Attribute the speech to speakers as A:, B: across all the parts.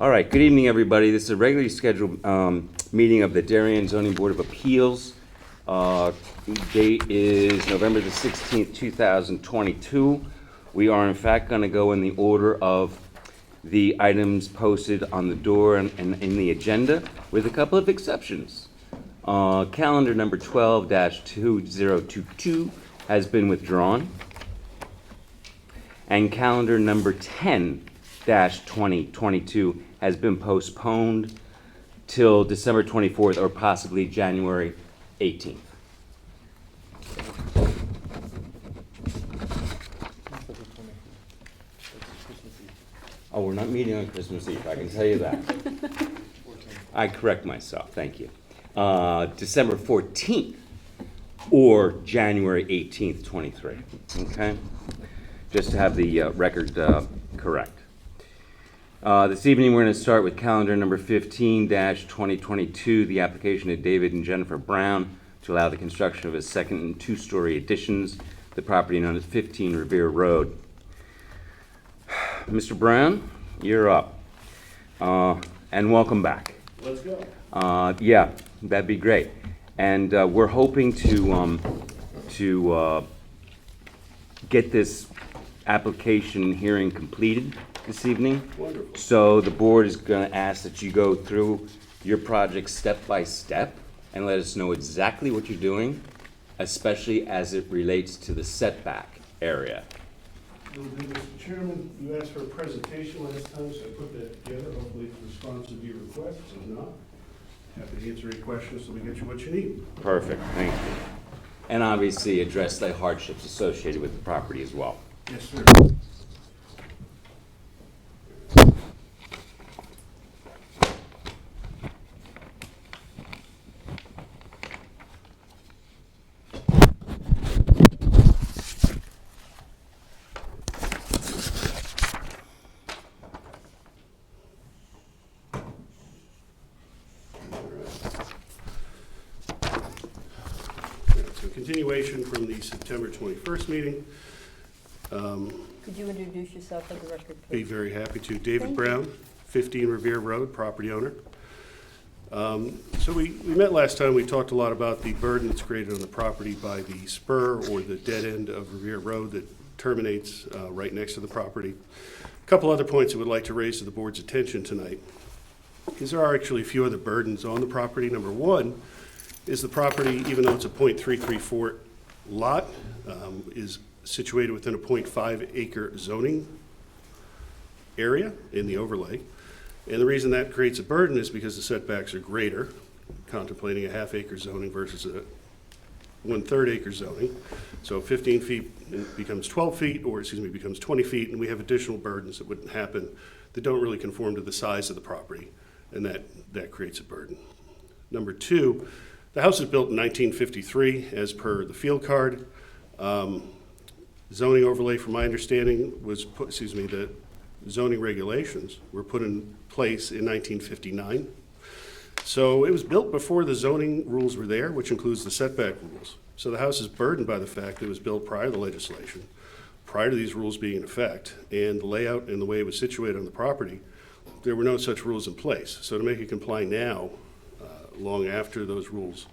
A: All right, good evening, everybody. This is a regularly scheduled meeting of the Darien Zoning Board of Appeals. Date is November the 16th, 2022. We are in fact going to go in the order of the items posted on the door and in the agenda, with a couple of exceptions. Calendar number 12-2022 has been withdrawn, and calendar number 10-2022 has been postponed till December 24th or possibly January 18th. Oh, we're not meeting on Christmas Eve, I can tell you that. I correct myself, thank you. December 14th or January 18th, 23, okay? Just to have the record correct. This evening, we're going to start with calendar number 15-2022, the application of David and Jennifer Brown to allow the construction of a second and two-story additions, the property known as 15 Revere Road. Mr. Brown, you're up, and welcome back.
B: Let's go.
A: Yeah, that'd be great. And we're hoping to get this application hearing completed this evening.
B: Wonderful.
A: So the board is going to ask that you go through your project step by step and let us know exactly what you're doing, especially as it relates to the setback area.
B: Mr. Chairman, you asked for a presentation last time, so I put that together. Hopefully it's responsive to your requests. If not, happy to answer any questions so we get you what you need.
A: Perfect, thank you. And obviously address the hardships associated with the property as well.
B: Yes, sir. Continuation from the September 21st meeting.
C: Could you introduce yourself for the record,
B: Be
C: please?
B: very happy to. David
C: Thank
B: Brown, 15 Revere Road, property owner. So we met last time. We talked a lot about the burden that's created on the property by the spur or the dead end of Revere Road that terminates right next to the property. A couple other points I would like to raise to the board's attention tonight, because there are actually a few other burdens on the property. Number one is the property, even though it's a .334 lot, is situated within a .5 acre zoning area in the overlay. And the reason that creates a burden is because the setbacks are greater, contemplating a half acre zoning versus a 1/3 acre zoning. So 15 feet becomes 12 feet, or becomes 20 feet, and we have additional burdens that wouldn't happen that don't really conform to the size of the property, and that creates a burden. Number two, the house was built in 1953 as per the field card. Zoning overlay, from my understanding, was put, the zoning regulations were put in place in 1959. So it was built before the zoning rules were there, which includes the setback rules. So the house is burdened by the fact that it was built prior to the legislation, prior to these rules being in effect, and the layout and the way it was situated on the property, there were no such rules in place. So to make it comply now, long after those rules,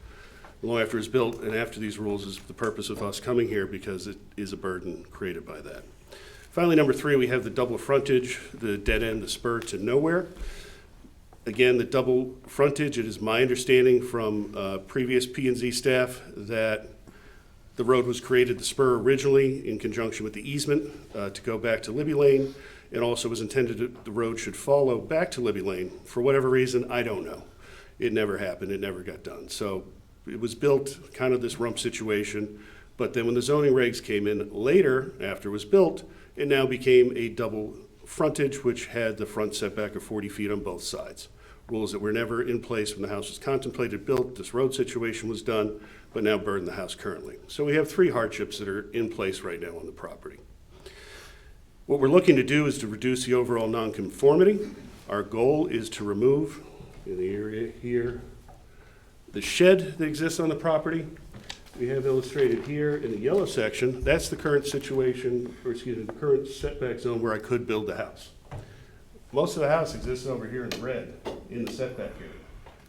B: long after it's built and after these rules, is the purpose of us coming here, because it is a burden created by that. Finally, number three, we have the double frontage, the dead end, the spur to nowhere. Again, the double frontage, it is my understanding from previous P&Z staff that the road was created, the spur originally, in conjunction with the easement to go back to Libby Lane, and also was intended that the road should follow back to Libby Lane. For whatever reason, I don't know. It never happened, it never got done. So it was built kind of this rump situation, but then when the zoning regs came in later, after it was built, it now became a double frontage, which had the front setback of 40 feet on both sides. Rules that were never in place when the house was contemplated, built, this road situation was done, but now burden the house currently. So we have three hardships that are in place right now on the property. What we're looking to do is to reduce the overall nonconformity. Our goal is to remove, in the area here, the shed that exists on the property. We have illustrated here in the yellow section, that's the current situation, or the current setback zone where I could build the house. Most of the house exists over here in the red, in the setback area.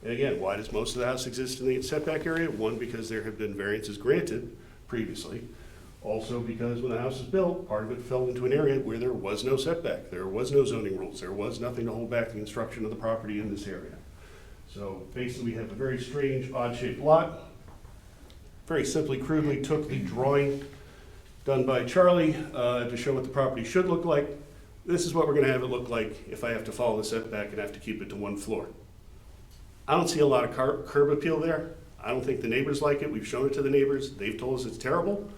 B: And again, why does most of the house exist in the setback area? One, because there have been variances granted previously. Also because when the house was built, part of it fell into an area where there was no setback. There was no zoning rules. There was nothing to hold back the construction of the property in this area. So basically, we have a very strange, odd-shaped lot. Very simply, crudely took the drawing done by Charlie to show what the property should look like. This is what we're gonna have it look like if I have to follow the setback and have to keep it to one floor. I don't see a lot of curb appeal there. I don't think the neighbors like it. We've shown it to the neighbors. They've told us it's terrible.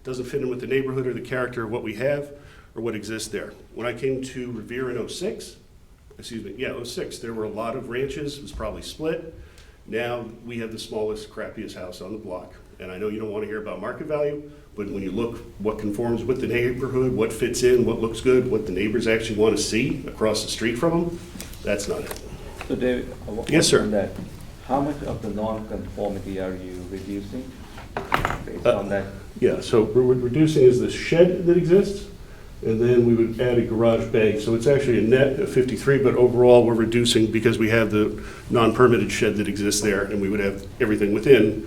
B: It doesn't fit in with the neighborhood or the character of what we have or what exists there. When I came to Revere in '06, '06, there were a lot of ranches. It was probably split. Now we have the smallest, crappiest house on the block. And I know you don't want to hear about market value, but when you look what conforms with the neighborhood, what fits in, what looks good, what the neighbors actually want to see across the street from them, that's not it.
D: So David,
B: Yes, sir.
D: on that, how much of the non-conformity are you reducing based on that?
B: Yeah, so what we're reducing is the shed that exists, and then we would add a garage bay. So it's actually a net of 53, but overall, we're reducing because we have the non-permitted shed that exists there, and we would have everything within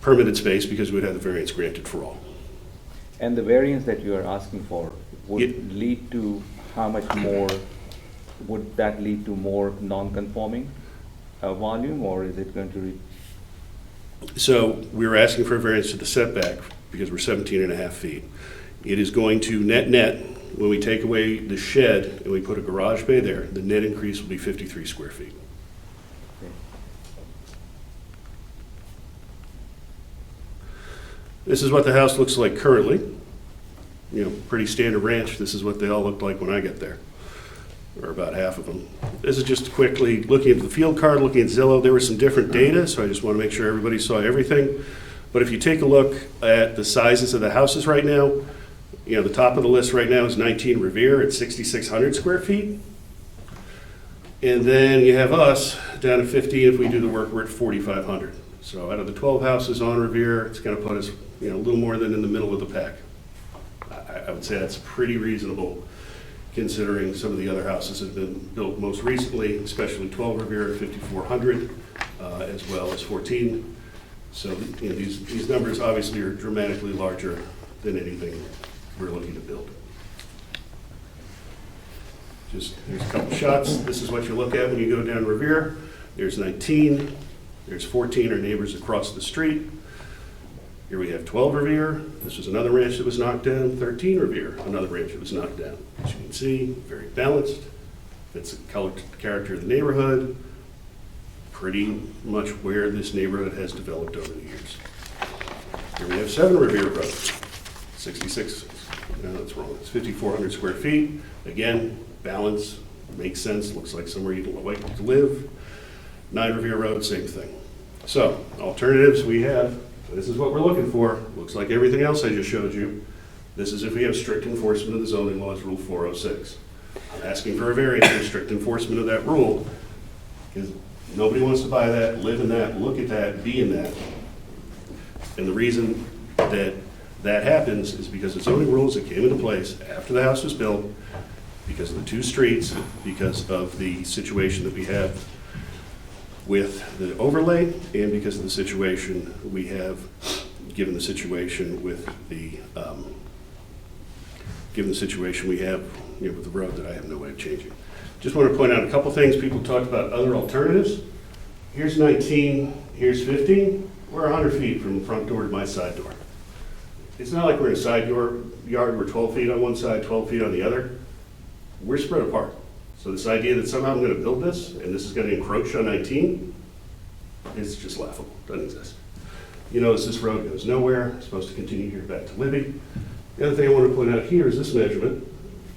B: permitted space because we would have the variance granted for all.
D: And the variance that you are asking for
B: Yeah.
D: would lead to how much more, would that lead to more non-conforming volume, or is it going to
B: So we were asking for a variance to the setback because we're 17 and a half feet. It is going to net, when we take away the shed and we put a garage bay there, the net increase will be 53 square feet. This is what the house looks like currently. You know, pretty standard ranch. This is what they all looked like when I got there, or about half of them. This is just quickly looking at the field card, looking at Zillow. There was some different data, so I just want to make sure everybody saw everything. But if you take a look at the sizes of the houses right now, you know, the top of the list right now is 19 Revere at 6,600 square feet. And then you have us down at 15. If we do the work, we're at 4,500. So out of the 12 houses on Revere, it's going to put us, you know, a little more than in the middle of the pack. I would say that's pretty reasonable considering some of the other houses that have been built most recently, especially 12 Revere at 5,400, as well as 14. So, you know, these numbers obviously are dramatically larger than anything we're looking to build. Just, here's a couple shots. This is what you look at when you go down Revere. There's 19, there's 14 are neighbors across the street. Here we have 12 Revere. This was another ranch that was knocked down. 13 Revere, another ranch that was knocked down. As you can see, very balanced. Fits the color, character of the neighborhood. Pretty much where this neighborhood has developed over the years. Here we have 7 Revere Road. 66, no, that's wrong. It's 5,400 square feet. Again, balance, makes sense. Looks like somewhere you'd like to live. 9 Revere Road, same thing. So, alternatives we have. This is what we're looking for. Looks like everything else I just showed you. This is if we have strict enforcement of the zoning laws, Rule 406. I'm asking for a variance for strict enforcement of that rule because nobody wants to buy that, live in that, look at that, be in that. And the reason that that happens is because the zoning rules that came into place after the house was built, because of the 2 streets, because of the situation that we have with the overlay, and because of the situation we have, given the situation with the, given the situation we have, you know, with the road that I have no way of changing. Just want to point out a couple things. People talked about other alternatives. Here's 19, here's 15. We're 100 feet from the front door to my side door. It's not like we're in a side yard, we're 12 feet on one side, 12 feet on the other. We're spread apart. So this idea that somehow I'm going to build this and this is going to encroach on 19 is just laughable. Doesn't exist. You notice this road goes nowhere. It's supposed to continue here back to Libby. The other thing I want to point out here is this measurement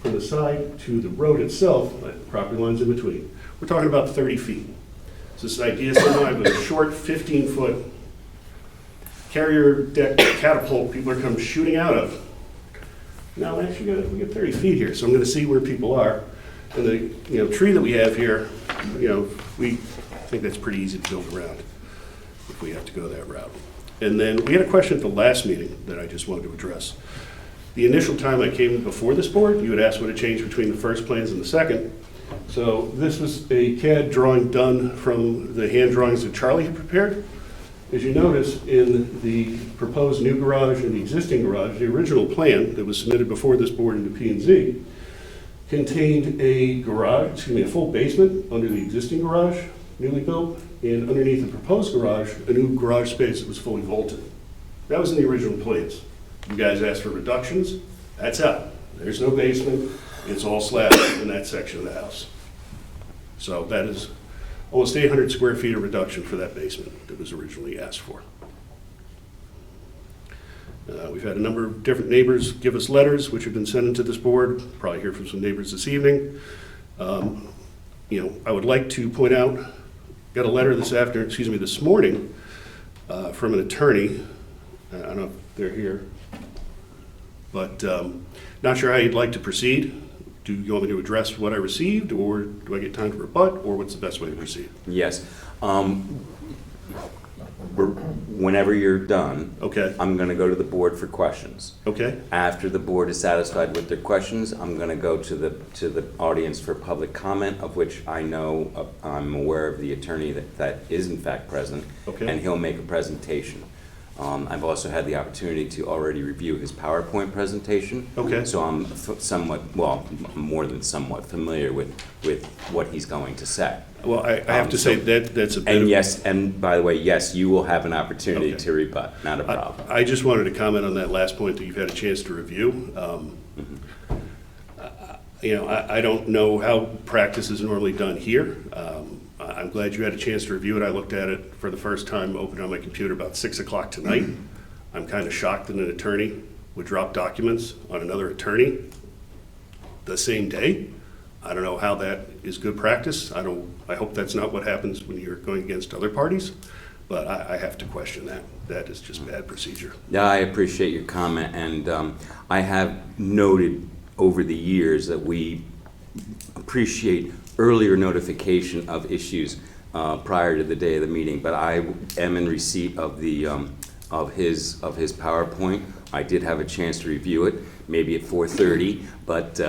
B: from the side to the road itself, like property lines in between. We're talking about 30 feet. So this idea somehow I have a short 15-foot carrier deck catapult people are coming shooting out of. Now actually we got 30 feet here, so I'm going to see where people are. And the tree that we have here, we think that's pretty easy to build around if we have to go that route. And then we had a question at the last meeting that I just wanted to address. The initial time I came before this board, you had asked what had changed between the first plans and the second. So this was a CAD drawing done from the hand drawings that Charlie had prepared. As you notice, in the proposed new garage and the existing garage, the original plan that was submitted before this board into P&Z contained a garage, a full basement under the existing garage, newly built, and underneath the proposed garage, a new garage space that was fully vaulted. That was in the original plans. You guys asked for reductions, that's out. There's no basement, it's all slabs in that section of the house. So that is almost 800 square feet of reduction for that basement that was originally asked for. We've had a number of different neighbors give us letters, which have been sent into this board. Probably hear from some neighbors this evening. I would like to point out, got a letter this morning, from an attorney. I don't know if they're here, but not sure how you'd like to proceed. Do you want me to address what I received, or do I get time to rebut, or what's the best way to proceed?
A: Yes. Whenever you're done,
B: Okay,
A: I'm going to go to the board for questions.
B: okay,
A: After the board is satisfied with their questions, I'm going to go to the audience for public comment, of which I know, I'm aware of the attorney that is in fact present,
B: okay.
A: and he'll make a presentation. I've also had the opportunity to already review his PowerPoint presentation.
B: Okay.
A: So I'm more than somewhat familiar with what he's going to say.
B: Well, I have to say that's a bit
A: And
B: of...
A: yes, and by the way, yes, you will have an opportunity
B: Okay.
A: to rebut, not a problem.
B: I just wanted to comment on that last point that you've had a chance to review. I don't know how practice is normally done here. I'm glad you had a chance to review it. I looked at it for the first time, opened on my computer about 6 o'clock tonight. I'm kind of shocked that an attorney would drop documents on another attorney the same day. I don't know how that is good practice. I hope that's not what happens when you're going against other parties, but I have to question that. That is just bad procedure.
A: Yeah, I appreciate your comment, and I have noted over the years that we appreciate earlier notification of issues prior to the day of the meeting, but I am in receipt of the of his PowerPoint. I did have a chance to review it, maybe at 4:30, but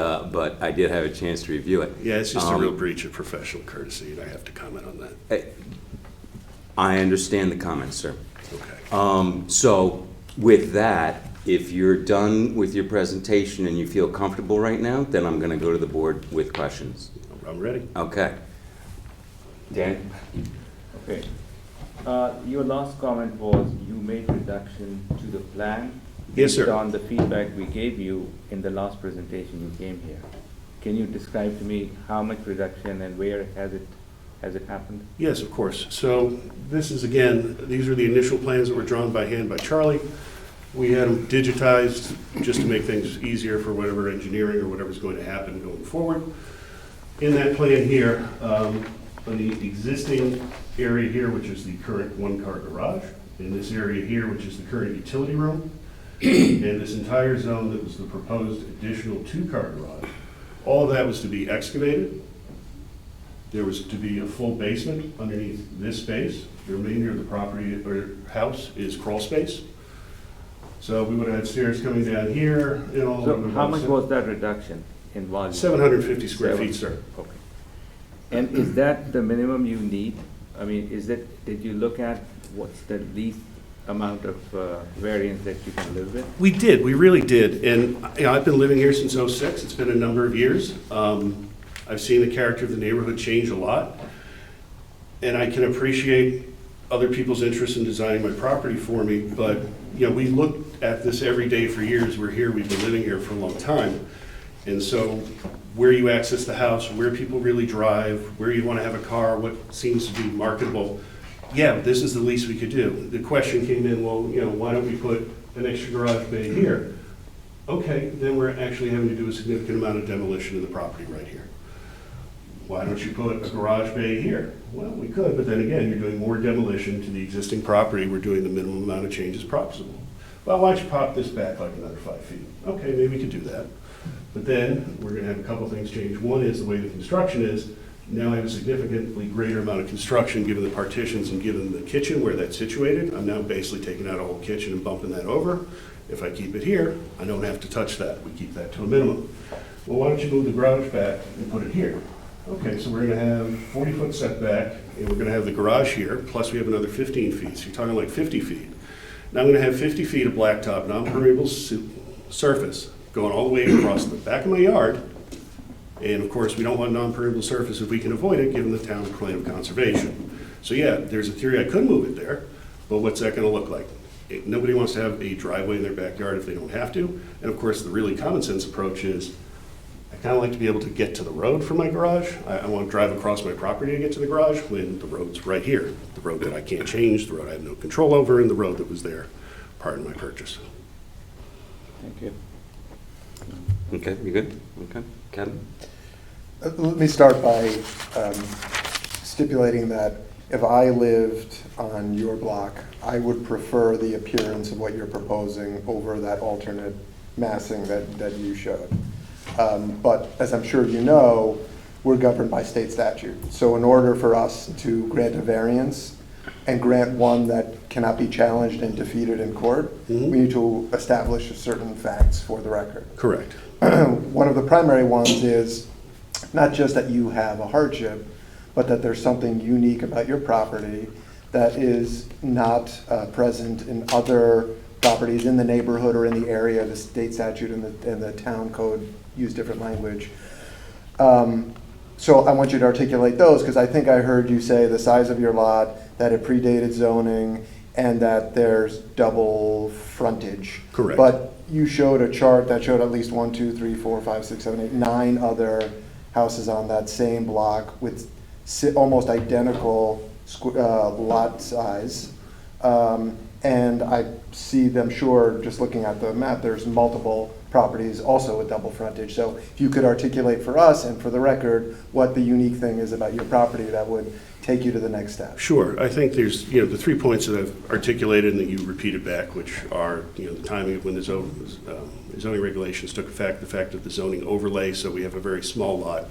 A: I did have a chance to review it.
B: Yeah, it's just a real breach of professional courtesy, and I have to comment on that.
A: I understand the comments, sir.
B: Okay.
A: So with that, if you're done with your presentation and you feel comfortable right now, then I'm going to go to the board with questions.
B: I'm ready.
A: Okay. Dan?
D: Okay. Your last comment was you made reduction to the plan.
B: Yes, sir.
D: Based on the feedback we gave you in the last presentation you came here. Can you describe to me how much reduction and where has it happened?
B: Yes, of course. So this is, again, these are the initial plans that were drawn by hand by Charlie. We had them digitized just to make things easier for whatever engineering or whatever's going to happen going forward. In that plan here, on the existing area here, which is the current one-car garage, in this area here, which is the current utility room, and this entire zone that was the proposed additional two-car garage, all of that was to be excavated. There was to be a full basement underneath this space. The remainder of the property or house is crawl space. So we would have had stairs coming down here and all.
D: So how much was that reduction in volume?
B: 750 square feet, sir.
D: Okay. And is that the minimum you need? I mean, did you look at what's the least amount of variance that you can live with?
B: We did, we really did. And I've been living here since '06. It's been a number of years. I've seen the character of the neighborhood change a lot. And I can appreciate other people's interest in designing my property for me, but we looked at this every day for years. We're here, we've been living here for a long time. And so where you access the house, where people really drive, where you want to have a car, what seems to be marketable, yeah, this is the least we could do. The question came in, well, why don't we put an extra garage bay here? Okay, then we're actually having to do a significant amount of demolition of the property right here. Why don't you put a garage bay here? Well, we could, but then again, you're doing more demolition to the existing property. We're doing the minimum amount of changes possible. Well, why don't you pop this back like another 5 feet? Okay, maybe we could do that. But then we're gonna have a couple things change. One is the way the construction is. Now I have a significantly greater amount of construction given the partitions and given the kitchen where that's situated. I'm now basically taking out a whole kitchen and bumping that over. If I keep it here, I don't have to touch that. We keep that to a minimum. Well, why don't you move the garage back and put it here? Okay, so we're gonna have 40-foot setback, and we're gonna have the garage here, plus we have another 15 feet, so you're talking like 50 feet. Now I'm gonna have 50 feet of blacktop, non-permeable surface going all the way across the back of my yard. And of course, we don't want non-permeable surface if we can avoid it, given the town's plan of conservation. So yeah, there's a theory I could move it there, but what's that gonna look like? Nobody wants to have a driveway in their backyard if they don't have to. And of course, the really common sense approach is, I kind of like to be able to get to the road from my garage. I want to drive across my property to get to the garage when the road's right here. The road that I can't change, the road I have no control over, and the road that was there prior to my purchase.
D: Thank you.
A: Okay, you good? Okay, Kevin?
E: Let me start by stipulating that if I lived on your block, I would prefer the appearance of what you're proposing over that alternate massing that you showed. But as I'm sure you know, we're governed by state statute. So in order for us to grant a variance and grant one that cannot be challenged and defeated in court, we need to establish certain facts for the record.
B: Correct.
E: One of the primary ones is not just that you have a hardship, but that there's something unique about your property that is not present in other properties in the neighborhood or in the area. The state statute and the town code use different language. So I want you to articulate those, because I think I heard you say the size of your lot, that it predated zoning, and that there's double frontage.
B: Correct.
E: But you showed a chart that showed at least 1, 2, 3, 4, 5, 6, 7, 8, 9 other houses on that same block with almost identical lot size. And I see them, sure, just looking at the map, there's multiple properties also with double frontage. So if you could articulate for us and for the record what the unique thing is about your property that would take you to the next step.
B: Sure. I think there's, the 3 points that I've articulated and that you repeated back, which are, the timing of when the zoning regulations took effect, the fact of the zoning overlay, so we have a very small lot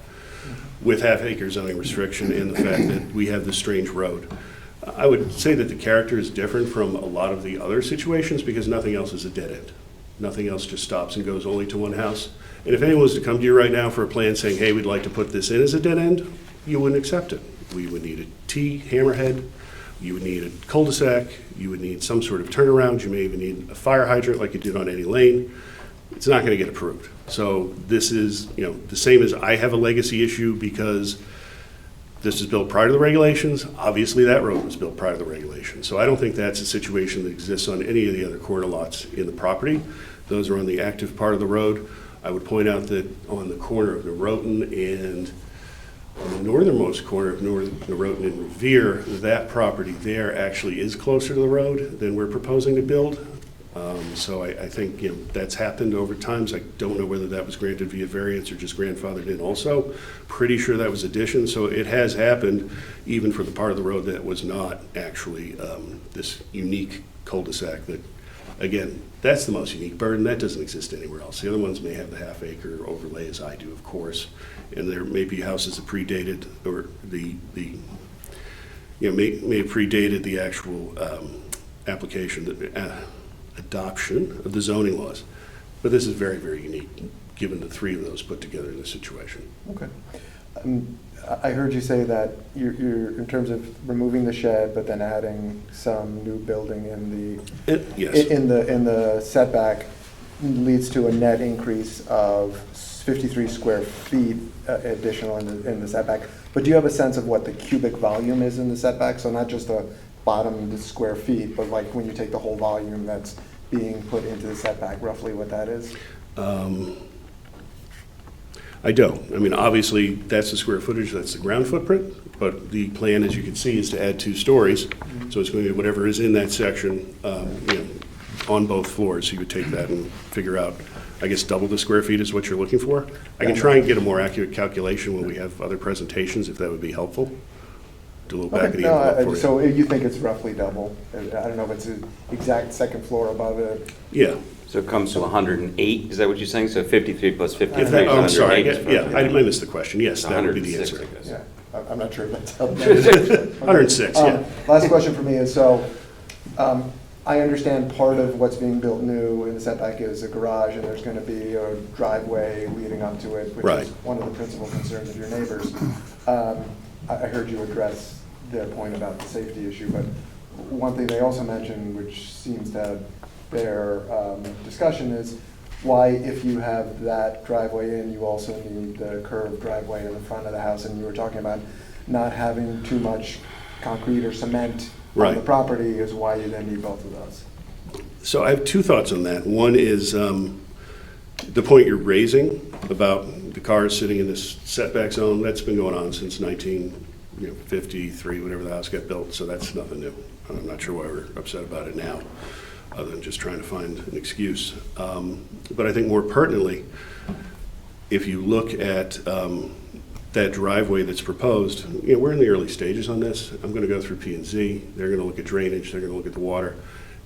B: with half-acre zoning restriction, and the fact that we have this strange road. I would say that the character is different from a lot of the other situations because nothing else is a dead end. Nothing else just stops and goes only to one house. And if anyone was to come to you right now for a plan saying, hey, we'd like to put this in as a dead end, you wouldn't accept it. We would need a T, hammerhead, you would need a cul-de-sac, you would need some sort of turnaround, you may even need a fire hydrant like you did on any lane. It's not gonna get approved. So this is, the same as I have a legacy issue because this was built prior to the regulations. Obviously, that road was built prior to the regulations. So I don't think that's a situation that exists on any of the other corner lots in the property. Those are on the active part of the road. I would point out that on the corner of Norotan and on the northernmost corner of Norotan and Revere, that property there actually is closer to the road than we're proposing to build. So I think that's happened over time. So I don't know whether that was granted via variance or just grandfathered in also. Pretty sure that was addition. So it has happened even for the part of the road that was not actually this unique cul-de-sac that, again, that's the most unique burden. That doesn't exist anywhere else. The other ones may have the half-acre overlay as I do, of course. And there may be houses that predated or may have predated the actual application, adoption of the zoning laws. But this is very, very unique, given the 3 of those put together in this situation.
E: Okay. I heard you say that you're in terms of removing the shed, but then adding some new building in
B: Yes.
E: in the setback leads to a net increase of 53 square feet additional in the setback. But do you have a sense of what the cubic volume is in the setback? So not just the bottom square feet, but like when you take the whole volume that's being put into the setback, roughly what that is?
B: I don't. I mean, obviously, that's the square footage, that's the ground footprint, but the plan, as you can see, is to add 2 stories. So it's going to be whatever is in that section, on both floors. So you would take that and figure out, I guess, double the square feet is what you're looking for. I can try and get a more accurate calculation when we have other presentations, if that would be helpful. Do a little back of the envelope for you.
E: So you think it's roughly double? I don't know if it's the exact second floor above it.
B: Yeah.
A: So it comes to 108, is that what you're saying? So 53 plus 53 is
B: Oh, I'm
A: 108?
B: sorry. Yeah, I missed the question. Yes, that would be the
A: 106,
B: answer.
A: I guess.
E: Yeah, I'm not sure if that's helpful.
B: 106, yeah.
E: Last question for me is, so I understand part of what's being built new in the setback is a garage, and there's gonna be a driveway leading up to it, which
B: Right.
E: is one of the principal concerns of your neighbors. I heard you address their point about the safety issue, but one thing they also mentioned, which seems to bear discussion, is why, if you have that driveway in, you also need the curved driveway in the front of the house, and you were talking about not having too much concrete or cement on the
B: Right.
E: property is why you then need both of those.
B: So I have two thoughts on that. One is the point you're raising about the cars sitting in this setback zone. That's been going on since 1953, whenever the house got built, so that's nothing new. I'm not sure why we're upset about it now, other than just trying to find an excuse. But I think more pertinently, if you look at that driveway that's proposed, we're in the early stages on this. I'm going to go through P&Z. They're going to look at drainage. They're going to look at the water.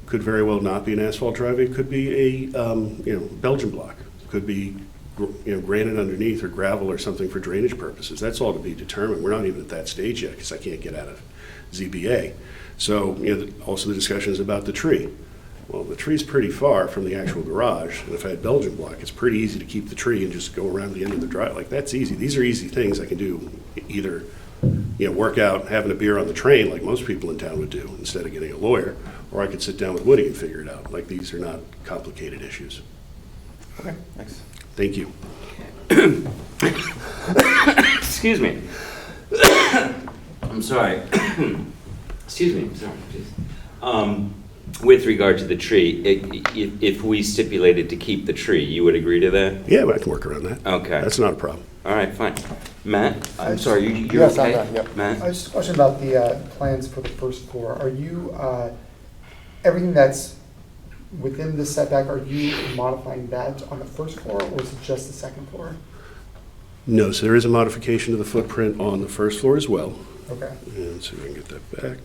B: Could very well not be an asphalt driveway. It could be a Belgian block. It could be granite underneath or gravel or something for drainage purposes. That's all to be determined. We're not even at that stage yet because I can't get out of ZBA. So also the discussion is about the tree. Well, the tree's pretty far from the actual garage, and if I had Belgian block, it's pretty easy to keep the tree and just go around the end of the drive. Like, that's easy. These are easy things I can do, either, work out having a beer on the train like most people in town would do instead of getting a lawyer, or I could sit down with Woody and figure it out. Like, these are not complicated issues.
E: Okay, thanks.
B: Thank you.
A: Excuse me. I'm sorry. Excuse me, I'm sorry, please. With regard to the tree, if we stipulated to keep the tree, you would agree to that?
B: Yeah, but I can work around that.
A: Okay.
B: That's not a problem.
A: All right, fine. Matt, I'm sorry, you're
E: Yes, I'm
A: okay?
E: done, yep.
A: Matt?
F: Just a question about the plans for the first floor. Are you, everything that's within the setback, are you modifying that on the first floor, or is it just the second floor?
B: No, so there is a modification to the footprint on the first floor as well.
F: Okay.
B: And so we can get that back.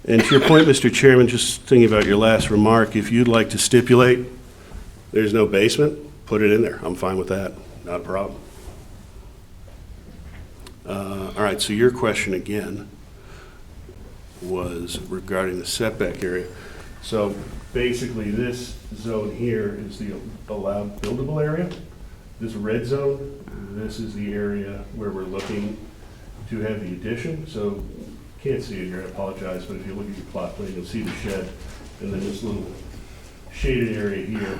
B: And to your point, Mr. Chairman, just thinking about your last remark, if you'd like to stipulate there's no basement, put it in there. I'm fine with that. Not a problem. All right, so your question again was regarding the setback area. So basically, this zone here is the allowed buildable area. This red zone, this is the area where we're looking to have the addition. So can't see it here, I apologize, but if you look at your plot plan, you'll see the shed, and then this little shaded area here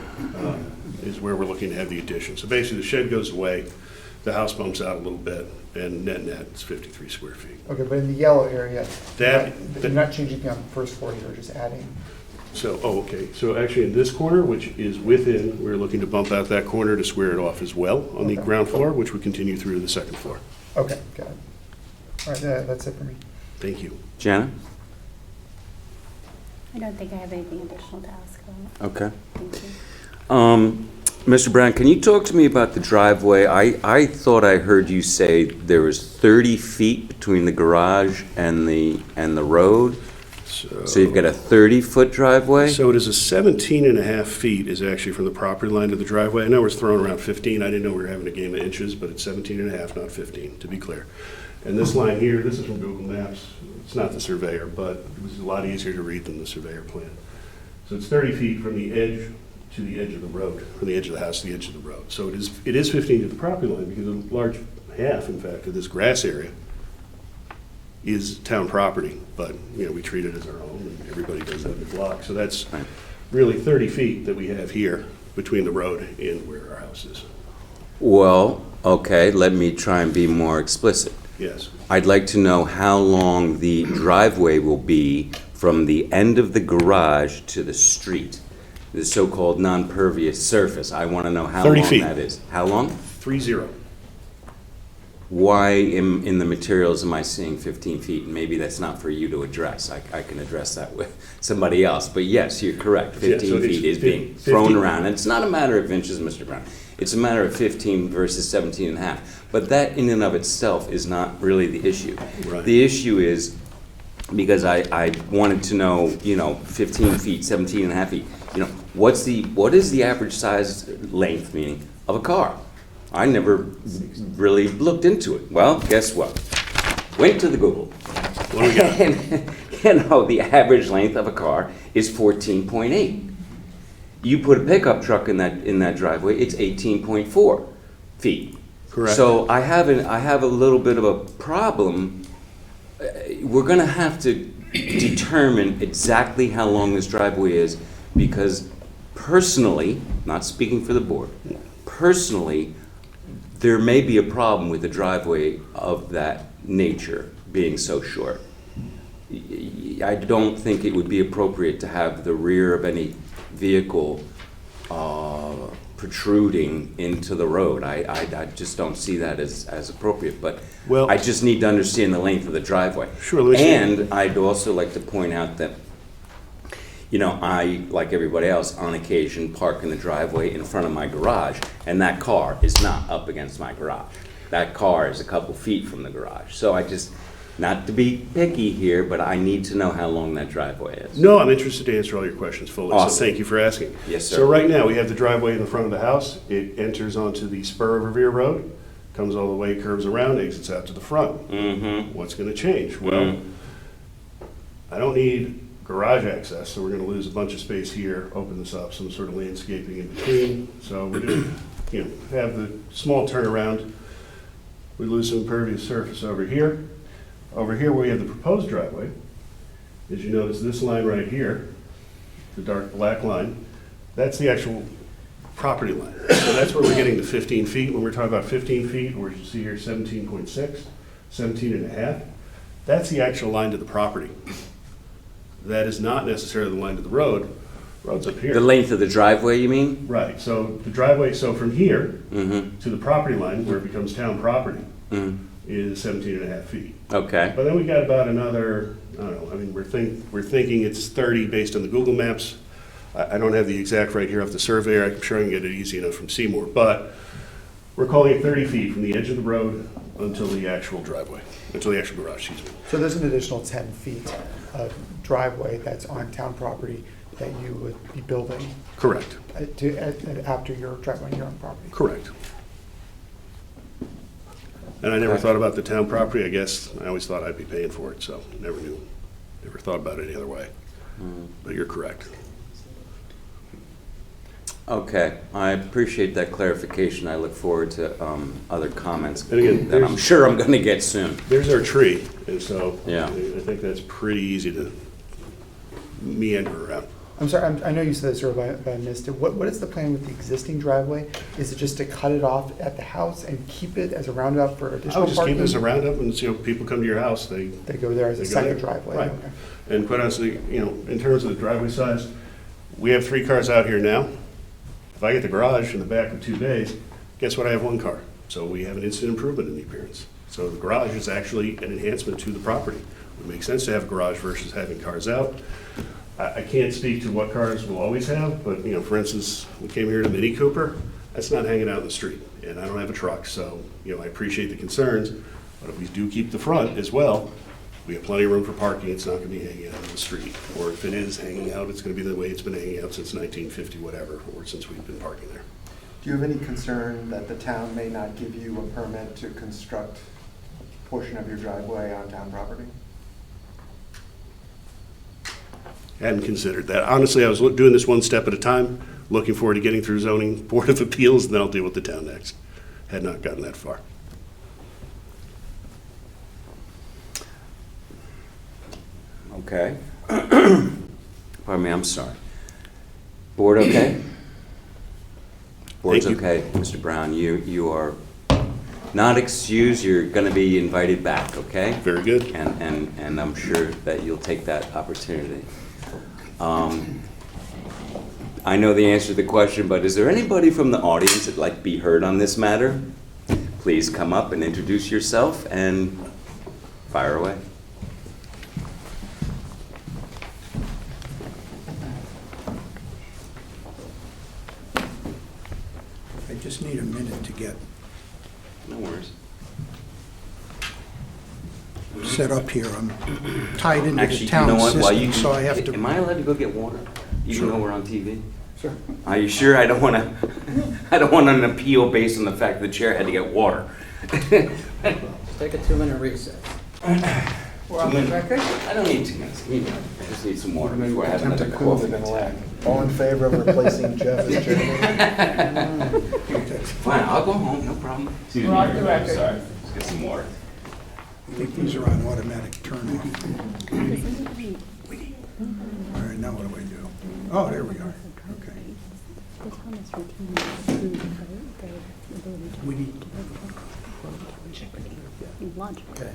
B: is where we're looking to have the addition. So basically, the shed goes away, the house bumps out a little bit, and net it's 53 square feet.
F: Okay, but in the yellow area,
B: That-
F: you're not changing on the first floor, you're just adding.
B: So, okay, so actually in this corner, which is within, we're looking to bump out that corner to square it off as well on the
F: Okay.
B: ground floor, which would continue through to the second floor.
F: Okay, got it. All right, that's it for me.
B: Thank you.
A: Jana?
G: I don't think I have anything additional to ask about.
A: Okay.
G: Thank you.
A: Mr. Brown, can you talk to me about the driveway? I thought I heard you say there was 30 feet between the garage and the road? So you've got a 30-foot driveway?
B: So it is a 17 and a half feet is actually from the property line to the driveway. I know we're throwing around 15. I didn't know we were having a game of inches, but it's 17 and a half, not 15, to be clear. And this line here, this is from Google Maps. It's not the surveyor, but it was a lot easier to read than the surveyor plan. So it's 30 feet from the edge to the edge of the road, from the edge of the house to the edge of the road. So it is 15 to the property line because a large half, in fact, of this grass area is town property, but, we treat it as our own, and everybody does that in the block. So that's
A: Right.
B: really 30 feet that we have here between the road and where our house is.
A: Well, okay, let me try and be more explicit.
B: Yes.
A: I'd like to know how long the driveway will be from the end of the garage to the street, the so-called non-pervious surface. I want to know how
B: 30
A: long
B: feet.
A: that is. How long?
B: 30.
A: Why in the materials am I seeing 15 feet? And maybe that's not for you to address. I can address that with somebody else. But yes, you're correct.
B: Yeah, so
A: 15
B: it's
A: feet is being
B: 50
A: thrown around. And it's not a matter of inches, Mr. Brown. It's a matter of 15 versus 17 and a half. But that in and of itself is not really the issue.
B: Right.
A: The issue is, because I wanted to know, 15 feet, 17 and a half feet, what is the average size length, meaning, of a car? I never really looked into it. Well, guess what? Went to the Google.
B: What do we got?
A: And you know, the average length of a car is 14.8. You put a pickup truck in that driveway, it's 18.4 feet.
B: Correct.
A: So I have a little bit of a problem. We're gonna have to determine exactly how long this driveway is, because personally, not speaking for the board, personally, there may be a problem with a driveway of that nature being so short. I don't think it would be appropriate to have the rear of any vehicle protruding into the road. I just don't see that as appropriate, but
B: Well-
A: I just need to understand the length of the driveway.
B: Sure, let me see.
A: And I'd also like to point out that, you know, I, like everybody else, on occasion park in the driveway in front of my garage, and that car is not up against my garage. That car is a couple feet from the garage. So I just, not to be picky here, but I need to know how long that driveway is.
B: No, I'm interested to answer all your questions fully, so
A: Awesome.
B: thank you for asking.
A: Yes, sir.
B: So right now, we have the driveway in the front of the house. It enters onto the spur of Revere Road, comes all the way, curves around, exits out to the front.
A: Mm-hmm.
B: What's gonna change? Well, I don't need garage access, so we're gonna lose a bunch of space here, open this up, some sort of landscaping in between. So we're gonna, you know, have the small turnaround. We lose some impervious surface over here. Over here where we have the proposed driveway, as you notice this line right here, the dark black line, that's the actual property line. So that's where we're getting to 15 feet. When we're talking about 15 feet, or you see here 17.6, 17 and a half, that's the actual line to the property. That is not necessarily the line to the road. Road's up here.
A: The length of the driveway, you mean?
B: Right, so the driveway, so from here
A: Mm-hmm.
B: to the property line, where it becomes town property,
A: Mm-hmm.
B: is 17 and a half feet.
A: Okay.
B: But then we got about another, I don't know, I mean, we're thinking it's 30 based on the Google Maps. I don't have the exact right here off the surveyor, I'm sure I can get it easy enough from Seymour, but we're calling it 30 feet from the edge of the road until the actual driveway, until the actual garage, excuse me.
F: So there's an additional 10 feet of driveway that's on town property that you would be building
B: Correct,
F: after your driveway on your own property.
B: correct. And I never thought about the town property, I guess, I always thought I'd be paying for it, so never thought about it any other way. But you're correct.
A: Okay, I appreciate that clarification. I look forward to other comments
B: And again,
A: that I'm
B: there's-
A: sure I'm gonna get soon.
B: There's our tree, and so
A: Yeah.
B: I think that's pretty easy to meander around.
F: I'm sorry, I know you said this earlier, but I missed it. What is the plan with the existing driveway? Is it just to cut it off at the house and keep it as a roundabout for
B: I
F: additional
B: would just keep
F: parking?
B: this around up, and, people come to your house, they
F: They go there as a
B: They go
F: second
B: there.
F: driveway?
B: Right.
F: Okay.
B: And quite honestly, in terms of the driveway size, we have 3 cars out here now. If I get the garage in the back with 2 bays, guess what, I have 1 car. So we have an instant improvement in the appearance. So the garage is actually an enhancement to the property. It would make sense to have a garage versus having cars out. I can't speak to what cars we'll always have, but, for instance, we came here to Mini Cooper, that's not hanging out in the street, and I don't have a truck, so, I appreciate the concerns, but if we do keep the front as well, we have plenty of room for parking, it's not gonna be hanging out on the street. Or if it is hanging out, it's gonna be the way it's been hanging out since 1950, whatever, or since we've been parking there.
E: Do you have any concern that the town may not give you a permit to construct a portion of your driveway on town property?
B: Hadn't considered that. Honestly, I was doing this one step at a time, looking forward to getting through zoning board of appeals, and then I'll deal with the town next. Had not gotten that far.
A: Okay. Pardon me, I'm sorry. Board okay? Board's
B: Thank you.
A: okay, Mr. Brown. You are not excused, you're gonna be invited back, okay?
B: Very good.
A: And I'm sure that you'll take that opportunity. I know the answer to the question, but is there anybody from the audience that'd like to be heard on this matter? Please come up and introduce yourself and fire away.
H: I just need a minute to get
A: No worries.
H: set up here. I'm tied into
A: Actually,
H: the
A: you
H: town
A: know what? While you,
H: system, so I have
A: am
H: to.
A: I allowed to go get water? Even
H: Sure.
A: though we're on TV?
H: Sure.
A: Are you sure? I don't want to. I don't want an appeal based on the fact that the chair had to get water.
I: Take a 2-minute recess.
C: We're on the record?
A: I don't need 2 minutes. Give me a minute. I just need some water before I have
E: Attempt
A: another
E: to cool
A: coffee
E: it and
A: attack.
E: All in favor of replacing Jeff as chairman?
A: Fine, I'll go home, no problem. Excuse
C: We're
A: me,
C: off the
A: everybody,
C: record.
A: sorry. Let's get some water.
H: I think these are on automatic turn off. All right, now what do I do? Oh, there we are. Okay.
G: The town is routinely approved their ability to
H: We need,
G: launch.
H: okay.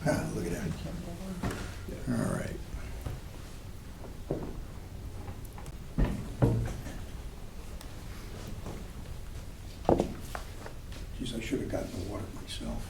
H: Ah, look at that. All right. Geez, I should have gotten the water myself.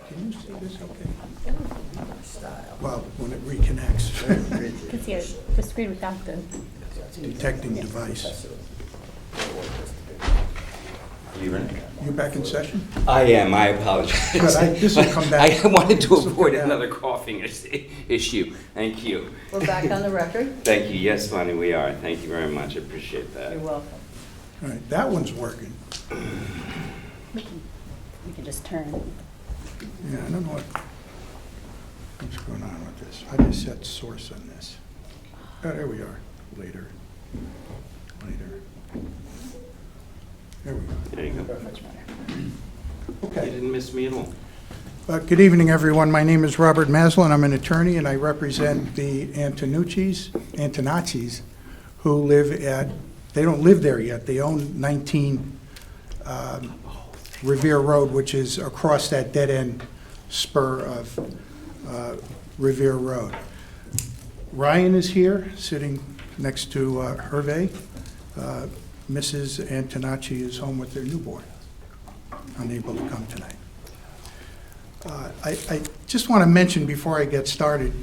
H: Can you see this okay? Well, when it reconnects,
G: You can see it, the screen without the,
H: detecting device.
A: You ready?
H: You back in session?
A: I am, I apologize.
H: Good, this will come back.
A: I wanted to
H: This will
A: avoid
H: come back.
A: another coughing issue. Thank you.
C: We're back on the record.
A: Thank you. Yes, Lonnie, we are. Thank you very much. I appreciate that.
C: You're welcome.
H: All right, that one's working.
G: we can just turn.
H: Yeah, I don't know what's going on with this. I just set source on this. Oh, there we are. Later. There we go.
A: There you go. You
H: Okay.
A: didn't miss me at all.
H: Good evening, everyone. My name is Robert Maslin. I'm an attorney, and I represent the Antonaccis, who live at, they don't live there yet. They own 19 Revere Road, which is across that dead-end spur of Revere Road. Ryan is here, sitting next to Hervé. Mrs. Antonacci is home with their newborn, unable to come tonight. I just want to mention before I get started,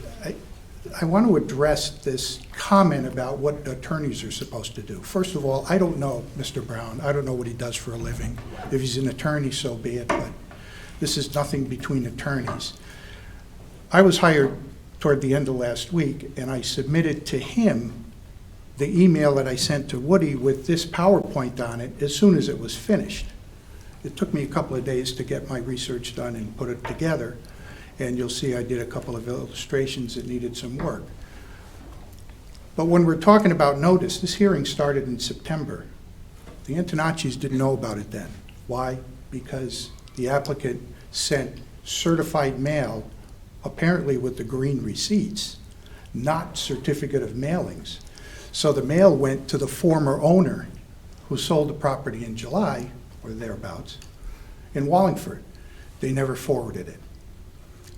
H: I want to address this comment about what attorneys are supposed to do. First of all, I don't know Mr. Brown. I don't know what he does for a living. If he's an attorney, so be it, but this is nothing between attorneys. I was hired toward the end of last week, and I submitted to him the email that I sent to Woody with this PowerPoint on it as soon as it was finished. It took me a couple of days to get my research done and put it together, and you'll see I did a couple of illustrations that needed some work. But when we're talking about notice, this hearing started in September. The Antonaccis didn't know about it then. Why? Because the applicant sent certified mail, apparently with the green receipts, not certificate of mailings. So the mail went to the former owner who sold the property in July, or thereabouts, in Wallingford. They never forwarded it.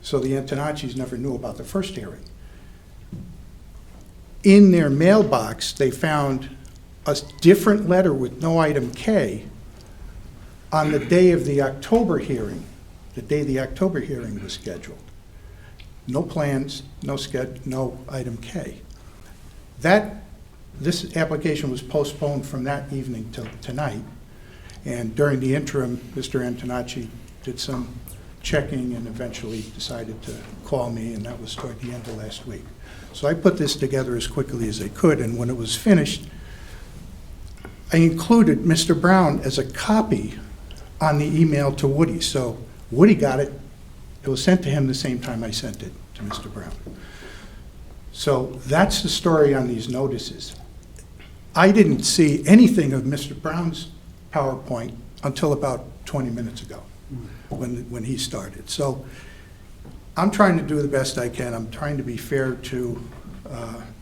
H: So the Antonaccis never knew about the first hearing. In their mailbox, they found a different letter with no item K on the day of the October hearing, the day the October hearing was scheduled. No plans, no item K. This application was postponed from that evening till tonight. And during the interim, Mr. Antonacci did some checking and eventually decided to call me, and that was toward the end of last week. So I put this together as quickly as I could, and when it was finished, I included Mr. Brown as a copy on the email to Woody. So Woody got it. It was sent to him the same time I sent it to Mr. Brown. So that's the story on these notices. I didn't see anything of Mr. Brown's PowerPoint until about 20 minutes ago, when he started. So I'm trying to do the best I can. I'm trying to be fair to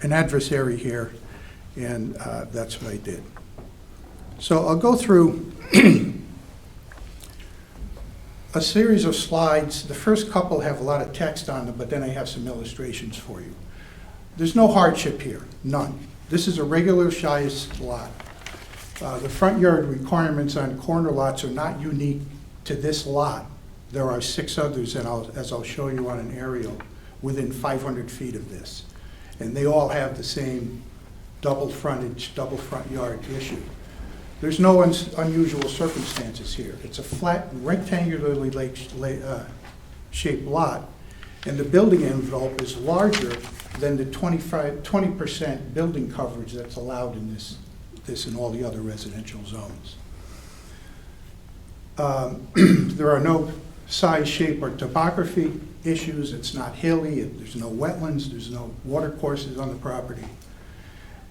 H: an adversary here, and that's what I did. So I'll go through a series of slides. The first couple have a lot of text on them, but then I have some illustrations for you. There's no hardship here, none. This is a regular size lot. The front yard requirements on corner lots are not unique to this lot. There are 6 others, and as I'll show you on an aerial, within 500 feet of this. And they all have the same double frontage, double front yard issue. There's no unusual circumstances here. It's a flat, rectangularly shaped lot, and the building envelope is larger than the 20% building coverage that's allowed in this and all the other residential zones. There are no size, shape, or topography issues. It's not hilly. There's no wetlands. There's no water courses on the property.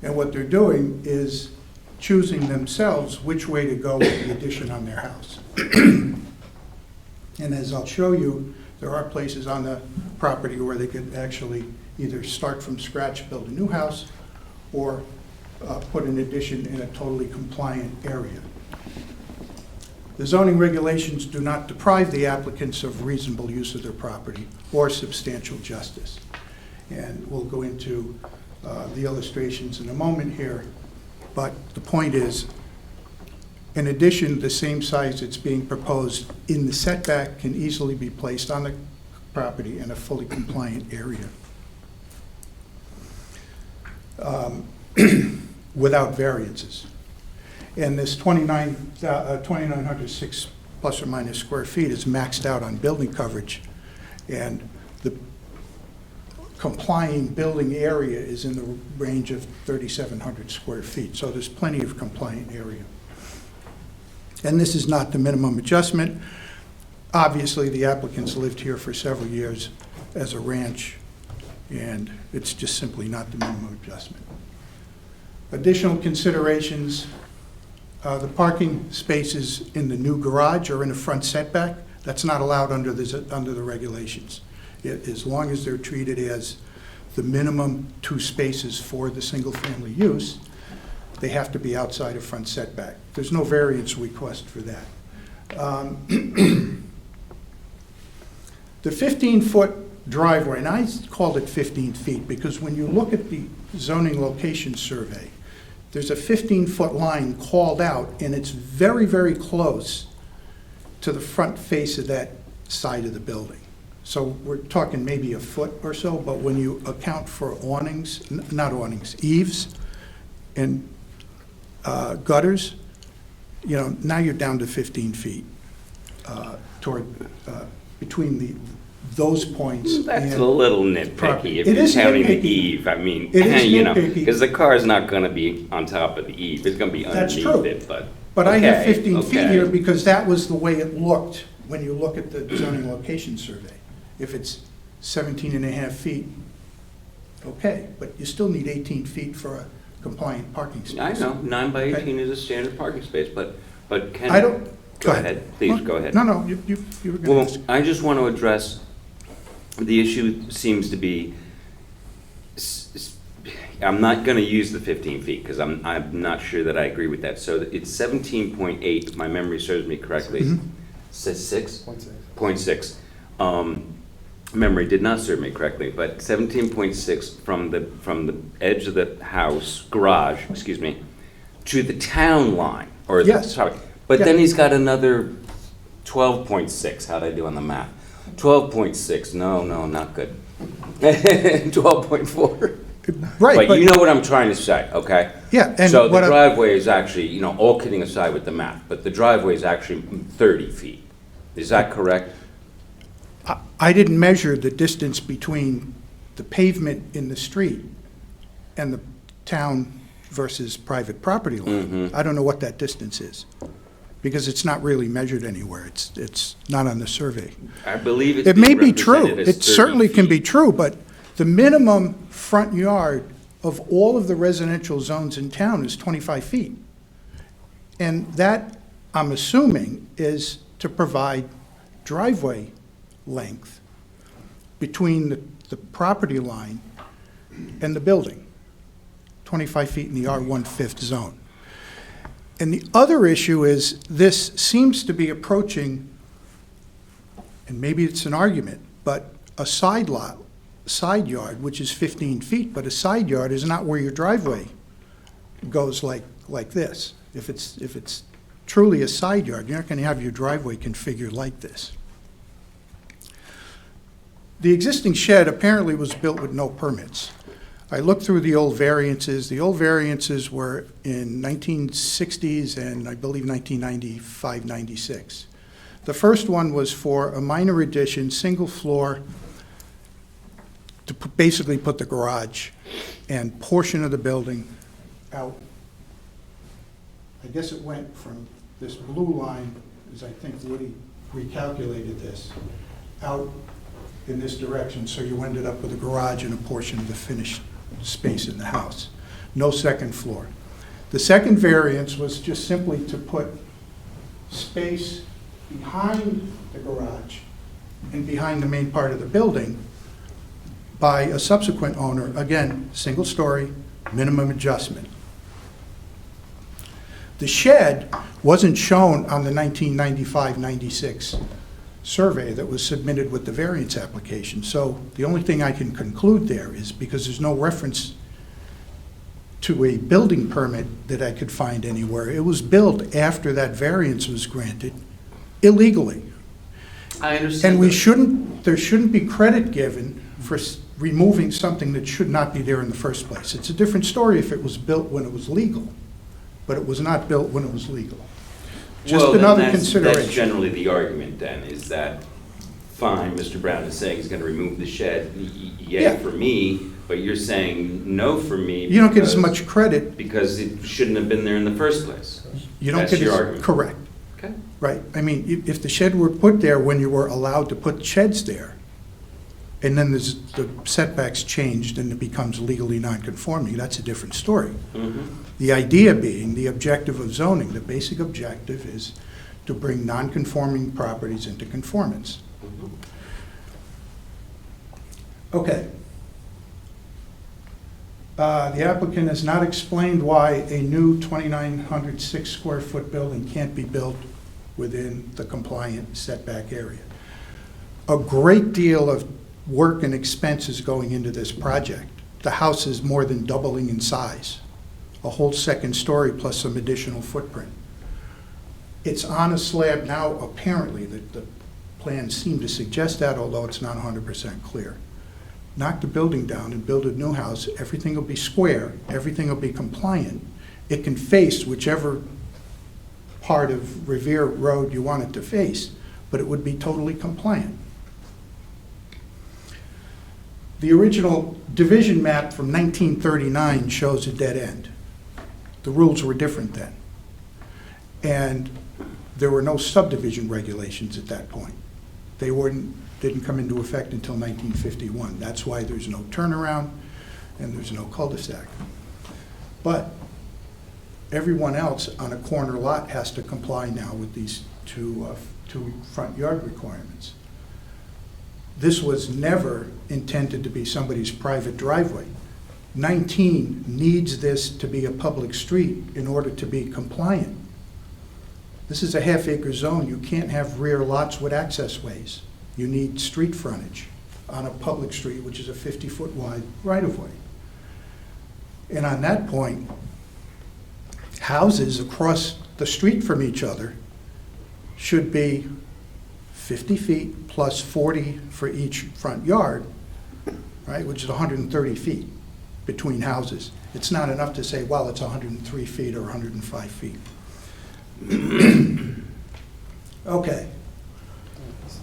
H: And what they're doing is choosing themselves which way to go with the addition on their house. And as I'll show you, there are places on the property where they could actually either start from scratch, build a new house, or put an addition in a totally compliant area. The zoning regulations do not deprive the applicants of reasonable use of their property or substantial justice. And we'll go into the illustrations in a moment here, but the point is, in addition, the same size that's being proposed in the setback can easily be placed on the property in a fully compliant area without variances. And this 2,906 plus or minus square feet is maxed out on building coverage, and the complying building area is in the range of 3,700 square feet. So there's plenty of compliant area. And this is not the minimum adjustment. Obviously, the applicants lived here for several years as a ranch, and it's just simply not the minimum adjustment. Additional considerations, the parking spaces in the new garage or in the front setback, that's not allowed under the regulations. As long as they're treated as the minimum 2 spaces for the single-family use, they have to be outside of front setback. There's no variance request for that. The 15-foot driveway, and I called it 15 feet because when you look at the zoning location survey, there's a 15-foot line called out, and it's very, very close to the front face of that side of the building. So we're talking maybe a foot or so, but when you account for awnings, not awnings, eaves and gutters, you know, now you're down to 15 feet between those points.
A: That's
H: and
A: a little nitpicky if
H: It
A: you're
H: is
A: counting the
H: nitpicky.
A: eave. I mean,
H: It is
A: you know,
H: nitpicky.
A: because the car is not going to be on top of the eave. It's going to be
H: That's
A: underneath
H: true.
A: it, but.
H: But I have
A: okay,
H: 15 feet
A: okay.
H: here because that was the way it looked when you look at the zoning location survey. If it's 17 and a half feet, okay, but you still need 18 feet for a compliant parking space.
A: I know, 9 by
H: Okay.
A: 18 is a standard parking space, but can.
H: I don't.
A: Go ahead, please, go ahead.
H: No, no, you were going
A: Well,
H: to ask.
A: I just want to address, the issue seems to be, I'm not going to use the 15 feet because I'm not sure that I agree with that. So it's 17.8, if my memory serves me correctly. Says 6.6. Memory did not serve me correctly, but 17.6 from the edge of the house, garage, excuse me, to the town line, or
H: Yes.
A: sorry. But
H: Yeah.
A: then he's got another 12.6. How'd I do on the math? 12.6. No, not good. 12.4.
H: Right,
A: But you know what I'm trying to say, okay?
H: Yeah, and
A: So the
H: what I-
A: driveway is actually, you know, all kidding aside with the math, but the driveway is actually 30 feet. Is that correct?
H: I didn't measure the distance between the pavement in the street and the town versus private property line. I don't know what that distance is, because it's not really measured anywhere. It's not on the survey.
A: I believe it's
H: It may
A: being
H: be true.
A: represented as
H: It certainly
A: 30
H: can be
A: feet.
H: true, but the minimum front yard of all of the residential zones in town is 25 feet. And that, I'm assuming, is to provide driveway length between the property line and the building, 25 feet in the R1/5 zone. And the other issue is, this seems to be approaching, and maybe it's an argument, but a side yard, which is 15 feet, but a side yard is not where your driveway goes like this. If it's truly a side yard, you're not going to have your driveway configured like this. The existing shed apparently was built with no permits. I looked through the old variances. The old variances were in 1960s and I believe 1995, 96. The first one was for a minor addition, single floor, to basically put the garage and portion of the building out. I guess it went from this blue line, as I think Woody recalculated this, out in this direction, so you ended up with a garage and a portion of the finished space in the house. No second floor. The second variance was just simply to put space behind the garage and behind the main part of the building by a subsequent owner, again, single story, minimum adjustment. The shed wasn't shown on the 1995-96 survey that was submitted with the variance application. So the only thing I can conclude there is, because there's no reference to a building permit that I could find anywhere, it was built after that variance was granted illegally.
A: I understand.
H: And there shouldn't be credit given for removing something that should not be there in the first place. It's a different story if it was built when it was legal, but it was not built when it was legal. Just
A: Well, then
H: another
A: that's
H: consideration.
A: generally the argument then, is that, fine, Mr. Brown is saying he's gonna remove the shed, yay
H: Yeah.
A: for me, but you're saying no for me.
H: You don't get as
A: because-
H: much credit.
A: Because it shouldn't have been there in the first place.
H: You don't
A: That's
H: get
A: your
H: as,
A: argument.
H: correct,
A: Okay.
H: right. I mean, if the shed were put there when you were allowed to put sheds there, and then the setbacks changed and it becomes legally non-conforming, that's a different story. The idea being, the objective of zoning, the basic objective is to bring non-conforming properties into conformance. Okay. The applicant has not explained why a new 2,906 square foot building can't be built within the compliant setback area. A great deal of work and expense is going into this project. The house is more than doubling in size, a whole second story plus some additional footprint. It's on a slab now, apparently, the plans seem to suggest that, although it's not 100% clear. Knock the building down and build a new house, everything will be square, everything will be compliant. It can face whichever part of Revere Road you want it to face, but it would be totally compliant. The original division map from 1939 shows a dead end. The rules were different then. And there were no subdivision regulations at that point. They didn't come into effect until 1951. That's why there's no turnaround and there's no cul-de-sac. But everyone else on a corner lot has to comply now with these two front yard requirements. This was never intended to be somebody's private driveway. 19 needs this to be a public street in order to be compliant. This is a half-acre zone. You can't have rear lots with access ways. You need street frontage on a public street, which is a 50-foot wide right-of-way. And on that point, houses across the street from each other should be 50 feet plus 40 for each front yard, right, which is 130 feet between houses. It's not enough to say, well, it's 103 feet or 105 feet. Okay.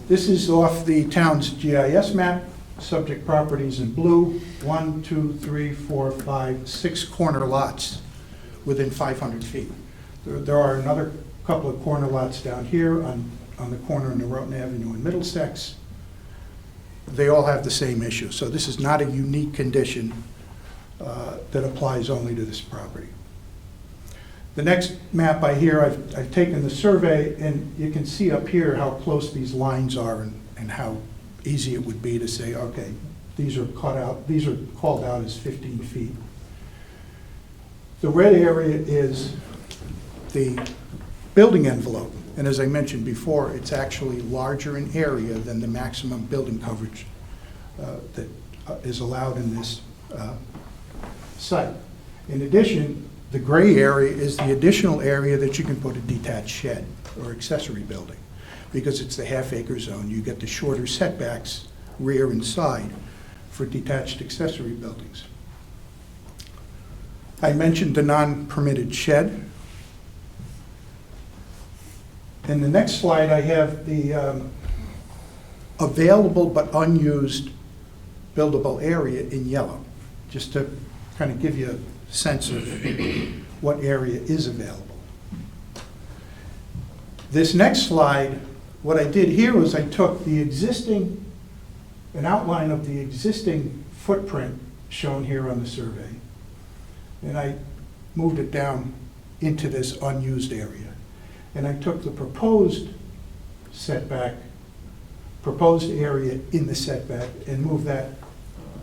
H: This is off the town's GIS map. Subject properties in blue, 1, 2, 3, 4, 5, 6 corner lots within 500 feet. There are another couple of corner lots down here on the corner in Norotan Avenue in Middlesex. They all have the same issue. So this is not a unique condition that applies only to this property. The next map I've taken the survey, and you can see up here how close these lines are and how easy it would be to say, okay, these are called out as 15 feet. The red area is the building envelope, and as I mentioned before, it's actually larger in area than the maximum building coverage that is allowed in this site. In addition, the gray area is the additional area that you can put a detached shed or accessory building. Because it's the half-acre zone, you get the shorter setbacks, rear and side, for detached accessory buildings. I mentioned the non-permitted shed. In the next slide, I have the available but unused buildable area in yellow, just to kind of give you a sense of what area is available. This next slide, what I did here was I took an outline of the existing footprint shown here on the survey, and I moved it down into this unused area. And I took the proposed area in the setback, and moved that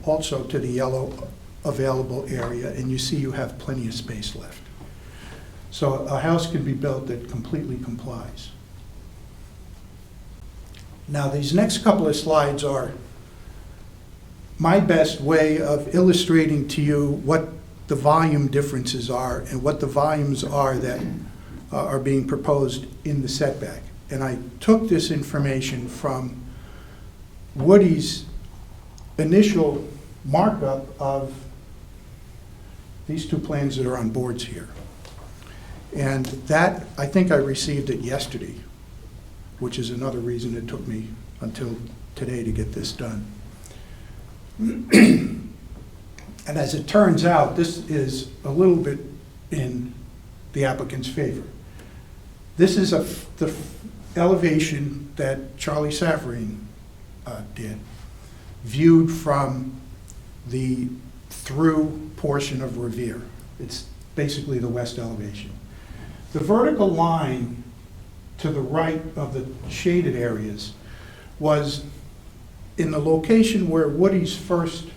H: also to the yellow available area, and you see you have plenty of space left. So a house can be built that completely complies. Now, these next couple of slides are my best way of illustrating to you what the volume differences are and what the volumes are that are being proposed in the setback. And I took this information from Woody's initial markup of these two plans that are on boards here. And that, I think I received it yesterday, which is another reason it took me until today to get this done. And as it turns out, this is a little bit in the applicant's favor. This is the elevation that Charlie Savarine did, viewed from the through portion of Revere. It's basically the west elevation. The vertical line to the right of the shaded areas was in the location where Woody's first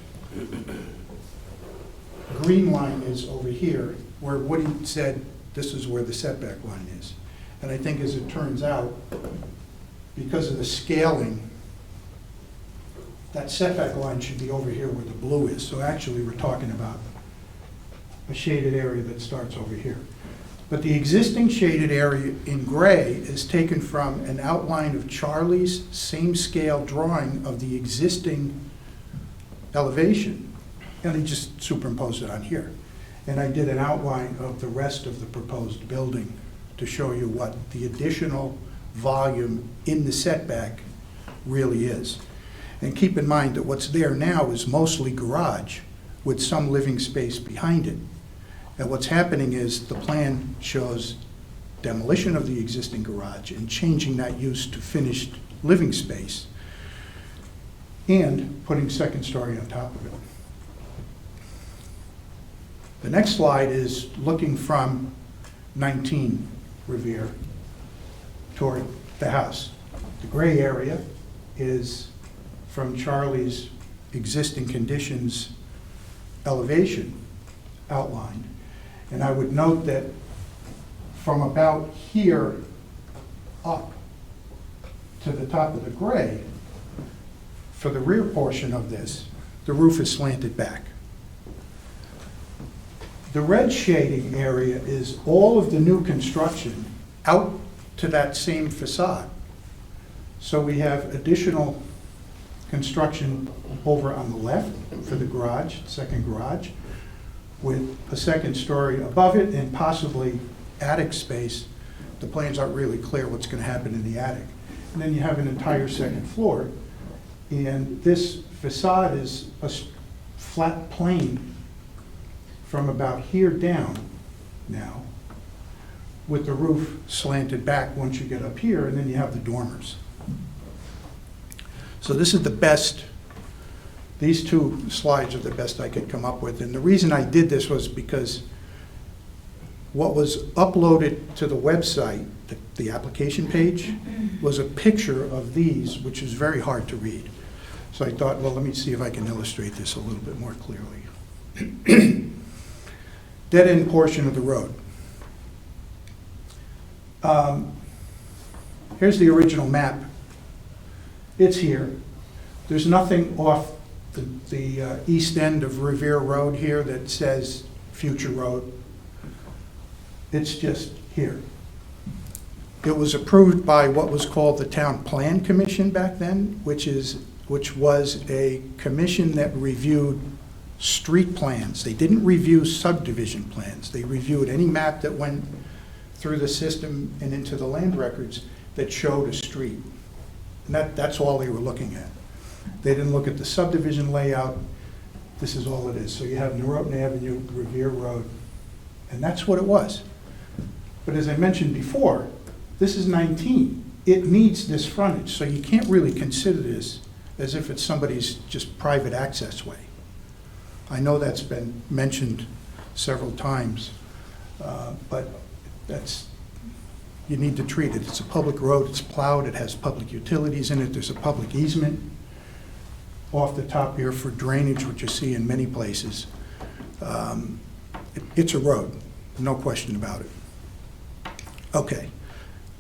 H: green line is over here, where Woody said this is where the setback line is. And I think as it turns out, because of the scaling, that setback line should be over here where the blue is. So actually we're talking about a shaded area that starts over here. But the existing shaded area in gray is taken from an outline of Charlie's same scale drawing of the existing elevation, and he just superimposed it on here. And I did an outline of the rest of the proposed building to show you what the additional volume in the setback really is. And keep in mind that what's there now is mostly garage with some living space behind it. And what's happening is the plan shows demolition of the existing garage and changing that use to finished living space and putting second story on top of it. The next slide is looking from 19 Revere toward the house. The gray area is from Charlie's existing conditions elevation outlined. And I would note that from about here up to the top of the gray, for the rear portion of this, the roof is slanted back. The red shading area is all of the new construction out to that same facade. So we have additional construction over on the left for the garage, second garage, with a second story above it and possibly attic space. The plans aren't really clear what's going to happen in the attic. And then you have an entire second floor. And this facade is a flat plane from about here down now, with the roof slanted back once you get up here, and then you have the dormers. So this is the best, these two slides are the best I could come up with. And the reason I did this was because what was uploaded to the website, the application page, was a picture of these, which is very hard to read. So I thought, well, let me see if I can illustrate this a little bit more clearly. Dead end portion of the road. Here's the original map. It's here. There's nothing off the east end of Revere Road here that says future road. It's just here. It was approved by what was called the Town Plan Commission back then, which was a commission that reviewed street plans. They didn't review subdivision plans. They reviewed any map that went through the system and into the land records that showed a street. And that's all they were looking at. They didn't look at the subdivision layout. This is all it is. So you have Norotan Avenue, Revere Road, and that's what it was. But as I mentioned before, this is 19. It needs this frontage, so you can't really consider this as if it's somebody's just private access way. I know that's been mentioned several times, but you need to treat it. It's a public road, it's plowed, it has public utilities in it, there's a public easement off the top here for drainage, which you see in many places. It's a road, no question about it. Okay.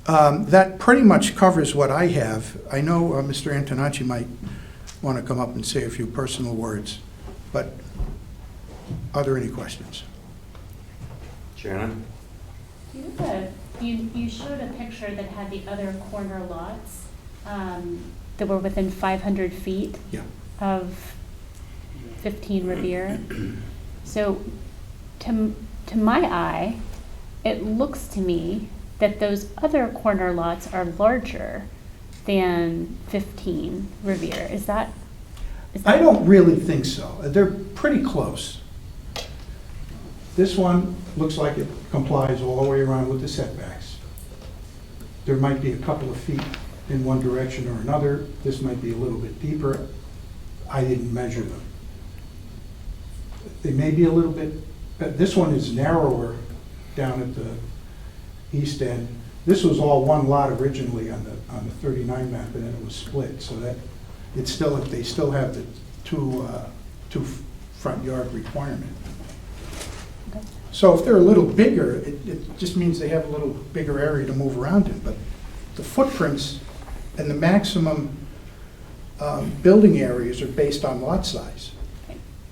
H: That pretty much covers what I have. I know Mr. Antonacci might want to come up and say a few personal words, but are there any questions?
A: Shannon?
G: You showed a picture that had the other corner lots that were within 500 feet
H: Yeah.
G: of 15 Revere. So to my eye, it looks to me that those other corner lots are larger than 15 Revere. Is that?
H: I don't really think so. They're pretty close. This one looks like it complies all the way around with the setbacks. There might be a couple of feet in one direction or another. This might be a little bit deeper. I didn't measure them. They may be a little bit, this one is narrower down at the east end. This was all one lot originally on the 39 map, and then it was split, so that it's still, they still have the two front yard requirement.
G: Okay.
H: So if they're a little bigger, it just means they have a little bigger area to move around in, but the footprints and the maximum building areas are based on lot size.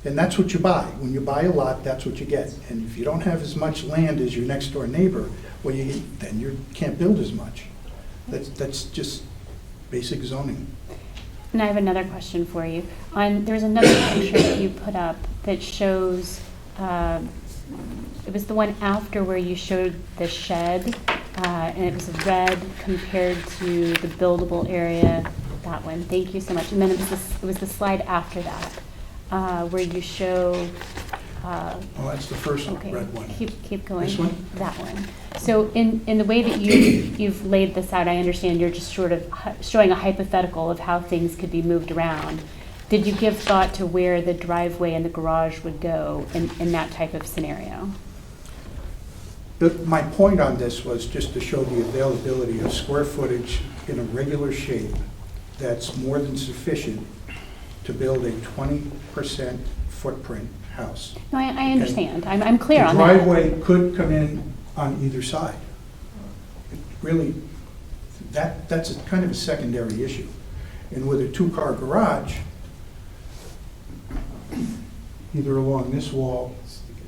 H: And that's what you buy. When you buy a lot, that's what you get. And if you don't have as much land as your next door neighbor, well, then you can't build as much. That's just basic zoning.
G: And I have another question for you. There's another picture that you put up that shows, it was the one after where you showed the shed, and it was red compared to the buildable area. That one. Thank you so much. And then it was the slide after that, where you show.
H: Oh, that's the first
G: Okay,
H: red one.
G: keep going.
H: This one?
G: That one. So in the way that you've laid this out, I understand you're just sort of showing a hypothetical of how things could be moved around. Did you give thought to where the driveway and the garage would go in that type of scenario?
H: My point on this was just to show the availability of square footage in a regular shape that's more than sufficient to build a 20% footprint house.
G: No, I understand. I'm clear on
H: The
G: that.
H: driveway could come in on either side. Really, that's kind of a secondary issue. And with a two-car garage, either along this wall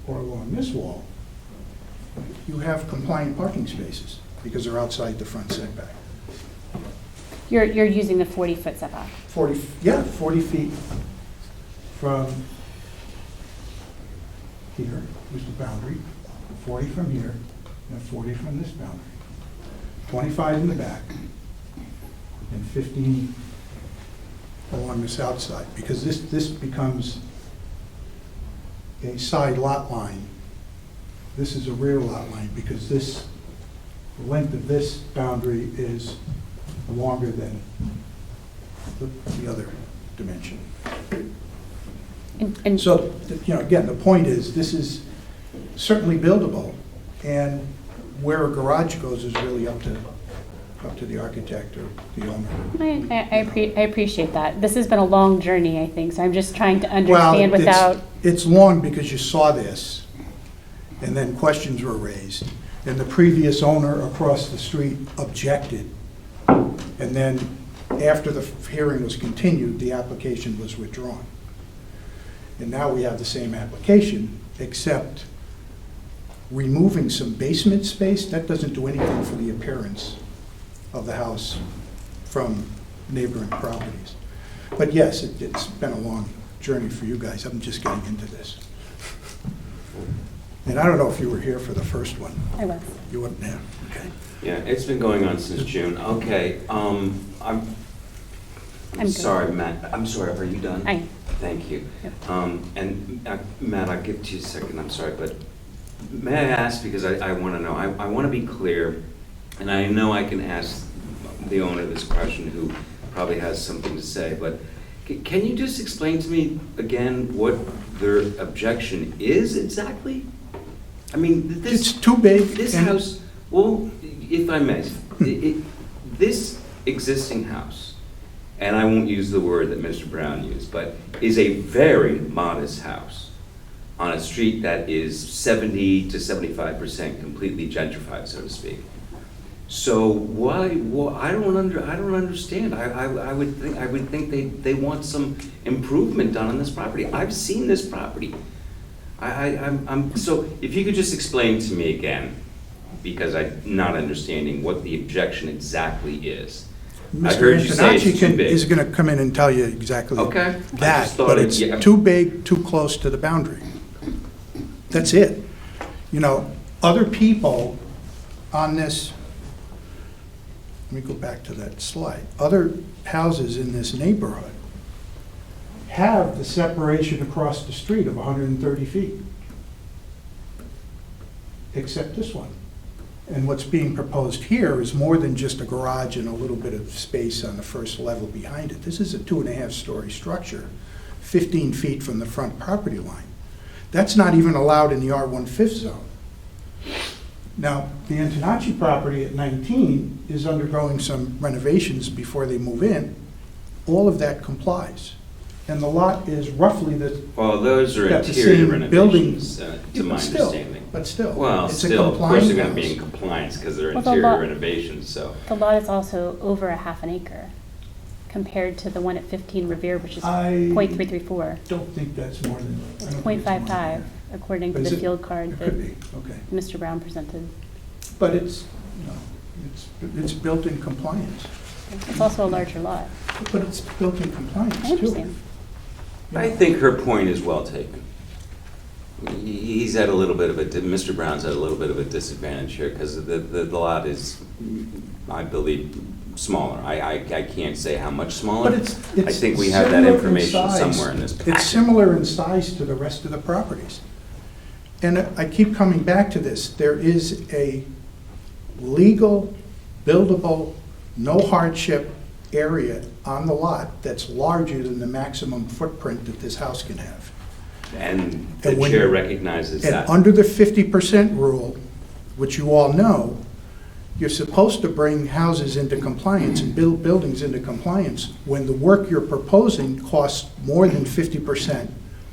H: or along this wall, you have compliant parking spaces because they're outside the front setback.
G: You're using the 40-foot setback.
H: 40 feet from here, was the boundary, 40 from here, and 40 from this boundary. 25 in the back, and 15 along the south side, because this becomes a side lot line this is a rear lot line, because this, the length of this boundary is longer than the other dimension.
G: And
H: So, you know, again, the point is, this is certainly buildable, and where a garage goes is really up to the architect or the owner.
G: I appreciate that. This has been a long journey, I think, so I'm just trying to
H: Well,
G: understand without,
H: it's long because you saw this, and then questions were raised, and the previous owner across the street objected, and then after the hearing was continued, the application was withdrawn. And now we have the same application, except removing some basement space, that doesn't do anything for the appearance of the house from neighboring properties. But yes, it's been a long journey for you guys. I'm just getting into this. And I don't know if you were here for the first one.
G: I was.
H: You weren't there, okay.
A: Yeah, it's been going on since June. Okay, I'm
G: good.
A: sorry, Matt. I'm sorry, are you done?
G: I,
A: Thank you.
G: Yep.
A: And Matt, I'll give it to you a second, I'm sorry, but may I ask, because I want to know, I want to be clear, and I know I can ask the owner this question who probably has something to say, but can you just explain to me again what their objection is exactly? I mean,
H: It's
A: this,
H: too big.
A: this
H: and-
A: house, well, if I may, this existing house, and I won't use the word that Mr. Brown used, but is a very modest house on a street that is 70 to 75% completely gentrified, so to speak. So why, I don't understand. I would think they want some improvement done on this property. I've seen this property. So if you could just explain to me again, because I'm not understanding what the objection exactly is. I
H: Mr.
A: heard you say it's
H: Antonacci
A: too big.
H: is going to come in and tell you exactly
A: Okay. I
H: that,
A: just thought
H: but
A: it-
H: it's
A: yeah.
H: too big, too close to the boundary. That's it. You know, other people on this, let me go back to that slide. Other houses in this neighborhood have the separation across the street of 130 feet, except this one. And what's being proposed here is more than just a garage and a little bit of space on the first level behind it. This is a 2.5-story structure, 15 feet from the front property line. That's not even allowed in the R1/5 zone. Now, the Antonacci property at 19 is undergoing some renovations before they move in. All of that complies. And the lot is roughly the,
A: Well, those are
H: got the
A: interior
H: same building.
A: renovations, to my
H: But still,
A: understanding.
H: but still.
A: Well,
H: it's a
A: still, of course they're gonna
H: compliant
A: be in
H: house.
A: compliance because they're
G: Well, the
A: interior
G: lot-
A: renovations, so.
G: the lot is also over a half an acre compared to the one at 15 Revere, which is
H: I
G: .334.
H: don't think that's more than. I
G: It's
H: don't think it's more than
G: .55,
H: that.
G: according to
H: Is
G: the
H: it?
G: field card
H: It
G: that
H: could be, okay.
G: Mr. Brown presented.
H: But it's, no, it's built in compliance.
G: It's also a larger lot.
H: But it's built in compliance,
G: I
H: too.
G: understand.
A: I think her point is well taken. He's at a little bit of a, Mr. Brown's at a little bit of a disadvantage here because the lot is, I believe, smaller. I can't say how much smaller.
H: But it's
A: I think we have that
H: similar in
A: information
H: size.
A: somewhere in this
H: It's
A: packet.
H: similar in size to the rest of the properties. And I keep coming back to this. There is a legal, buildable, no hardship area on the lot that's larger than the maximum footprint that this house can have.
A: And the
H: And when-
A: chair recognizes
H: And
A: that.
H: under the 50% rule, which you all know, you're supposed to bring houses into compliance and build buildings into compliance when the work you're proposing costs more than 50%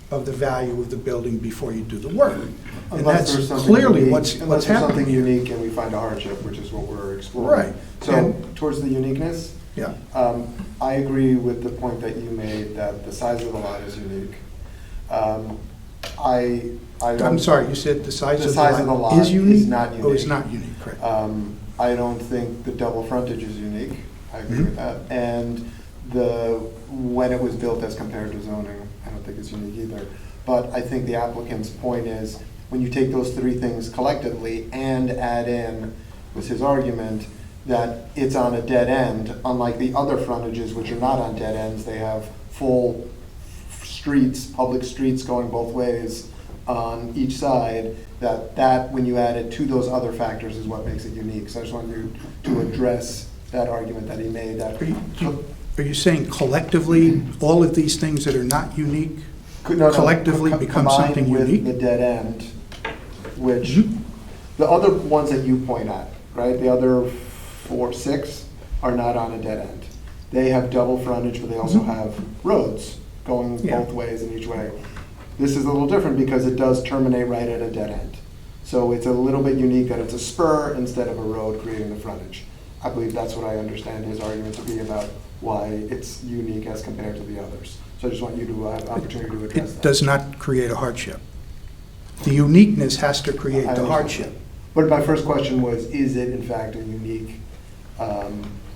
H: of the value of the building before you do the work. And
E: Unless
H: that's
E: there's something
H: clearly
E: unique-
H: what's
E: Unless there's
H: happening
E: something
H: here.
E: unique and we find a hardship, which is what we're exploring.
H: Right.
E: So,
H: And-
E: towards the uniqueness,
H: Yeah.
E: I agree with the point that you made, that the size of the lot is unique. I
H: I'm
E: don't-
H: sorry, you said the size
E: The
H: of
E: size of
H: the
E: the
H: lot
E: lot
H: is unique?
E: is not
H: Oh, it's
E: unique.
H: not unique, correct.
E: I don't think the double frontage is unique. I agree
H: Mhm.
E: with that. And when it was built as compared to zoning, I don't think it's unique either. But I think the applicant's point is, when you take those three things collectively and add in, was his argument, that it's on a dead end, unlike the other frontages, which are not on dead ends. They have full streets, public streets going both ways, on each side, that when you add it to those other factors is what makes it unique. So I just wanted you to address that argument that he made, that
H: Are you saying collectively, all of these things that are not unique collectively become something
E: combined
H: unique?
E: with the dead end, which,
H: Mhm.
E: the other ones that you point at, right, the other 6 are not on a dead end. They have double frontage, but they also have roads going
H: Yeah.
E: both ways and each way. This is a little different because it does terminate right at a dead end. So it's a little bit unique that it's a spur instead of a road creating the frontage. I believe that's what I understand his argument to be about why it's unique as compared to the others. So I just want you to have opportunity to address
H: It
E: that.
H: does not create a hardship. The uniqueness has to create
E: I
H: the
E: understand.
H: hardship.
E: But my first question was, is it in fact a unique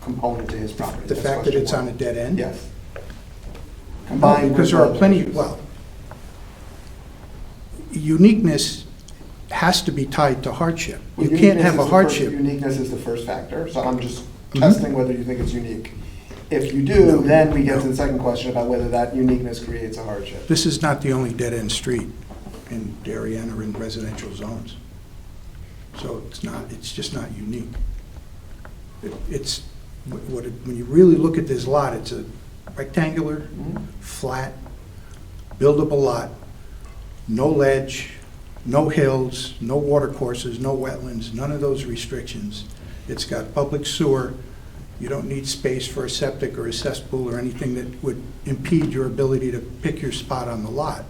E: component to his property?
H: The
E: That's
H: fact that
E: question
H: it's on
E: one.
H: a dead end?
E: Yes. Combined with
H: Because there are
E: other
H: plenty,
E: issues.
H: well, uniqueness has to be tied to hardship. You can't
E: Uniqueness
H: have
E: is
H: a
E: the
H: hardship.
E: first- Uniqueness is the first factor, so I'm just
H: Mhm.
E: testing whether you think it's unique. If you do, then we get to the second question about whether that uniqueness creates a hardship.
H: This is not the only dead-end street in Darien or in residential zones. So it's just not unique. It's, when you really look at this lot, it's a rectangular, flat, buildable lot, no ledge, no hills, no water courses, no wetlands, none of those restrictions. It's got public sewer. You don't need space for a septic or a cesspool or anything that would impede your ability to pick your spot on the lot.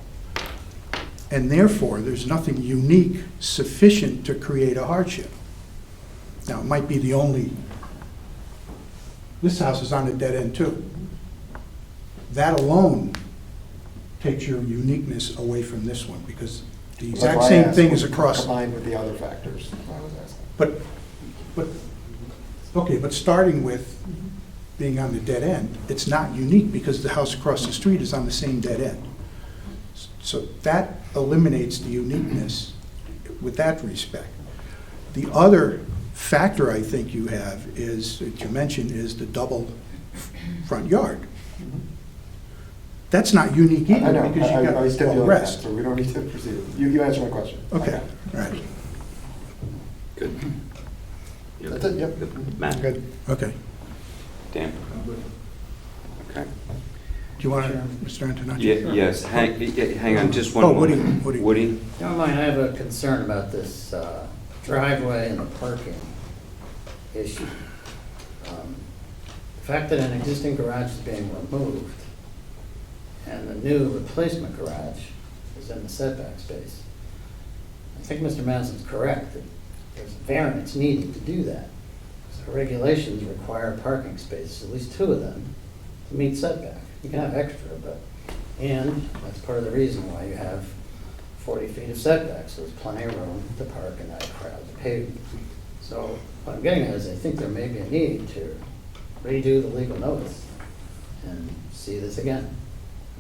H: And therefore, there's nothing unique sufficient to create a hardship. Now, it might be the only, this house is on a dead end too. That alone takes your uniqueness away from this one, because the
E: That's
H: exact
E: why I
H: same
E: asked,
H: thing
E: was
H: is
E: it
H: across.
E: Combined with the other factors, I was asking.
H: But, okay, but starting with being on the dead end, it's not unique because the house across the street is on the same dead end. So that eliminates the uniqueness with that respect. The other factor I think you have is, that you mentioned, is the double front yard. That's not unique
E: I
H: either
E: know,
H: because you got
E: I
H: all the
E: stipulated that,
H: rest.
E: so we don't need to proceed. You answer my question.
H: Okay, all right,
A: Good.
E: That's it, yep.
A: Matt?
F: Good.
H: okay.
A: Dan? Okay.
H: Do you want to, Mr. Antonacci?
A: Yes, hang on, just one
H: Oh,
A: moment.
H: Woody.
A: Woody?
I: Never mind, I have a concern about this driveway and the parking issue. The fact that an existing garage is being removed and the new replacement garage is in the setback space. I think Mr. Madison's correct that there's variance needed to do that. So regulations require parking spaces, at least 2 of them, to meet setback. You can have extra, and that's part of the reason why you have 40 feet of setback, so there's plenty of room to park and not crowd the pavement. So what I'm getting at is I think there may be a need to redo the legal notice and see this again.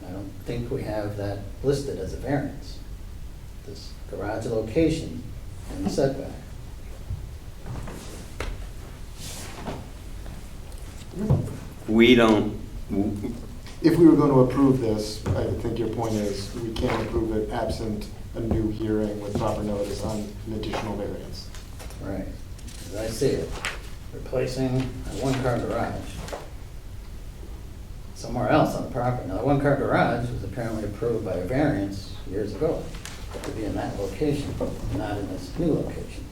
I: I don't think we have that listed as a variance, this garage location and the setback.
A: We don't,
E: If we were going to approve this, I think your point is, we can't approve it absent a new hearing with proper notice on an additional variance.
I: Right, as I see it, replacing a one-car garage somewhere else on the property. Now, the one-car garage was apparently approved by a variance years ago to be in that location, not in this new location.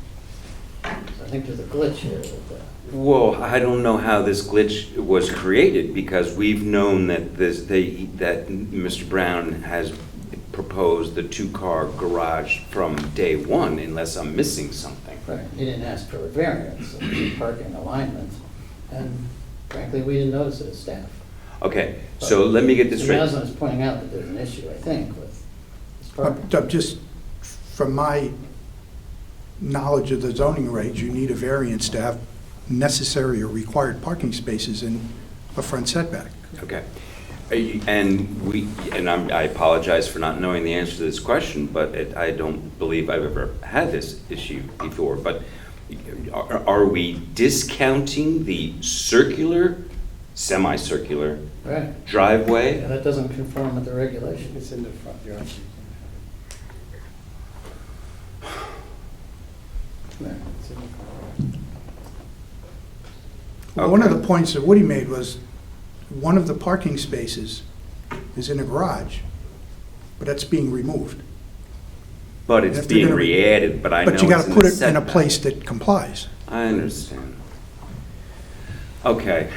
I: So I think there's a glitch here with that.
A: well, I don't know how this glitch was created, because we've known that that Mr. Brown has proposed the 2-car garage from day one, unless I'm missing something.
I: Right, he didn't ask for a variance of the parking alignment, and frankly, we didn't notice it as staff.
A: Okay, so let me get this
I: Mr.
A: straight.
I: Madison is pointing out that there's an issue, I think, with this parking.
H: Just from my knowledge of the zoning regs, you need a variance to have necessary or required parking spaces in a front setback.
A: Okay. I apologize for not knowing the answer to this question, but I don't believe I've ever had this issue before. But are we discounting the circular, semicircular
I: Right,
A: driveway?
I: yeah, that doesn't conform with the regulations.
F: It's in the front yard.
H: One of
A: Okay.
H: the points that Woody made was, one of the parking spaces is in a garage, but that's being removed.
A: But it's
H: If they're
A: being
H: gonna re-
A: re-added, but I know
H: But you
A: it's
H: gotta
A: in
H: put
A: the
H: it in a
A: setback.
H: place that complies.
A: I understand. Okay.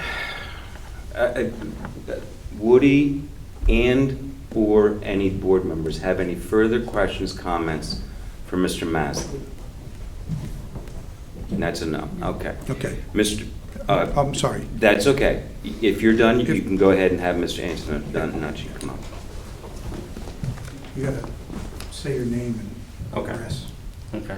A: Woody and/or any board members have any further questions, comments for Mr. Maslin? That's a no, okay.
H: Okay,
A: Mr.,
H: I'm sorry.
A: that's okay. If you're done, you
H: If-
A: can go ahead and have Mr. Antonacci come up.
H: You gotta say your name and
J: Okay.
H: address.
J: Okay.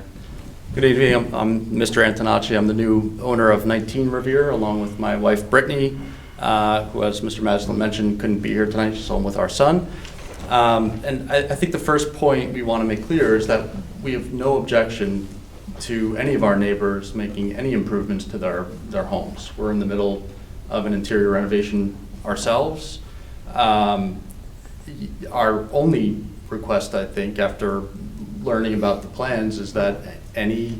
J: Good evening, I'm Mr. Antonacci. I'm the new owner of 19 Revere, along with my wife Brittany, who, as Mr. Maslin mentioned, couldn't be here tonight. She's home with our son. And I think the first point we want to make clear is that we have no objection to any of our neighbors making any improvements to their homes. We're in the middle of an interior renovation ourselves. Our only request, I think, after learning about the plans, is that any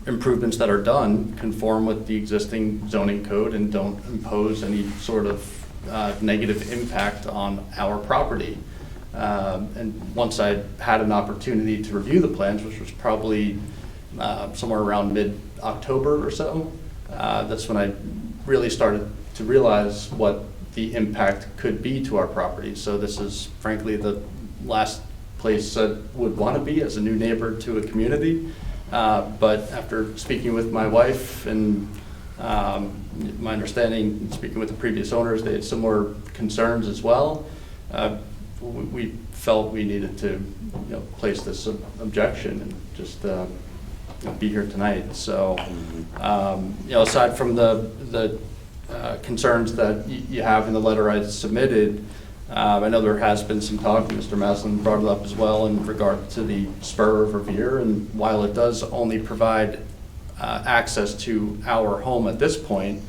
J: improvements that are done conform with the existing zoning code and don't impose any sort of negative impact on our property. And once I had an opportunity to review the plans, which was probably somewhere around mid-October or so, that's when I really started to realize what the impact could be to our property. So this is frankly the last place I would want to be as a new neighbor to a community. But after speaking with my wife and my understanding, speaking with the previous owners, they had similar concerns as well. We felt we needed to, place this objection and just be here tonight. So, aside from the concerns that you have in the letter I submitted, I know there has been some talk, Mr. Maslin brought it up as well, in regard to the spur of Revere, and while it does only provide access to our home at this point,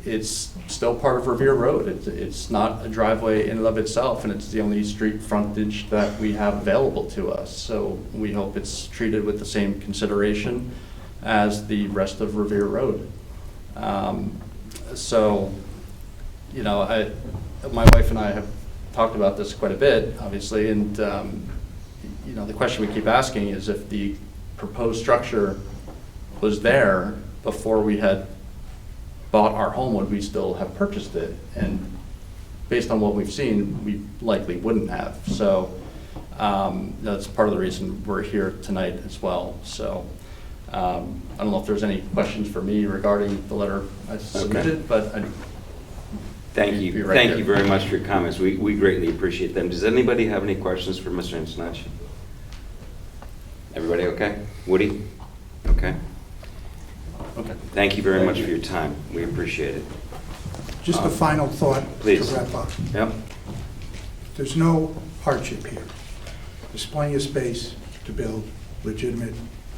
J: it's still part of Revere Road. It's not a driveway in and of itself, and it's the only street frontage that we have available to us. So we hope it's treated with the same consideration as the rest of Revere Road. My wife and I have talked about this quite a bit, obviously, and the question we keep asking is if the proposed structure was there before we had bought our home, would we still have purchased it? And based on what we've seen, we likely wouldn't have. So that's part of the reason we're here tonight as well. So I don't know if there's any questions for me regarding the letter I submitted, but
A: Thank you.
J: Be right
A: Thank
J: here.
A: you very much for your comments. We greatly appreciate them. Does anybody have any questions for Mr. Antonacci? Everybody okay? Woody? Okay.
J: Okay.
A: Thank you very much for your time. We appreciate it.
H: Just a final thought to
A: Please.
H: wrap up.
A: Yep.
H: There's no hardship here. There's plenty of space to build legitimate,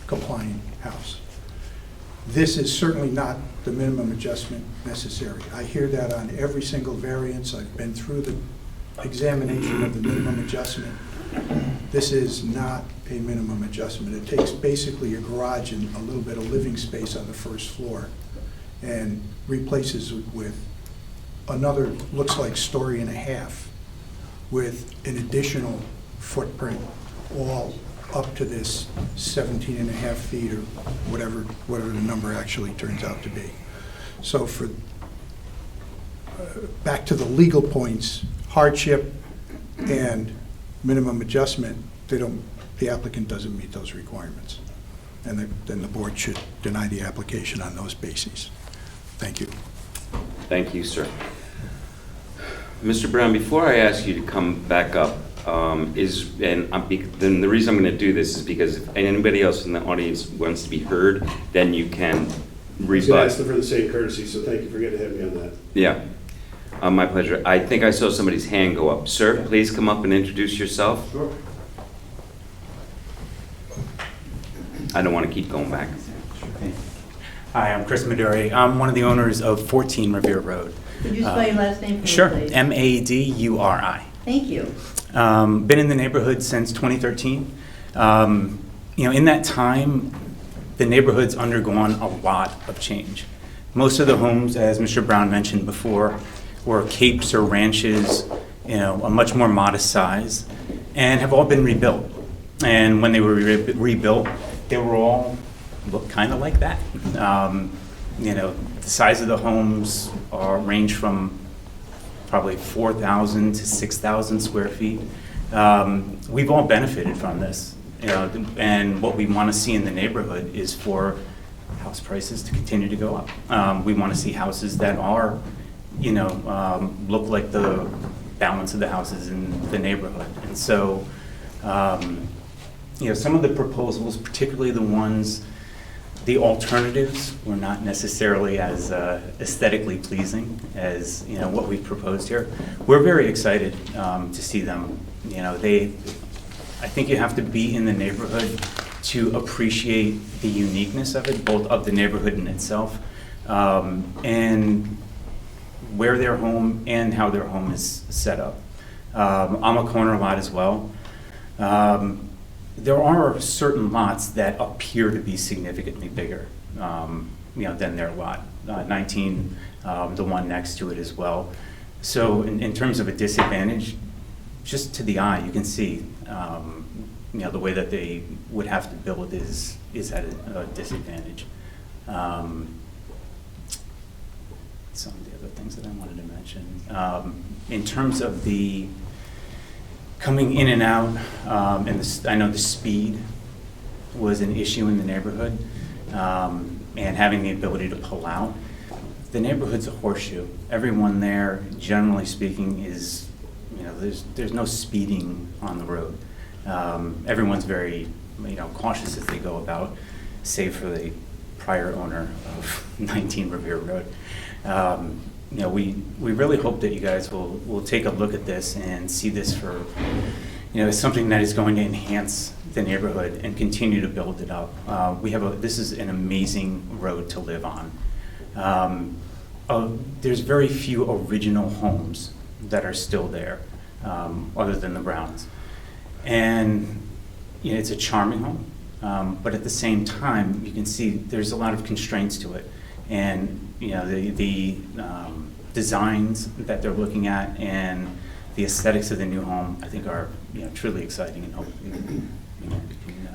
H: compliant house. This is certainly not the minimum adjustment necessary. I hear that on every single variance. I've been through the examination of the minimum adjustment. This is not a minimum adjustment. It takes basically a garage and a little bit of living space on the first floor and replaces it with another, looks like story and a half, with an additional footprint all up to this 17 and a half feet or whatever the number actually turns out to be. So for, back to the legal points, hardship and minimum adjustment, the applicant doesn't meet those requirements. And then the board should deny the application on those bases. Thank you.
A: Thank you, sir. Mr. Brown, before I ask you to come back up, then the reason I'm going to do this is because if anybody else in the audience wants to be heard, then you can
B: I was gonna ask
A: rebut.
B: them for the same courtesy, so thank you for getting ahead of me on that.
A: Yeah, my pleasure. I think I saw somebody's hand go up. Sir, please come up and introduce yourself.
B: Sure.
A: I don't want to keep going back.
K: Hi, I'm Chris Maduri. I'm one of the owners of 14 Revere Road.
C: Could you spell your last name for me,
K: Sure,
C: please?
K: Maduri.
C: Thank you.
K: Been in the neighborhood since 2013. In that time, the neighborhood's undergone a lot of change. Most of the homes, as Mr. Brown mentioned before, were capes or ranches, a much more modest size, and have all been rebuilt. And when they were rebuilt, they were all look kind of like that. The size of the homes range from probably 4,000 to 6,000 square feet. We've all benefited from this, and what we want to see in the neighborhood is for house prices to continue to go up. We want to see houses that are, look like the balance of the houses in the neighborhood. And so, some of the proposals, particularly the alternatives, were not necessarily as aesthetically pleasing as what we proposed here. We're very excited to see them. I think you have to be in the neighborhood to appreciate the uniqueness of it, both of the neighborhood in itself, and where their home and how their home is set up. I'm a corner lot as well. There are certain lots that appear to be significantly bigger, than their lot. 19, the one next to it as well. So in terms of a disadvantage, just to the eye, you can see, the way that they would have to build is at a disadvantage. Some of the other things that I wanted to mention. In terms of the coming in and out, and I know the speed was an issue in the neighborhood, and having the ability to pull out. The neighborhood's a horseshoe. Everyone there, generally speaking, is, there's no speeding on the road. Everyone's very, cautious as they go about, save for the prior owner of 19 Revere Road. We really hope that you guys will take a look at this and see this for, something that is going to enhance the neighborhood and continue to build it up. This is an amazing road to live on. There's very few original homes that are still there, other than the Browns. And it's a charming home, but at the same time, you can see there's a lot of constraints to it. And the designs that they're looking at and the aesthetics of the new home, I think, are truly exciting, and hope we can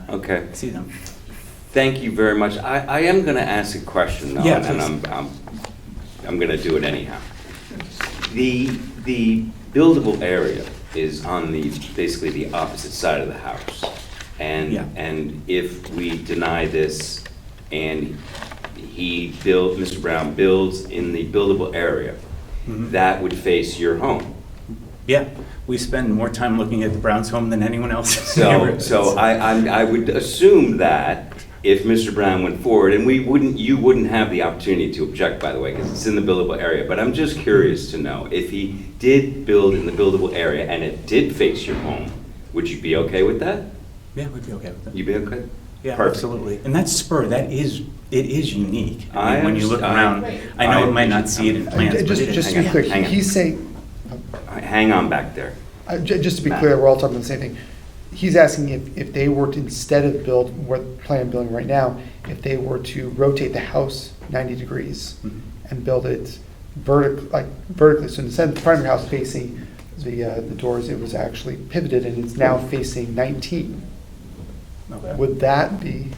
A: Okay.
K: see them.
A: Thank you very much. I am going to ask a question, though,
K: Yeah,
A: and
K: please.
A: I'm going to do it anyhow. The buildable area is on basically the opposite side of the house.
K: Yeah.
A: And if we deny this and Mr. Brown builds in the buildable area,
K: Mhm.
A: that would face your home.
K: Yeah, we spend more time looking at the Browns' home than anyone else.
A: So I would assume that if Mr. Brown went forward, and you wouldn't have the opportunity to object, by the way, because it's in the buildable area, but I'm just curious to know, if he did build in the buildable area and it did face your home, would you be okay with that?
K: Yeah, we'd be okay with that.
A: You'd be okay?
K: Yeah,
A: Perfect.
K: absolutely. And that spur, it is unique.
A: I
K: When you look around,
A: understand.
K: I know it might not see it in plans, but
F: Just
K: it is.
F: to be clear,
A: hang on.
F: he's saying,
A: Hang on back there.
F: just to be
A: Matt.
F: clear, we're all talking about the same thing. He's asking if they were to, instead of build, what plan on building right now, if they were to rotate the house 90 degrees
K: Mhm.
F: and build it vertically, so instead of the primary house facing the doors, it was actually pivoted and it's now facing 19.
K: Okay.
F: Would that be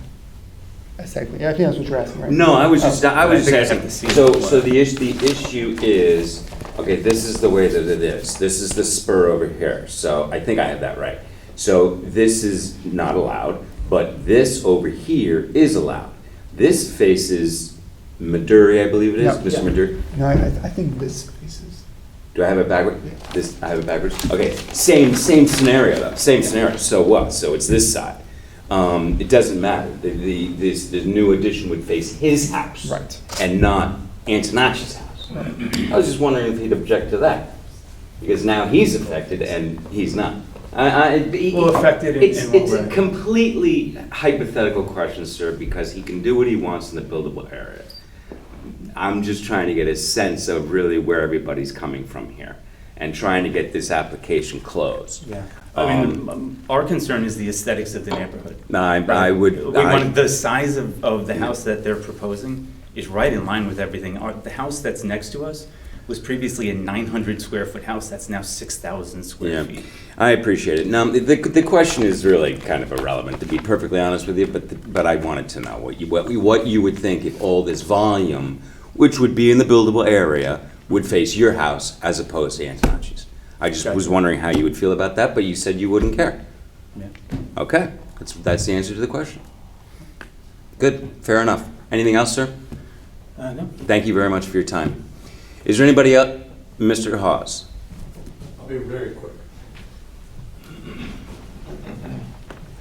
F: aesthetically, I think that's what you're asking, right?
A: No, I was just
K: I think I'd
A: asking.
K: have to see
A: So
K: it.
A: the issue is, okay, this is the way that it is. This is the spur over here. So I think I have that right. So this is not allowed, but this over here is allowed. This faces Maduri, I believe it is,
F: No,
A: Mr.
F: yeah.
A: Maduri.
F: No, I think this faces.
A: Do I have it backward? I have it backwards? Okay, same scenario though, same scenario. So what? So it's this side. It doesn't matter. The new addition would face his house.
F: Right.
A: And not Antonacci's house. I was just wondering if he'd object to that, because now he's affected and he's not.
K: Well, affected in what
A: It's a
K: way?
A: completely hypothetical question, sir, because he can do what he wants in the buildable area. I'm just trying to get a sense of really where everybody's coming from here and trying to get this application closed.
K: Yeah. I mean, our concern is the aesthetics of the neighborhood.
A: I would.
K: We want the size of the house that they're proposing is right in line with everything. The house that's next to us was previously a 900 square foot house, that's now 6,000 square
A: Yeah,
K: feet.
A: I appreciate it. Now, the question is really kind of irrelevant, to be perfectly honest with you, but I wanted to know what you would think if all this volume, which would be in the buildable area, would face your house as opposed to Antonacci's. I just was wondering how you would feel about that, but you said you wouldn't care.
K: Yeah.
A: Okay, that's the answer to the question. Good, fair enough. Anything else, sir?
K: No.
A: Thank you very much for your time. Is there anybody else? Mr. Hawes?
L: I'll be very quick.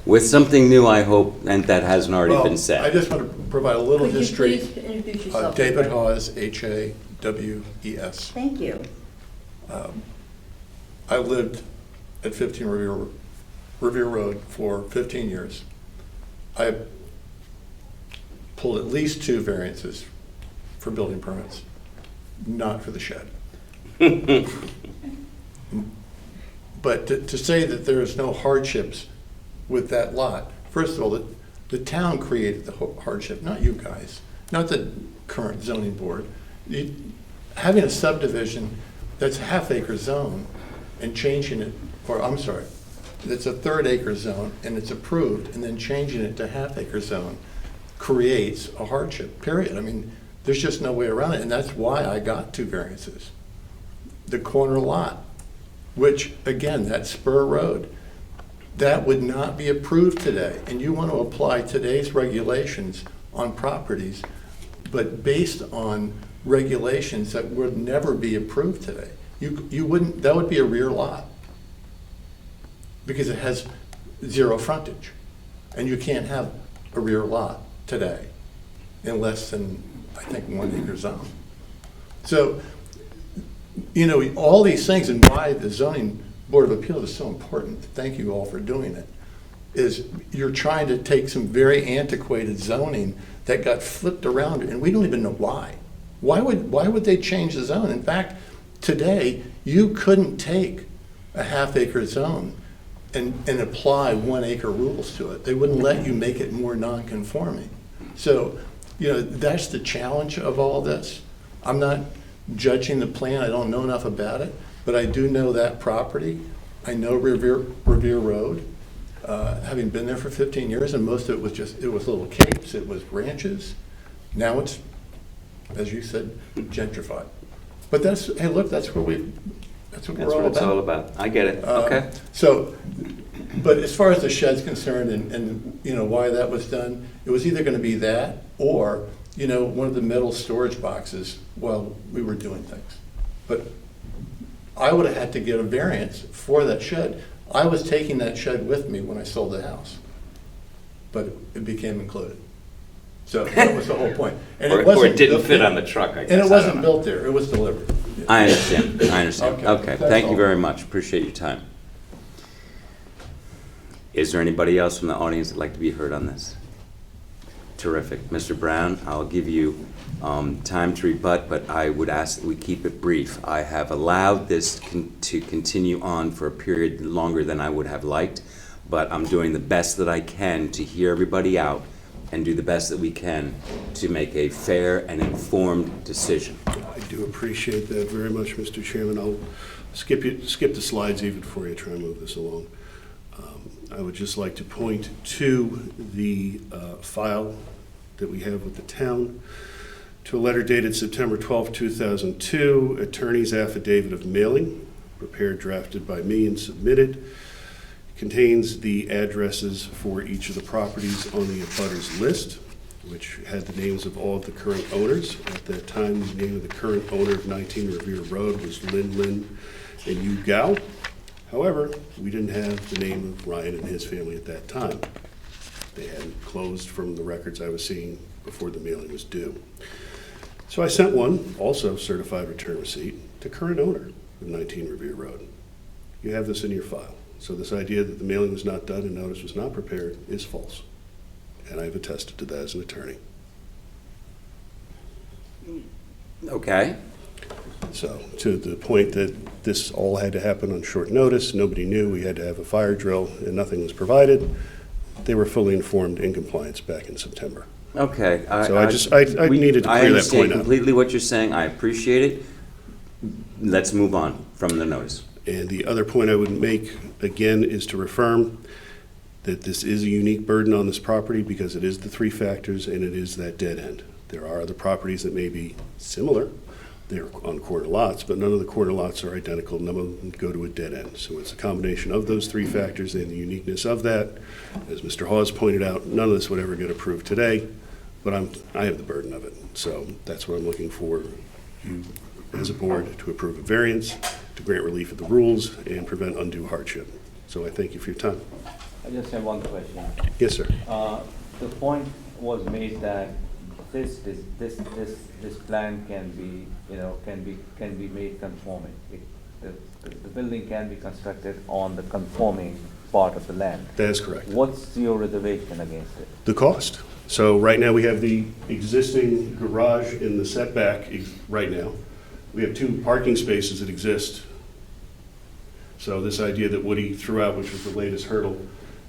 A: With something new, I hope, and that hasn't already been
L: I
A: said.
L: just want to provide a little
C: Could you
L: history.
C: please introduce yourself?
L: David Hawes, Hawes.
C: Thank you.
L: I lived at 15 Revere Road for 15 years. I pulled at least 2 variances for building permits, not for the shed. But to say that there is no hardships with that lot, first of all, the town created the hardship, not you guys, not the current zoning board. Having a subdivision that's a half-acre zone and changing it, or I'm sorry, it's a 1/3 acre zone and it's approved, and then changing it to half-acre zone creates a hardship, period. I mean, there's just no way around it, and that's why I got 2 variances. The corner lot, which, again, that spur road, that would not be approved today. And you want to apply today's regulations on properties, but based on regulations that would never be approved today. You wouldn't, that would be a rear lot because it has 0 frontage. And you can't have a rear lot today in less than, I think, 1 acre zone. So, you know, all these things, and why the zoning board of appeals is so important, thank you all for doing it, is you're trying to take some very antiquated zoning that got flipped around, and we don't even know why. Why would they change the zone? In fact, today, you couldn't take a half-acre zone and apply 1 acre rules to it. They wouldn't let you make it more non-conforming. So, you know, that's the challenge of all this. I'm not judging the plan, I don't know enough about it, but I do know that property. I know Revere Road, having been there for 15 years, and most of it was little capes, it was ranches. Now it's, as you said, gentrified. But hey, look, that's what we're all about.
A: That's what it's all about. I get it. Okay.
L: So, but as far as the shed's concerned and you know, why that was done, it was either gonna be that or, you know, one of the metal storage boxes while we were doing things. But I would have had to get a variance for that shed. I was taking that shed with me when I sold the house, but it became included. So that was the whole point. And
A: Or it didn't fit on the truck, I guess.
L: And it
A: I
L: wasn't
A: don't know.
L: built there, it was delivered.
A: I understand.
L: Okay,
A: Okay,
L: that's
A: thank you
L: all.
A: very much. Appreciate your time. Is there anybody else from the audience that'd like to be heard on this? Terrific. Mr. Brown, I'll give you time to rebut, but I would ask that we keep it brief. I have allowed this to continue on for a period longer than I would have liked, but I'm doing the best that I can to hear everybody out and do the best that we can to make a fair and informed decision.
B: I do appreciate that very much, Mr. Chairman. I'll skip the slides even before you try and move this along. I would just like to point to the file that we have with the town, to a letter dated September 12, 2002, attorney's affidavit of mailing, prepared, drafted by me, and submitted. Contains the addresses for each of the properties on the abutters list, which had the names of all of the current owners. At that time, the name of the current owner of 19 Revere Road was Lin and Yu Gao. However, we didn't have the name of Ryan and his family at that time. They hadn't closed from the records I was seeing before the mailing was due. So I sent one, also certified return receipt, to current owner of 19 Revere Road. You have this in your file. So this idea that the mailing was not done and notice was not prepared is false. And I've attested to that as an attorney.
A: Okay.
B: So to the point that this all had to happen on short notice, nobody knew, we had to have a fire drill and nothing was provided. They were fully informed in compliance back in September.
A: Okay.
B: So I needed to
A: I
B: clear that
A: understand
B: point up.
A: completely what you're saying. I appreciate it. Let's move on from the notice.
B: And the other point I would make, again, is to reaffirm that this is a unique burden on this property because it is the three factors and it is that dead end. There are other properties that may be similar. They're on corner lots, but none of the corner lots are identical. None of them go to a dead end. So it's a combination of those three factors and the uniqueness of that. As Mr. Hawes pointed out, none of this would ever get approved today, but I have the burden of it. So that's what I'm looking for you as a board to approve a variance, to grant relief of the rules, and prevent undue hardship. So I thank you for your time.
D: I just have one question.
B: Yes, sir.
D: The point was made that this plan can be, can be made conforming. The building can be constructed on the conforming part of the land.
B: That is correct.
D: What's your reservation against it?
B: The cost. So right now, we have the existing garage in the setback right now. We have 2 parking spaces that exist. So this idea that Woody threw out, which was the latest hurdle,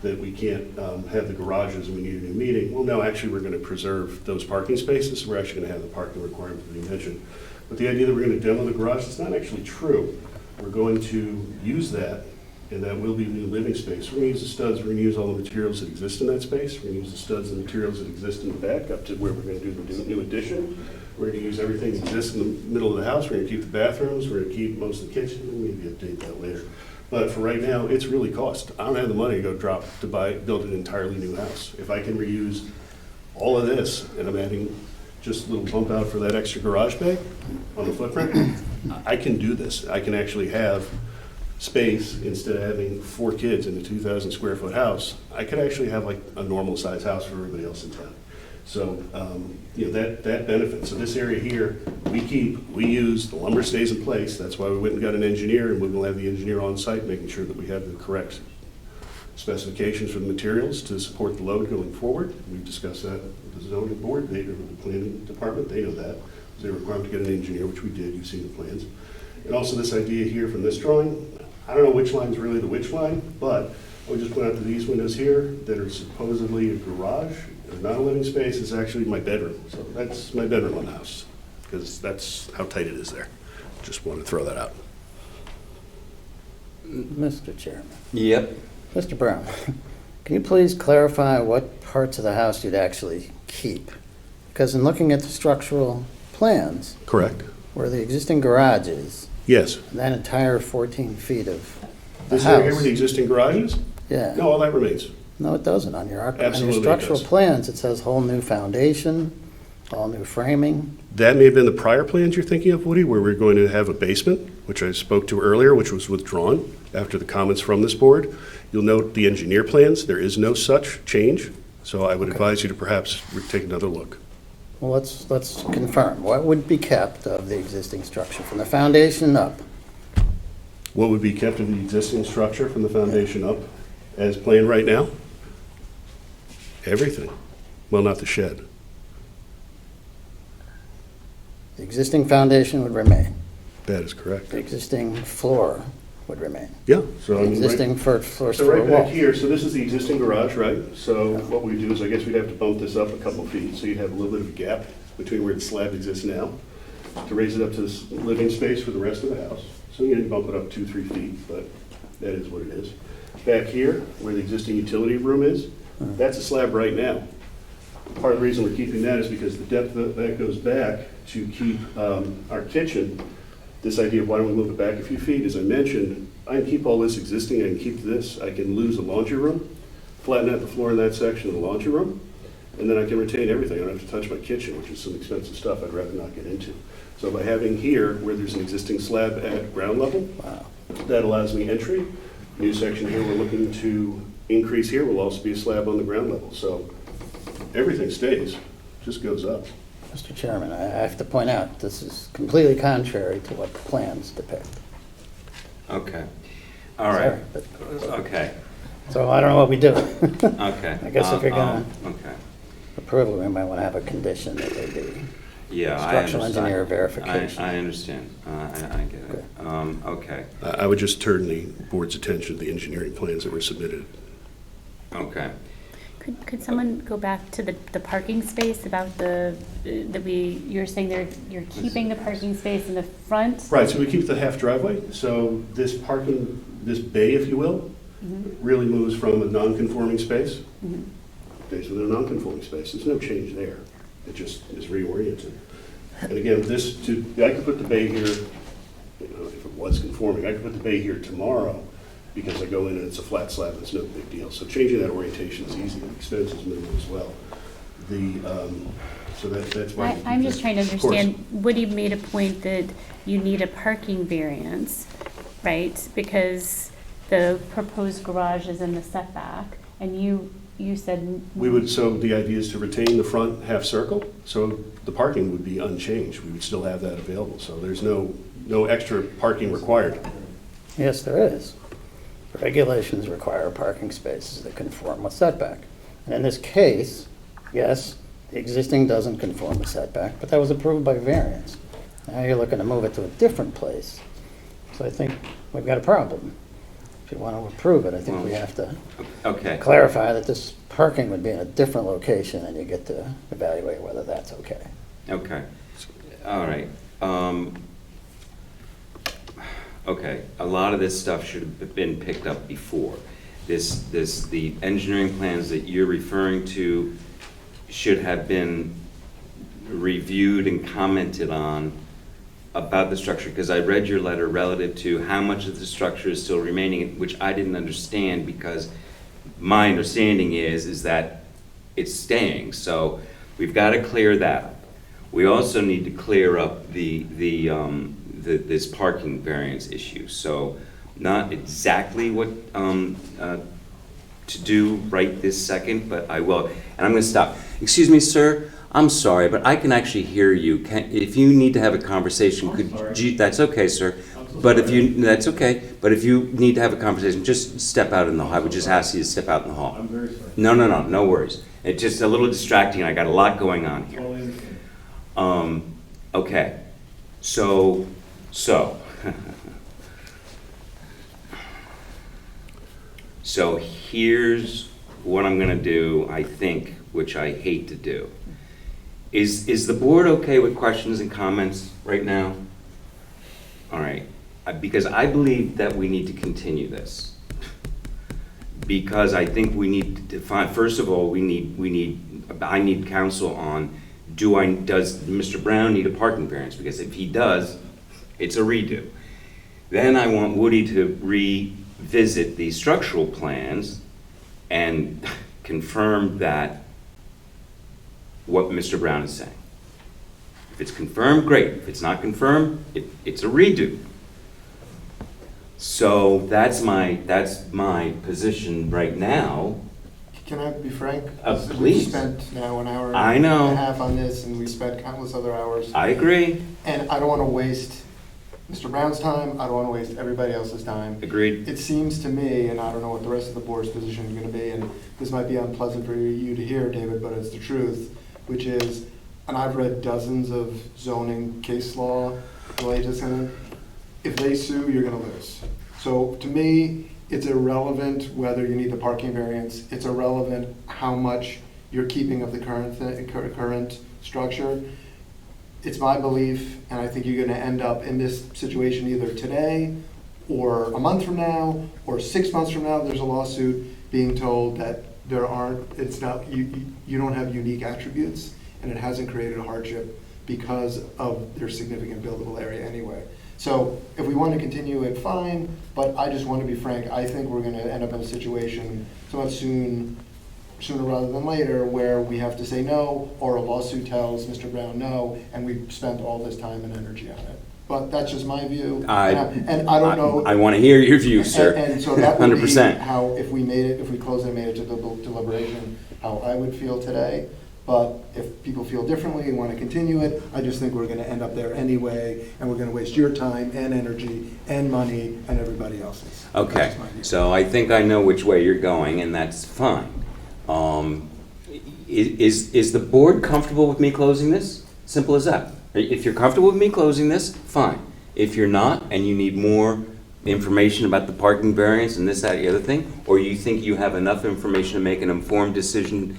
B: that we can't have the garages and we need a new meeting. Well, no, actually, we're going to preserve those parking spaces. We're actually going to have the parking requirement that he mentioned. But the idea that we're going to demo the garage, it's not actually true. We're going to use that, and that will be new living space. We're going to use the studs. We're going to use all the materials that exist in that space. We're going to use the studs and materials that exist in the back up to where we're going to do the new addition. We're going to use everything that exists in the middle of the house. We're going to keep the bathrooms. We're going to keep most of the kitchen. We'll maybe update that later. But for right now, it's really cost. I don't have the money to go build an entirely new house. If I can reuse all of this, and I'm adding just a little bump out for that extra garage bay on the footprint, I can do this. I can actually have space instead of having 4 kids in a 2,000 square foot house. I could actually have like a normal size house for everybody else in town. So, that benefits. So this area here, we use, the lumber stays in place. That's why we went and got an engineer, and we will have the engineer on site, making sure that we have the correct specifications for the materials to support the load going forward. We've discussed that with the zoning board, with the planning department, they know that. They require them to get an engineer, which we did, you've seen the plans. And also this idea here from this drawing, I don't know which line's really the which line, but I would just point out that these windows here that are supposedly a garage, are not a living space, it's actually my bedroom. So that's my bedroom on the house, because that's how tight it is there. Just want to throw that out.
I: Mr. Chairman.
A: Yep.
I: Mr. Brown, can you please clarify what parts of the house you'd actually keep? Because in looking at the structural plans,
B: Correct.
I: where the existing garage is,
B: Yes.
I: that entire 14 feet of the
B: This area
I: house.
B: where the existing garage is?
I: Yeah.
B: No, all that remains.
I: No, it doesn't. On your
B: Absolutely it
I: structural
B: does.
I: plans, it says whole new foundation, all new framing.
B: That may have been the prior plans you're thinking of, Woody, where we're going to have a basement, which I spoke to earlier, which was withdrawn after the comments from this board. You'll note the engineer plans, there is no such change, so I would advise you to perhaps take another look.
I: Well, let's confirm. What would be kept of the existing structure from the foundation up?
B: What would be kept of the existing structure from the foundation up as planned right now? Everything. Well, not the shed.
I: The existing foundation would remain.
B: That is correct.
I: The existing floor would remain.
B: Yeah, so I
I: The
B: mean,
I: existing first
B: So
I: floor
B: right
I: wall.
B: back here, so this is the existing garage, right? So what we do is, I guess we'd have to bump this up a couple feet, so you'd have a little bit of a gap between where the slab exists now, to raise it up to this living space for the rest of the house. So you need to bump it up 2-3 feet, but that is what it is. Back here, where the existing utility room is, that's a slab right now. Part of the reason we're keeping that is because the depth that goes back to keep our kitchen, this idea of why don't we move it back a few feet, as I mentioned, I can keep all this existing, I can keep this, I can lose the laundry room, flatten out the floor in that section of the laundry room, and then I can retain everything. I don't have to touch my kitchen, which is some expensive stuff I'd rather not get into. So by having here, where there's an existing slab at ground level, that allows me entry. New section here, we're looking to increase here, will also be a slab on the ground level. So everything stays, just goes up.
I: Mr. Chairman, I have to point out, this is completely contrary to what the plans depict.
A: Okay. All right.
I: Sorry, but-
A: Okay.
I: So I don't know what we do.
A: Okay.
I: I guess if you're gonna
A: Okay.
I: approve it, we might want to have a condition that they be
A: Yeah, I
I: structural
A: understand.
I: engineer verification.
A: I understand. I get it. Okay.
B: I would just turn the board's attention to the engineering plans that were submitted.
A: Okay.
G: Could someone go back to the parking space about you're saying you're keeping the parking space in the front?
B: Right, so we keep the half driveway, so this parking, this bay, if you will, really moves from a non-conforming space, stays within a non-conforming space. There's no change there. It just is reoriented. And again, I could put the bay here, if it was conforming, I could put the bay here tomorrow because I go in and it's a flat slab, it's no big deal. So changing that orientation is easy, the expense is minimal as well. So that's why.
G: I'm just trying to
B: Of course.
G: understand, Woody made a point that you need a parking variance, right? Because the proposed garage is in the setback, and you said.
B: So the idea is to retain the front half circle, so the parking would be unchanged. We would still have that available, so there's no extra parking required.
I: Yes, there is. Regulations require parking spaces that conform with setback. And in this case, yes, the existing doesn't conform with setback, but that was approved by variance. Now you're looking to move it to a different place. So I think we've got a problem. If you want to approve it, I think we have to
A: Okay.
I: clarify that this parking would be in a different location, and you get to evaluate whether that's okay.
A: Okay, all right. Okay, a lot of this stuff should have been picked up before. The engineering plans that you're referring to should have been reviewed and commented on about the structure, because I read your letter relative to how much of the structure is still remaining, which I didn't understand, because my understanding is that it's staying. So we've got to clear that up. We also need to clear up this parking variance issue. So not exactly what to do right this second, but I will. And I'm going to stop. Excuse me, sir. I'm sorry, but I can actually hear you. If you need to have a conversation, that's okay, sir. But that's okay. But if you need to have a conversation, just step out in the hall. I would just ask you to step out in the hall.
B: I'm very sorry.
A: No worries. It's just a little distracting. I got a lot going on here. Okay. So. So here's what I'm gonna do, I think, which I hate to do. Is the board okay with questions and comments right now? All right, because I believe that we need to continue this. Because I think we need to define, first of all, I need counsel on, does Mr. Brown need a parking variance? Because if he does, it's a redo. Then I want Woody to revisit the structural plans and confirm that what Mr. Brown is saying. If it's confirmed, great. If it's not confirmed, it's a redo. So that's my position right now.
E: Can I be frank?
A: Please.
E: We've spent now an hour
A: I know.
E: and a half on this, and we spent countless other hours.
A: I agree.
E: And I don't want to waste Mr. Brown's time, I don't want to waste everybody else's time.
A: Agreed.
E: It seems to me, and I don't know what the rest of the board's position is going to be, and this might be unpleasant for you to hear, David, but it's the truth, which is, and I've read dozens of zoning case law related to something, if they sue, you're going to lose. So to me, it's irrelevant whether you need the parking variance, it's irrelevant how much you're keeping of the current structure. It's my belief, and I think you're going to end up in this situation either today or a month from now or 6 months from now. There's a lawsuit being told that you don't have unique attributes and it hasn't created a hardship because of their significant buildable area anyway. So if we want to continue it, fine, but I just want to be frank. I think we're going to end up in a situation somewhat sooner rather than later, where we have to say no, or a lawsuit tells Mr. Brown no, and we've spent all this time and energy on it. But that's just my view, and I don't know.
A: I want to hear your view, sir.
E: And so that would
A: 100%.
E: be how, if we closed and made it to the deliberation, how I would feel today. But if people feel differently and want to continue it, I just think we're going to end up there anyway, and we're going to waste your time and energy and money and everybody else's.
A: Okay, so I think I know which way you're going, and that's fine. Is the board comfortable with me closing this? Simple as that. If you're comfortable with me closing this, fine. If you're not, and you need more information about the parking variance and this, that, the other thing? Or you think you have enough information to make an informed decision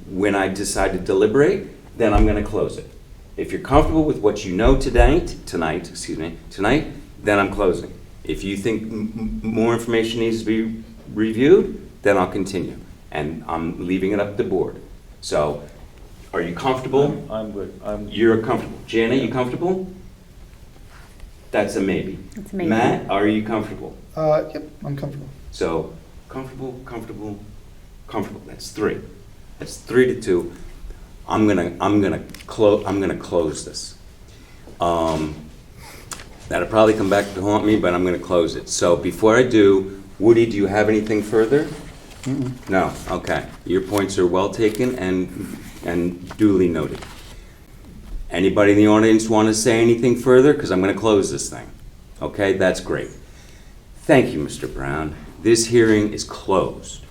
A: when I decide to deliberate? Then I'm gonna close it. If you're comfortable with what you know tonight, then I'm closing. If you think more information needs to be reviewed, then I'll continue. And I'm leaving it up to the board. So, are you comfortable?
D: I'm good.
A: You're comfortable. Janet, you comfortable? That's a maybe.
G: It's a maybe.
A: Matt, are you comfortable?
F: Yep, I'm comfortable.
A: So, comfortable. That's 3. That's 3-2. I'm gonna close this. That'll probably come back to haunt me, but I'm gonna close it. So before I do, Woody, do you have anything further? No, okay. Your points are well taken and duly noted. Anybody in the audience want to say anything further? Because I'm gonna close this thing. Okay, that's great. Thank you, Mr. Brown. This hearing is closed.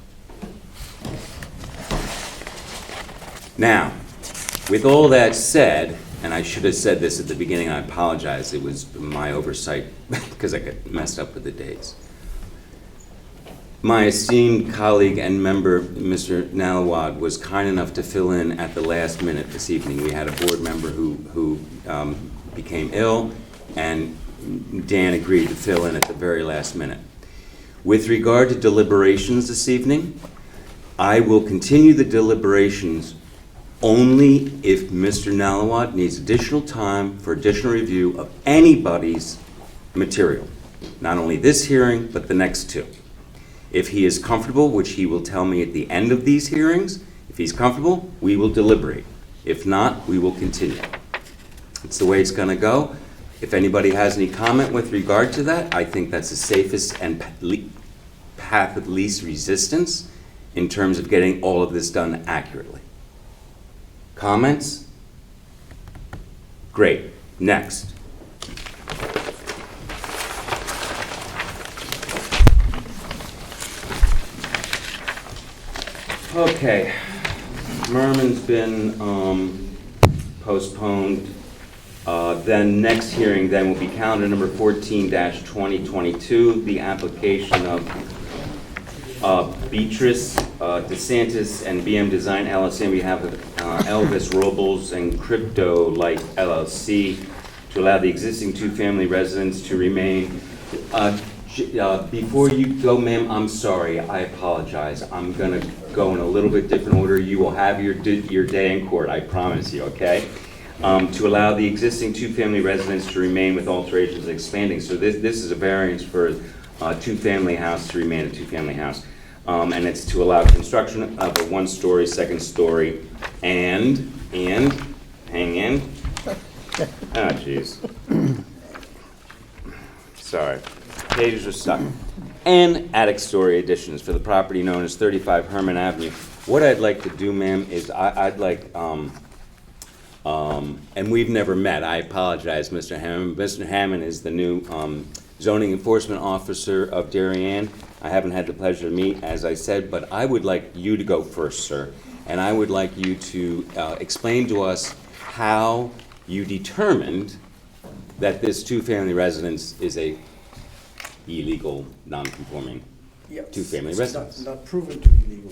A: Now, with all that said, and I should have said this at the beginning, I apologize, it was my oversight because I got messed up with the dates. My esteemed colleague and member, Mr. Nalawad, was kind enough to fill in at the last minute this evening. We had a board member who became ill, and Dan agreed to fill in at the very last minute. With regard to deliberations this evening, I will continue the deliberations only if Mr. Nalawad needs additional time for additional review of anybody's material. Not only this hearing, but the next 2. If he is comfortable, which he will tell me at the end of these hearings, if he's comfortable, we will deliberate. If not, we will continue. It's the way it's gonna go. If anybody has any comment with regard to that, I think that's the safest and path of least resistance in terms of getting all of this done accurately. Comments? Great. Next. Okay. Merman's been postponed. Then next hearing then will be calendar number 14-2022, the application of Beatrice DeSantis and BM Design LLC on behalf of Elvis Robles and Crypto Light LLC to allow the existing 2-family residence to remain. Before you go, ma'am, I'm sorry. I apologize. I'm going to go in a little bit different order. You will have your day in court, I promise you, okay? To allow the existing 2-family residence to remain with alterations and expanding. So this is a variance for a 2-family house to remain a 2-family house. And it's to allow construction of a 1-story, 2nd story, and, hang in. Oh, jeez. Sorry. Pages are stuck. And attic story additions for the property known as 35 Herman Avenue. What I'd like to do, ma'am, is I'd like, and we've never met. I apologize, Mr. Hammond. Mr. Hammond is the new zoning enforcement officer of Darien. I haven't had the pleasure to meet, as I said, but I would like you to go first, sir. And I would like you to explain to us how you determined that this 2-family residence is a illegal, non-conforming 2-family residence.
M: Not proven to be legal.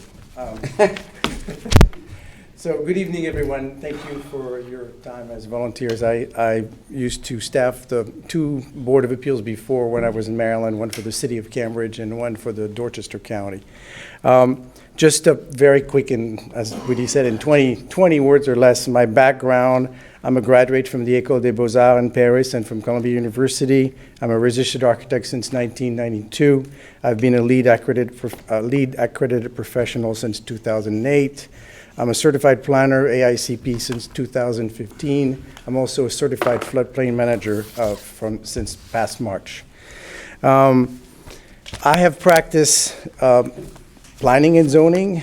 M: So good evening, everyone. Thank you for your time as volunteers. I used to staff the 2 Board of Appeals before when I was in Maryland, one for the city of Cambridge and one for the Dorchester County. Just a very quick, and as Woody said, in 20 words or less, my background: I'm a graduate from the École des Beaux-Arts in Paris and from Columbia University. I'm a registered architect since 1992. I've been a lead accredited professional since 2008. I'm a certified planner, AICP, since 2015. I'm also a certified floodplain manager since past March. I have practiced planning and zoning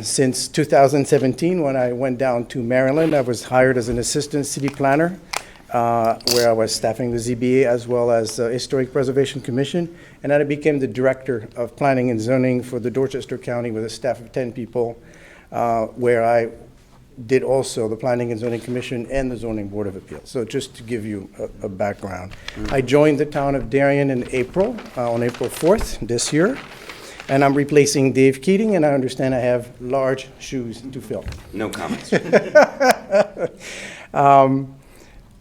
M: since 2017 when I went down to Maryland. I was hired as an assistant city planner where I was staffing the ZBA as well as the Historic Preservation Commission. And then I became the director of planning and zoning for the Dorchester County with a staff of 10 people. Where I did also the Planning and Zoning Commission and the Zoning Board of Appeals. So just to give you a background. I joined the town of Darien in April, on April 4th this year, and I'm replacing Dave Keating, and I understand I have large shoes to fill.
A: No comments.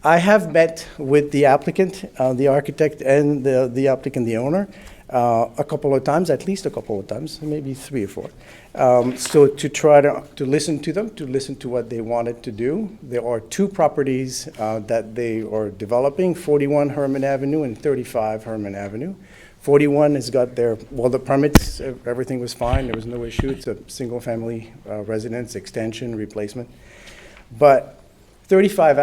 M: I have met with the applicant, the architect, and the applicant, the owner, a couple of times, at least a couple of times, maybe 3 or 4. So to try to listen to them, to listen to what they wanted to do. There are 2 properties that they are developing, 41 Herman Avenue and 35 Herman Avenue. 41 has got their, well, the permits, everything was fine, there was no issue. It's a single-family residence, extension, replacement. But 35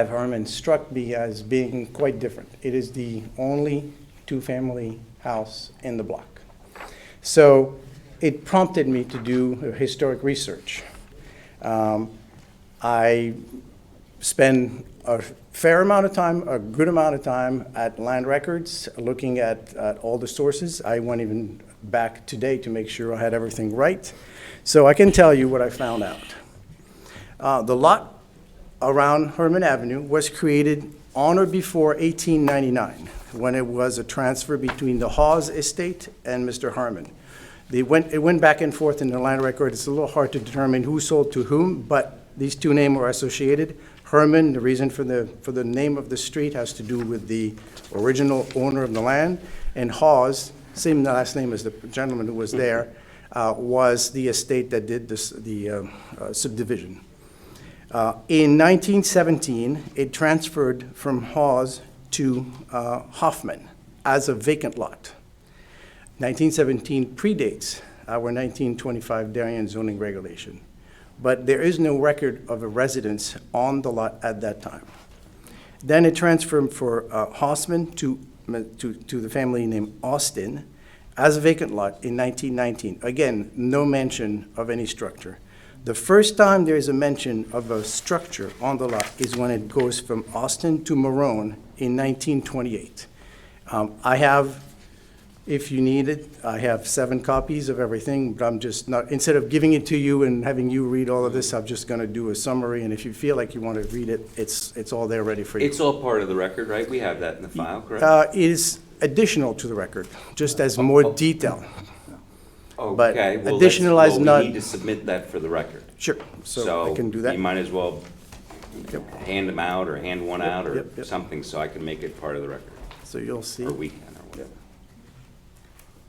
M: Herman struck me as being quite different. It is the only 2-family house in the block. So it prompted me to do historic research. I spend a fair amount of time, a good amount of time at land records, looking at all the sources. I went even back today to make sure I had everything right. So I can tell you what I found out. The lot around Herman Avenue was created on or before 1899, when it was a transfer between the Hawes estate and Mr. Herman. It went back and forth in the land record. It's a little hard to determine who sold to whom, but these 2 names were associated. Herman, the reason for the name of the street has to do with the original owner of the land, and Hawes, same last name as the gentleman who was there, was the estate that did the subdivision. In 1917, it transferred from Hawes to Hoffman as a vacant lot. 1917 predates our 1925 Darien zoning regulation, but there is no record of a residence on the lot at that time. Then it transferred for Hoffman to the family named Austin as a vacant lot in 1919. Again, no mention of any structure. The first time there is a mention of a structure on the lot is when it goes from Austin to Marone in 1928. I have, if you need it, I have 7 copies of everything, but I'm just not, instead of giving it to you and having you read all of this, I'm just gonna do a summary, and if you feel like you want to read it, it's all there ready for you.
A: It's all part of the record, right? We have that in the file, correct?
M: It is additional to the record, just as more detail. but
A: Okay, well,
M: additional
A: let's-
M: is
A: well,
M: not-
A: we need to submit that for the record.
M: Sure, so I can do that.
A: You might as well
M: Yep.
A: hand them out, or hand one out, or
M: Yep.
A: something, so I can make it part of the record,
M: So you'll see.
A: or we can, or whatever.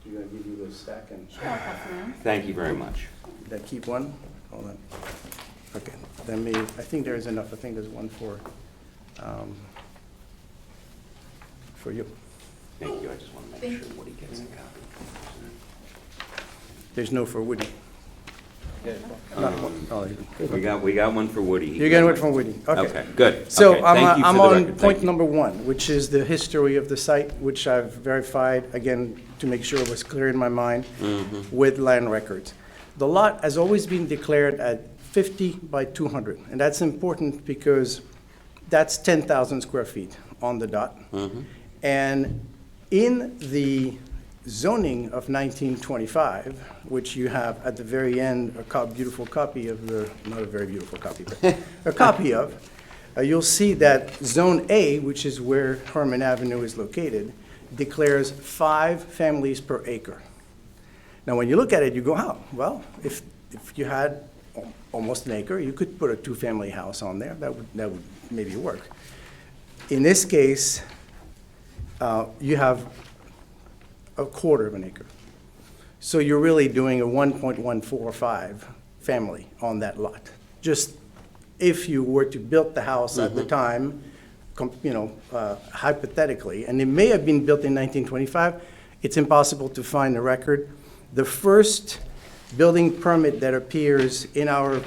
M: You gotta give you the stack and.
A: Thank you very much.
M: Did I keep one? Hold on. Okay, then maybe, I think there is enough. I think there's one for you.
A: Thank you, I just want to make sure Woody gets a copy.
M: There's no for Woody. Not one. Oh,
A: We got one for Woody.
M: You're getting one from Woody.
A: Okay, good.
M: So
A: Okay, thank you
M: I'm
A: for the
M: on
A: record.
M: point
A: Thank you.
M: number 1, which is the history of the site, which I've verified, again, to make sure it was clear in my mind,
A: Mm-hmm.
M: with land records. The lot has always been declared at 50 by 200, and that's important because that's 10,000 square feet on the dot.
A: Mm-hmm.
M: And in the zoning of 1925, which you have at the very end, a beautiful copy of the, not a very beautiful copy, but a copy of, you'll see that Zone A, which is where Herman Avenue is located, declares 5 families per acre. Now, when you look at it, you go, oh, well, if you had almost an acre, you could put a 2-family house on there. That would maybe work. In this case, you have a quarter of an acre. So you're really doing a 1.145 family on that lot. Just if you were to build the house at the time, hypothetically, and it may have been built in 1925, it's impossible to find a record. The first building permit that appears in our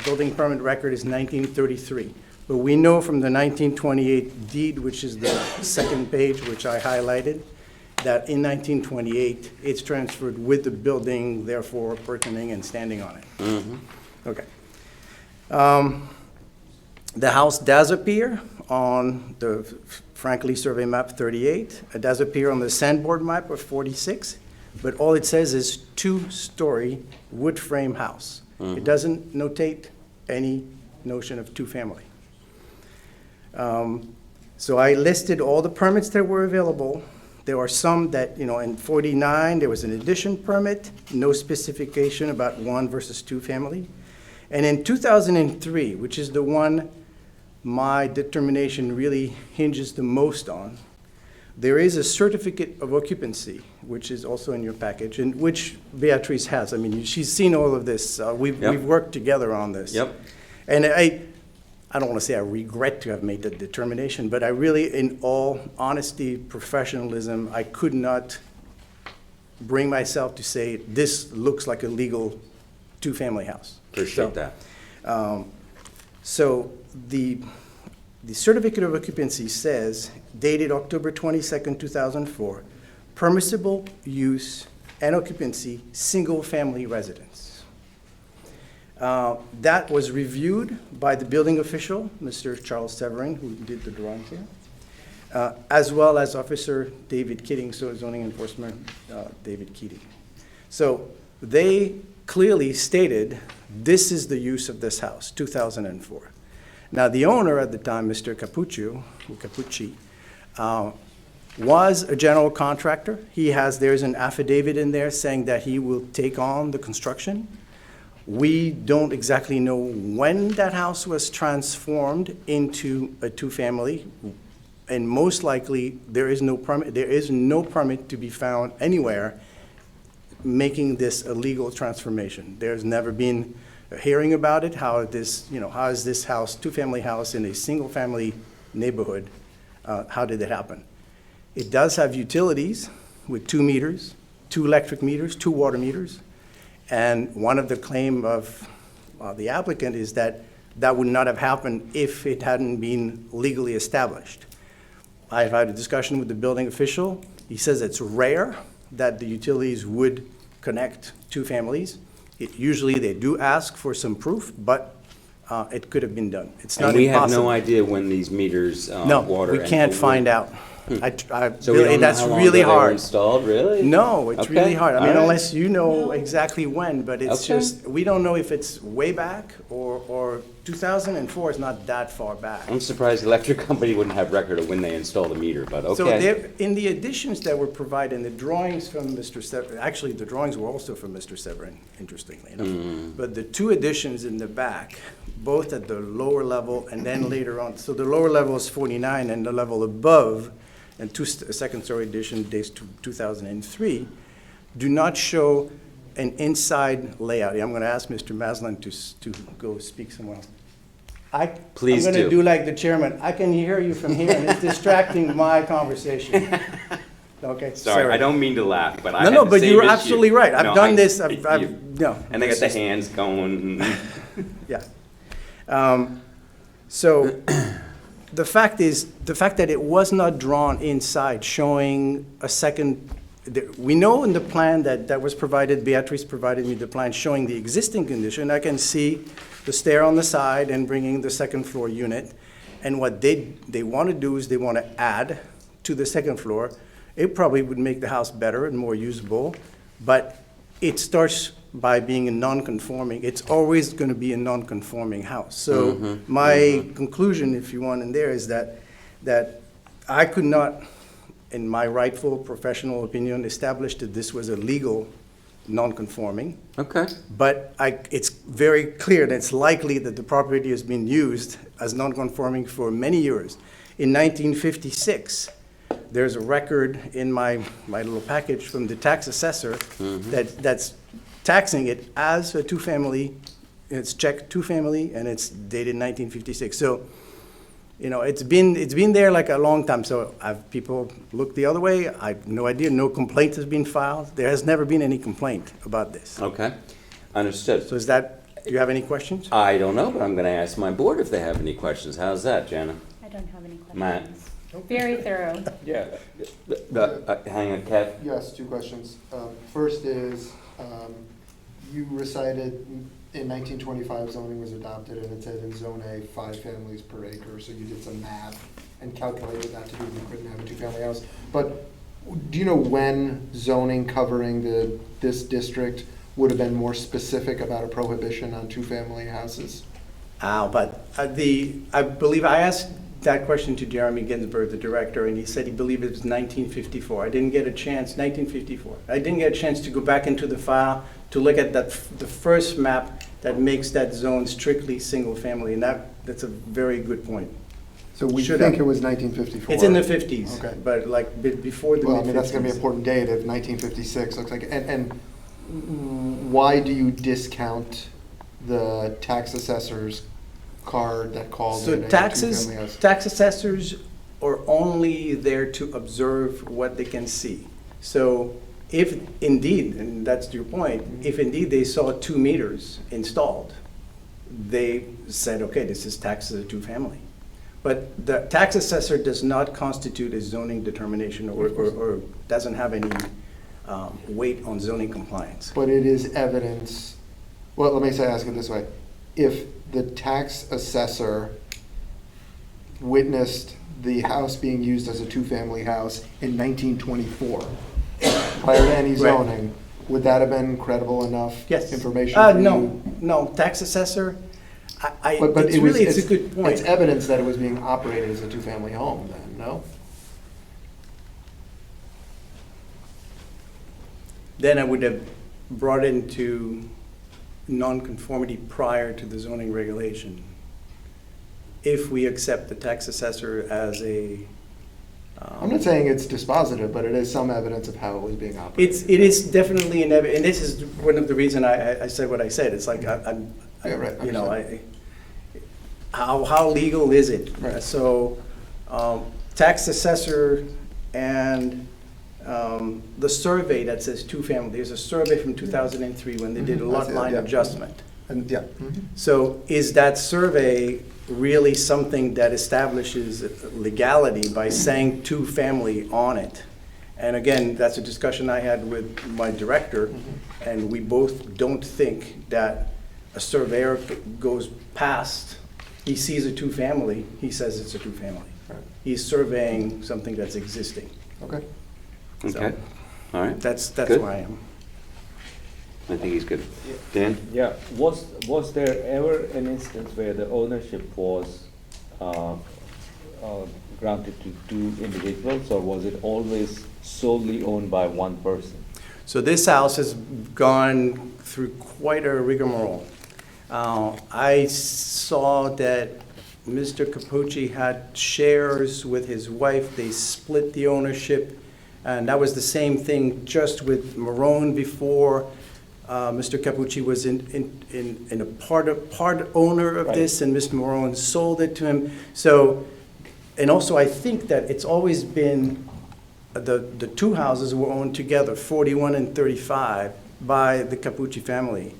M: building permit record is 1933. But we know from the 1928 deed, which is the second page, which I highlighted, that in 1928, it's transferred with the building, therefore pertaining and standing on it. Okay. The house does appear on the Frank Lee Survey Map 38. It does appear on the Sandboard Map of 46, but all it says is 2-story wood frame house. It doesn't notate any notion of two-family. So I listed all the permits that were available. There are some that, in 49, there was an addition permit, no specification about one versus two-family. And in 2003, which is the one my determination really hinges the most on, there is a certificate of occupancy, which is also in your package, and which Beatrice has. I mean, she's seen all of this. We've worked together on this.
A: Yep.
M: And I don't want to say I regret to have made that determination, but I really, in all honesty, professionalism, I could not bring myself to say, this looks like a legal two-family house.
A: Appreciate that.
M: So the certificate of occupancy says, dated October 22nd, 2004, permissible use and occupancy, single-family residence. That was reviewed by the building official, Mr. Charles Severin, who did the drawings here, as well as Officer David Keating, so zoning enforcement, David Keating. So they clearly stated, this is the use of this house, 2004. Now, the owner at the time, Mr. Capucci, was a general contractor. There's an affidavit in there saying that he will take on the construction. We don't exactly know when that house was transformed into a two-family, and most likely there is no permit to be found anywhere making this a legal transformation. There's never been a hearing about it, how is this house, two-family house in a single-family neighborhood, how did it happen? It does have utilities with 2 meters, 2 electric meters, 2 water meters, and one of the claim of the applicant is that that would not have happened if it hadn't been legally established. I've had a discussion with the building official. He says it's rare that the utilities would connect two families. Usually they do ask for some proof, but it could have been done. It's not
A: And we have
M: impossible.
A: no idea when these meters,
M: No,
A: water.
M: we
A: and
M: can't
A: food-
M: find out.
A: So we don't know
M: That's
A: how long
M: really
A: ago they were
M: hard.
A: installed, really?
M: No, it's
A: Okay,
M: really hard. I
A: all
M: mean,
A: right.
M: unless you know exactly when, but it's
A: Okay.
M: just, we don't know if it's way back or 2004 is not that far back.
A: I'm surprised the electric company wouldn't have record of when they installed a meter, but
M: So
A: okay.
M: there, in the additions that were provided, in the drawings from Mr. Severin, actually, the drawings were also from Mr. Severin, interestingly enough. But the 2 additions in the back, both at the lower level and then later on, so the lower level is 49 and the level above, and 2 second-story addition dates to 2003, do not show an inside layout. I'm going to ask Mr. Maslin to go speak somewhere else.
A: Please
M: I'm going
A: do.
M: to do like the chairman. I can hear you from here, and it's distracting my conversation. Okay,
A: Sorry, I don't mean to laugh, but I
M: No,
A: had
M: no,
A: the
M: but
A: same
M: you're
A: issue.
M: absolutely right. I've
A: No,
M: done
A: I-
M: this,
A: you-
M: no.
A: And they got
M: it's
A: the
M: just-
A: hands going.
M: Yeah. So the fact that it was not drawn inside, showing a second, we know in the plan that was provided, Beatrice provided me the plan showing the existing condition. I can see the stair on the side and bringing the second floor unit. And what they want to do is they want to add to the second floor. It probably would make the house better and more usable, but it starts by being a non-conforming. It's always going to be a non-conforming house. So my conclusion, if you want in there, is that I could not, in my rightful professional opinion, establish that this was a legal non-conforming.
A: Okay.
M: But it's very clear that it's likely that the property has been used as non-conforming for many years. In 1956, there's a record in my little package from the tax assessor that's taxing it as a two-family. It's checked two-family, and it's dated 1956. So, it's been there like a long time. So people look the other way. I have no idea. No complaint has been filed. There has never been any complaint about this.
A: Okay, understood.
M: So do you have any questions?
A: I don't know, but I'm going to ask my board if they have any questions. How's that, Jana?
G: I don't have any questions.
A: Matt?
G: Very thorough.
A: Yeah. Hang on, Kev.
E: Yes, 2 questions. First is, you recited in 1925 zoning was adopted and it said in zone A 5 families per acre, so you did some math and calculated that to do, you couldn't have a 2-family house. But do you know when zoning covering this district would have been more specific about a prohibition on two-family houses?
M: But I believe I asked that question to Jeremy Ginsburg, the director, and he said he believed it was 1954. I didn't get a chance, 1954. I didn't get a chance to go back into the file to look at that, the first map that makes that zone strictly single-family, and that's a very good point.
E: So we
M: Should
E: think
M: have.
E: it was 1954?
M: It's in the 50s,
E: Okay.
M: but like before the
E: Well, I
M: mid-50s.
E: mean, that's gonna be an important date if 1956 looks like, and why do you discount the tax assessor's card that calls
M: So
E: it a
M: taxes,
E: two-family house?
M: tax assessors are only there to observe what they can see. So if indeed, and that's your point, if indeed they saw 2 meters installed, they said, okay, this is taxed as a two-family. But the tax assessor does not constitute a zoning determination or doesn't have any weight on zoning compliance.
E: But it is evidence, well, let me ask it this way. If the tax assessor witnessed the house being used as a two-family house in 1924, prior to any zoning, would that have been credible enough
M: Yes.
E: information for
M: No,
E: you?
M: no, tax assessor,
E: But
M: it's a good point.
E: It's evidence that it was being operated as a two-family home then, no?
M: Then I would have brought into nonconformity prior to the zoning regulation. If we accept the tax assessor as a.
E: I'm not saying it's dispositive, but it is some evidence of how it was being operated.
M: It is definitely an, and this is one of the reason I said what I said. It's like,
E: Yeah, right,
M: you know,
E: understood.
M: how legal is it?
E: Right.
M: So, tax assessor and the survey that says two-family, there's a survey from 2003 when they did a
E: Mhm,
M: lot
E: that's it,
M: line
E: yeah.
M: adjustment.
E: And, yeah.
M: So is that survey really something that establishes legality by saying two-family on it? And again, that's a discussion I had with my director, and we both don't think that a surveyor goes past, he sees a two-family, he says it's a two-family.
E: Right.
M: He's surveying something that's existing.
E: Okay.
M: So-
A: Okay, all right.
M: That's
A: Good.
M: where I am.
A: I think he's good. Dan?
D: Yeah, was there ever an instance where the ownership was granted to 2 individuals, or was it always solely owned by one person?
M: So this house has gone through quite a rigmarole. I saw that Mr. Capucci had shares with his wife. They split the ownership, and that was the same thing just with Marone before. Mr. Capucci was in a part owner of this, and Mr. Marone sold it to him. So, and also I think that it's always been the 2 houses were owned together, 41 and 35, by the Capucci family.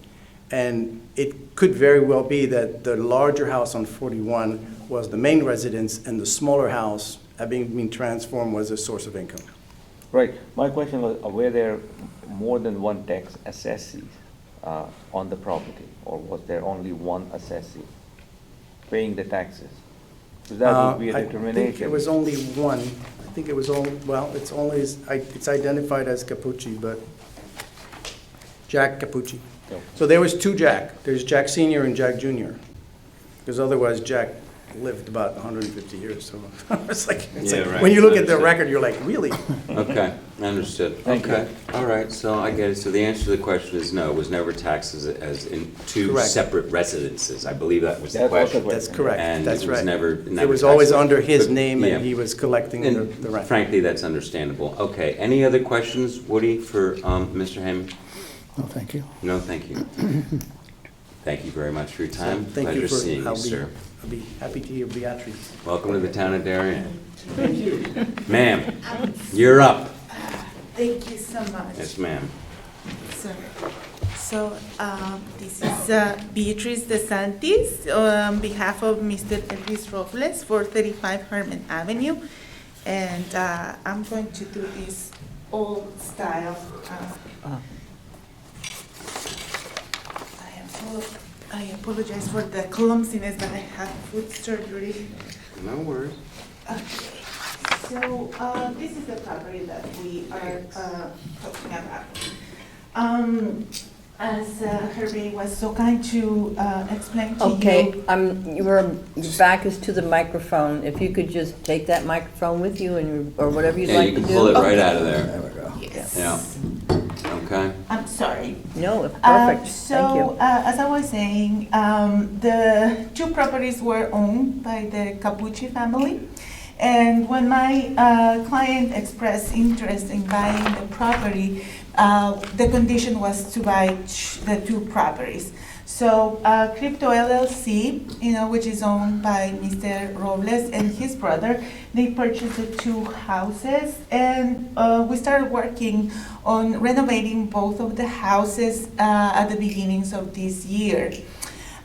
M: And it could very well be that the larger house on 41 was the main residence, and the smaller house, having been transformed, was a source of income.
D: Right, my question was, were there more than one tax assessee on the property, or was there only one assessee paying the taxes? So that would be a
M: I
D: determination.
M: think it was only one. I think it was only, well, it's only, it's identified as Capucci, but Jack Capucci.
D: Yeah.
M: So there was 2 Jack. There's Jack Senior and Jack Junior. Because otherwise Jack lived about 150 years, so it's like,
A: Yeah, right.
M: when you look at the
A: Understood.
M: record, you're like, really?
A: Okay, understood.
D: Thank you.
A: Okay, all right, so I get it. So the answer to the question is no, it was never taxed as in 2
M: Correct.
A: separate residences. I believe that was the
D: That was the
A: question.
M: That's correct,
A: And
M: that's
A: it was
M: right.
A: never
M: It was always
A: taxed.
M: under his
A: But-
M: name,
A: yeah.
M: and he was collecting the
A: And
M: rent.
A: frankly, that's understandable. Okay, any other questions, Woody, for Mr. Hammond?
H: No, thank you.
A: No, thank you. Thank you very much for your time.
M: Thank you
A: Pleasure
M: for,
A: seeing you, sir.
M: I'll be happy to hear Beatrice.
A: Welcome to the town of Darien. Ma'am, you're up.
N: Thank you so much.
A: Yes, ma'am.
N: So this is Beatrice DeSantis on behalf of Mr. Elvis Robles for 35 Herman Avenue. And I'm going to do this old style. I apologize for the clumsiness, but I have foot surgery.
A: No worries.
N: Okay, so this is the property that we are talking about. as Herbie was so kind to explain to you.
C: Okay, your back is to the microphone. If you could just take that microphone with you and, or whatever you'd
A: Yeah,
C: like
A: you
C: to
A: can
C: do.
A: pull it right
C: Okay.
A: out of there.
C: There we go.
N: Yes.
A: Yeah. Okay.
N: I'm sorry.
C: No, perfect, thank
N: So,
C: you.
N: as I was saying, the two properties were owned by the Capucci family. And when my client expressed interest in buying the property, the condition was to buy the two properties. So Crypto LLC, which is owned by Mr. Robles and his brother, they purchased the two houses, and we started working on renovating both of the houses at the beginnings of this year.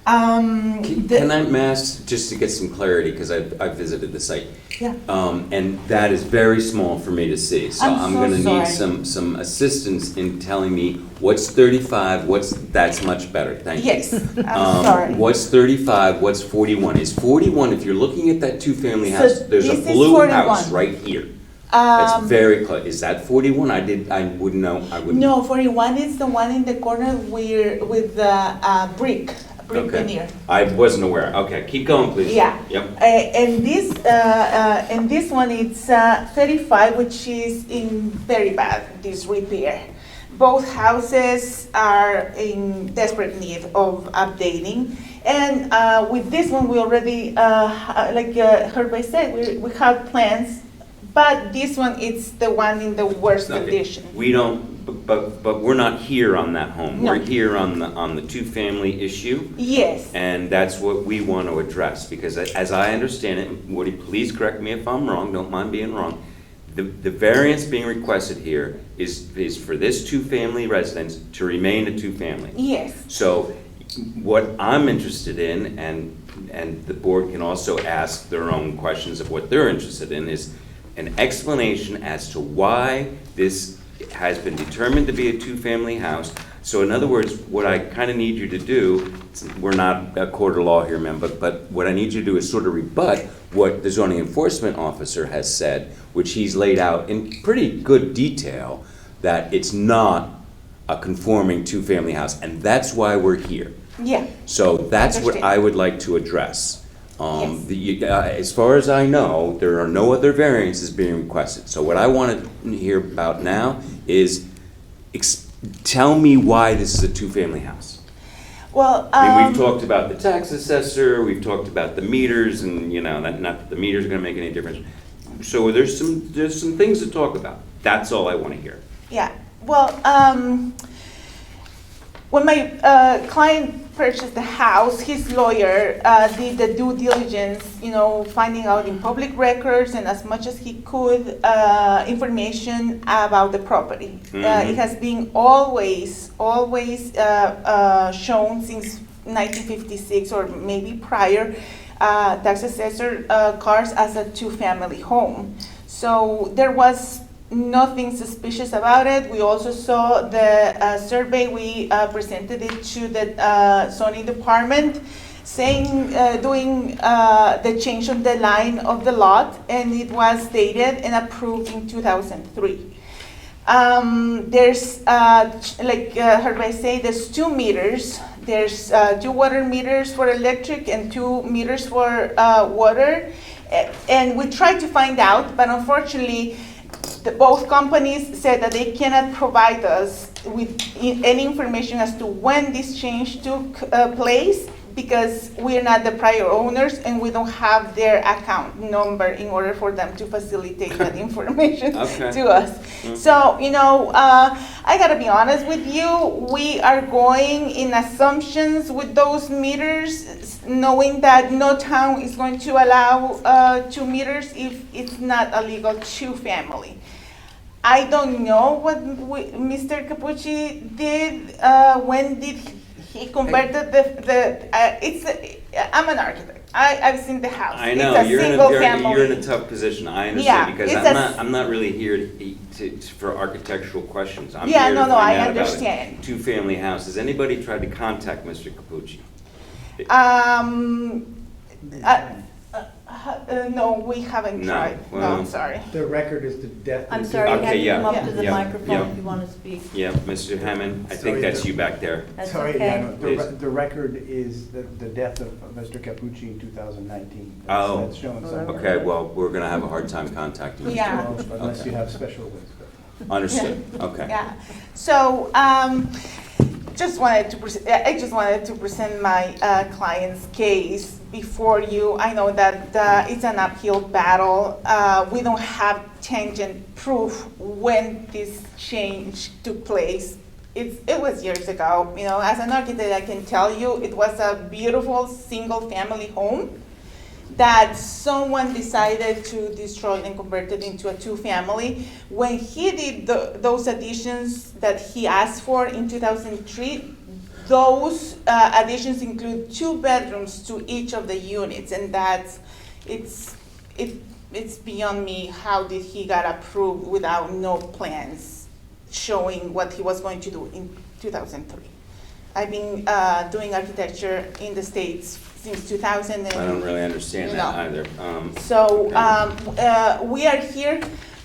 A: Can I ask, just to get some clarity, because I've visited the site,
N: Yeah.
A: and that is very small for me to see. So
N: I'm
A: I'm
N: so
A: gonna need
N: sorry.
A: some assistance in telling me what's 35, that's much better, thank you.
N: Yes, I'm sorry.
A: What's 35, what's 41? Is 41, if you're looking at that two-family
N: So
A: house, there's a
N: this is
A: blue
N: 41.
A: house right here. That's
N: Um,
A: very close. Is that 41? I wouldn't know, I wouldn't.
N: No, 41 is the one in the corner with the brick
A: Okay.
N: veneer.
A: I wasn't aware. Okay, keep going, please.
N: Yeah.
A: Yep.
N: And this one, it's 35, which is in very bad disrepair. Both houses are in desperate need of updating. And with this one, we already, like Herbie said, we have plans, but this one, it's the one in the worst
A: Okay.
N: condition.
A: We don't, but we're not here on that home.
N: No.
A: We're here on the two-family issue,
N: Yes.
A: and that's what we want to address, because as I understand it, Woody, please correct me if I'm wrong, don't mind being wrong, the variance being requested here is for this two-family residence to remain a two-family.
N: Yes.
A: So what I'm interested in, and the board can also ask their own questions of what they're interested in, is an explanation as to why this has been determined to be a two-family house. So in other words, what I kind of need you to do, we're not a court of law here, ma'am, but what I need you to do is sort of rebut what the zoning enforcement officer has said, which he's laid out in pretty good detail, that it's not a conforming two-family house, and that's why we're here.
N: Yeah.
A: So that's what
N: Understand.
A: I would like to address.
N: Yes.
A: As far as I know, there are no other variances being requested. So what I want to hear about now is, tell me why this is a two-family house.
N: Well,
A: I mean, we've talked about the tax assessor, we've talked about the meters, and, not that the meters are gonna make any difference. So there's some things to talk about. That's all I want to hear.
N: yeah. Well, when my client purchased the house, his lawyer did the due diligence, finding out in public records and as much as he could information about the property. It has been always shown since 1956 or maybe prior, tax assessor cars as a two-family home. So there was nothing suspicious about it. We also saw the survey. We presented it to the zoning department, saying, doing the change of the line of the lot, and it was dated and approved in 2003. There's, like Herbie said, there's 2 meters. There's 2 water meters for electric and 2 meters for water. And we tried to find out, but unfortunately, both companies said that they cannot provide us with any information as to when this change took place, because we're not the prior owners and we don't have their account number in order for them to facilitate that information
A: Okay.
N: to us. So, I gotta be honest with you, we are going in assumptions with those meters, knowing that no town is going to allow 2 meters if it's not a legal 2-family. I don't know what Mr. Capucci did, when did he converted I'm an architect. I've seen the house.
A: I know,
N: It's a
A: you're
N: single
A: in
N: family.
A: a tough position, I
N: Yeah,
A: understand, because
N: it's
A: I'm not really here for architectural questions. I'm
N: Yeah,
A: here to
N: no, I
A: find out about a
N: understand.
A: two-family house. Has anybody tried to contact Mr. Capucci?
N: No, we haven't
A: No,
N: tried. No,
A: well-
N: I'm sorry.
M: The record is the death.
C: I'm sorry, you have
A: Okay,
C: to
A: yeah,
C: come up to the
A: yeah,
C: microphone
A: yeah.
C: if you want to speak.
A: Yeah, Mr. Hammond, I
M: Sorry,
A: think that's
M: the-
A: you back there.
C: That's
M: Sorry,
C: okay.
M: yeah, no,
A: Please.
M: the record is the death of Mr. Capucci in 2019.
A: Oh.
M: That's shown
C: Well,
M: somewhere.
A: Okay, well, we're gonna have a hard time contacting you.
N: Yeah.
M: Unless
A: Okay.
M: you have special ways.
A: Understood, okay.
N: Yeah. So, I just wanted to present my client's case before you. I know that it's an uphill battle. We don't have tangent proof when this change took place. It was years ago. You know, as an architect, I can tell you it was a beautiful single-family home that someone decided to destroy and convert it into a two-family. When he did those additions that he asked for in 2003, those additions include 2 bedrooms to each of the units, and it's beyond me how did he got approved without no plans showing what he was going to do in 2003. I've been doing architecture in the States since 2000.
A: I don't really understand that
N: No.
A: either.
N: So
A: okay.
N: we are here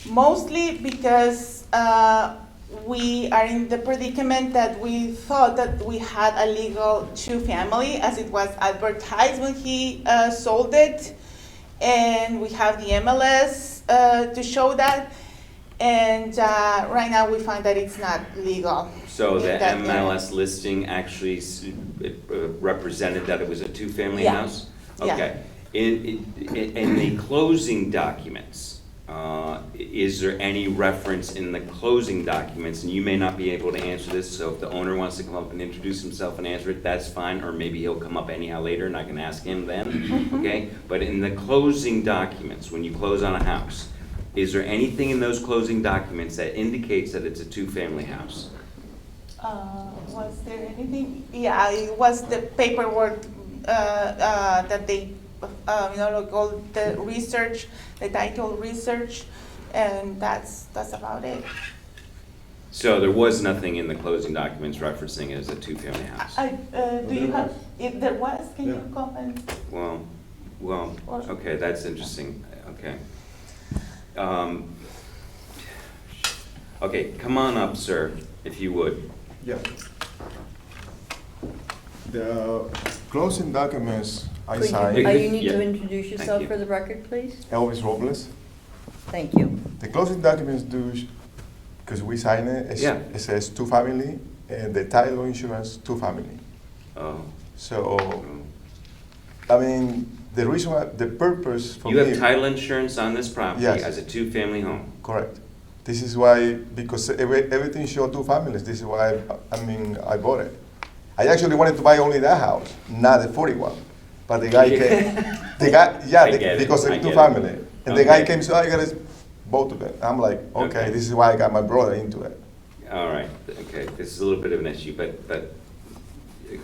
N: mostly because we are in the predicament that we thought that we had a legal two-family as it was advertised when he sold it. And we have the MLS to show that. And right now we find that it's not legal.
A: So the
N: in that
A: MLS listing actually represented that it was a two-family
N: Yeah.
A: house?
N: Yeah.
A: Okay. In the closing documents, is there any reference in the closing documents, and you may not be able to answer this, so if the owner wants to come up and introduce himself and answer it, that's fine, or maybe he'll come up anyhow later and I can ask him then, okay? But in the closing documents, when you close on a house, is there anything in those closing documents that indicates that it's a two-family house?
N: Was there anything? Yeah, it was the paperwork that they, like all the research, the title research, and that's about it.
A: So there was nothing in the closing documents referencing it as a two-family house?
N: Do you have, if there was, can you comment?
A: Well, okay, that's interesting, okay. Okay, come on up, sir, if you would.
O: Yeah. The closing documents I
C: Could
O: signed.
C: you need
A: Yeah.
C: to introduce yourself
A: you.
C: for the record, please?
O: Elvis Robles.
C: Thank you.
O: The closing documents do, because we signed it,
A: Yeah.
O: it says two family, and the title insurance two family.
A: Oh.
O: So, I mean, the reason why, the purpose for
A: You
O: me.
A: have title insurance on this property
O: Yes.
A: as a two-family home?
O: Correct. This is why, because everything showed two families, this is why, I bought it. I actually wanted to buy only that house, not the 41. But the guy came,
A: I get it,
O: because
A: I
O: it's two
A: get it.
O: family. And the guy
A: Okay.
O: came, so I got both of it. I'm like, okay,
A: Okay.
O: this is why I got my brother into it.
A: All right, okay, this is a little bit of an issue, but,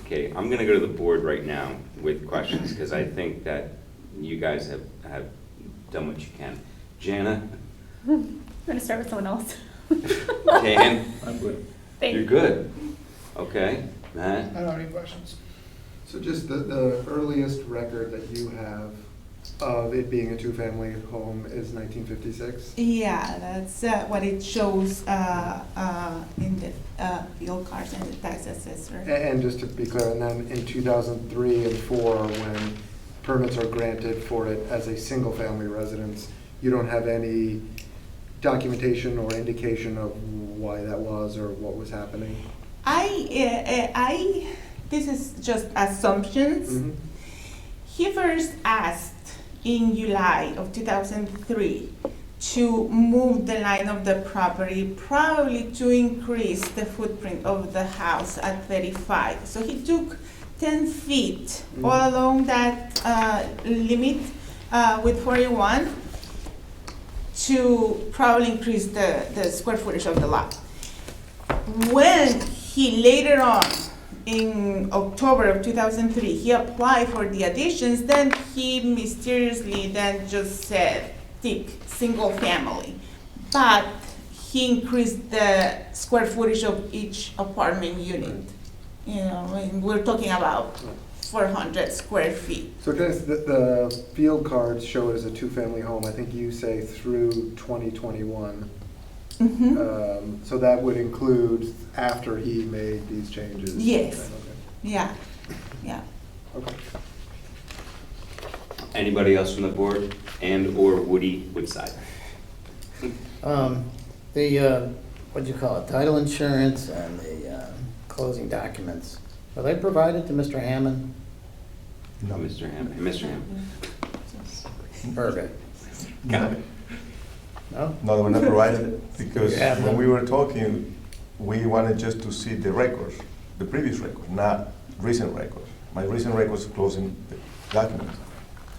A: okay, I'm gonna go to the board right now with questions, because I think that you guys have done what you can. Jana?
G: I'm gonna start with someone else.
A: Dan?
L: I'm good.
G: Thank
A: You're good? Okay, Matt?
F: I don't have any questions. So just the earliest record that you have of it being a two-family home is 1956?
N: Yeah, that's what it shows in the bill cards and the tax assessor.
F: And just to be clear, and then in 2003 and 4, when permits are granted for it as a single-family residence, you don't have any documentation or indication of why that was or what was happening?
N: This is just assumptions.
F: Mhm.
N: He first asked in July of 2003 to move the line of the property, probably to increase the footprint of the house at 35. So he took 10 feet all along that limit with 41 to probably increase the square footage of the lot. When he later on, in October of 2003, he applied for the additions, then he mysteriously then just said, tick, single family. But he increased the square footage of each apartment unit. You know, and we're talking about 400 square feet.
F: So Dennis, the field cards show it as a two-family home, I think you say through 2021. So that would include after he made these changes?
N: Yes.
F: Okay.
N: Yeah, yeah.
F: Okay.
A: Anybody else from the board and/or Woody Woodside?
I: What'd you call it, title insurance and the closing documents, were they provided to Mr. Hammond?
A: No, Mr. Hammond. Mr. Hammond.
I: Perfect.
A: Got it.
I: No?
O: No, they were not provided because
I: Yeah,
O: when we were talking, we wanted just to see the records, the previous records, not recent records. My recent records closing the documents.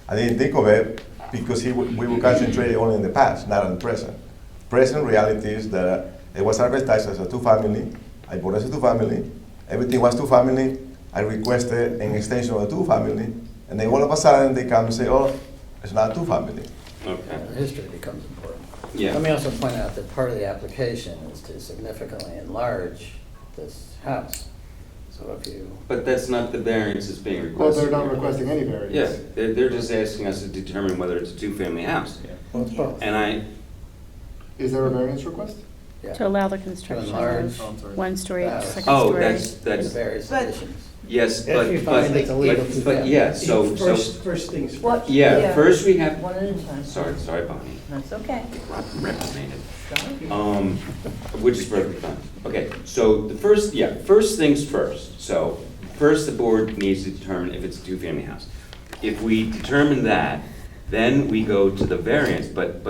O: I didn't think of it because we were concentrating only in the past, not on the present. Present reality is that it was advertised as a two-family. I bought as a two-family. Everything was two-family. I requested an extension of a two-family, and then all of a sudden they come and say, "Oh, it's not two-family."
A: Okay.
I: The history becomes important.
A: Yeah.
I: Let me also point out that part of the application is to significantly enlarge this house. So if you,
A: But that's not the variance that's being
F: Well,
A: requested.
F: they're not
A: here.
F: requesting any variance.
A: Yeah, they're just asking us to determine whether it's a two-family house.
I: well, it's both.
A: And
F: Is there a variance request?
I: Yeah.
G: To allow the construction
I: enlarge
G: of one story,
I: the
G: second
A: oh,
G: story.
A: that's,
I: Various
N: But-
I: additions.
A: yes,
I: If
A: but,
I: you find it's a legal
A: but, yeah, so,
M: First things first.
C: What?
A: yeah, first we have,
C: One at a time.
A: sorry, Bonnie.
C: That's okay.
A: Reprimanded.
C: Sorry.
A: Which is perfectly fine. Okay, so first things first. So first, the board needs to determine if it's a two-family house. If we determine that, then we go to the variance, but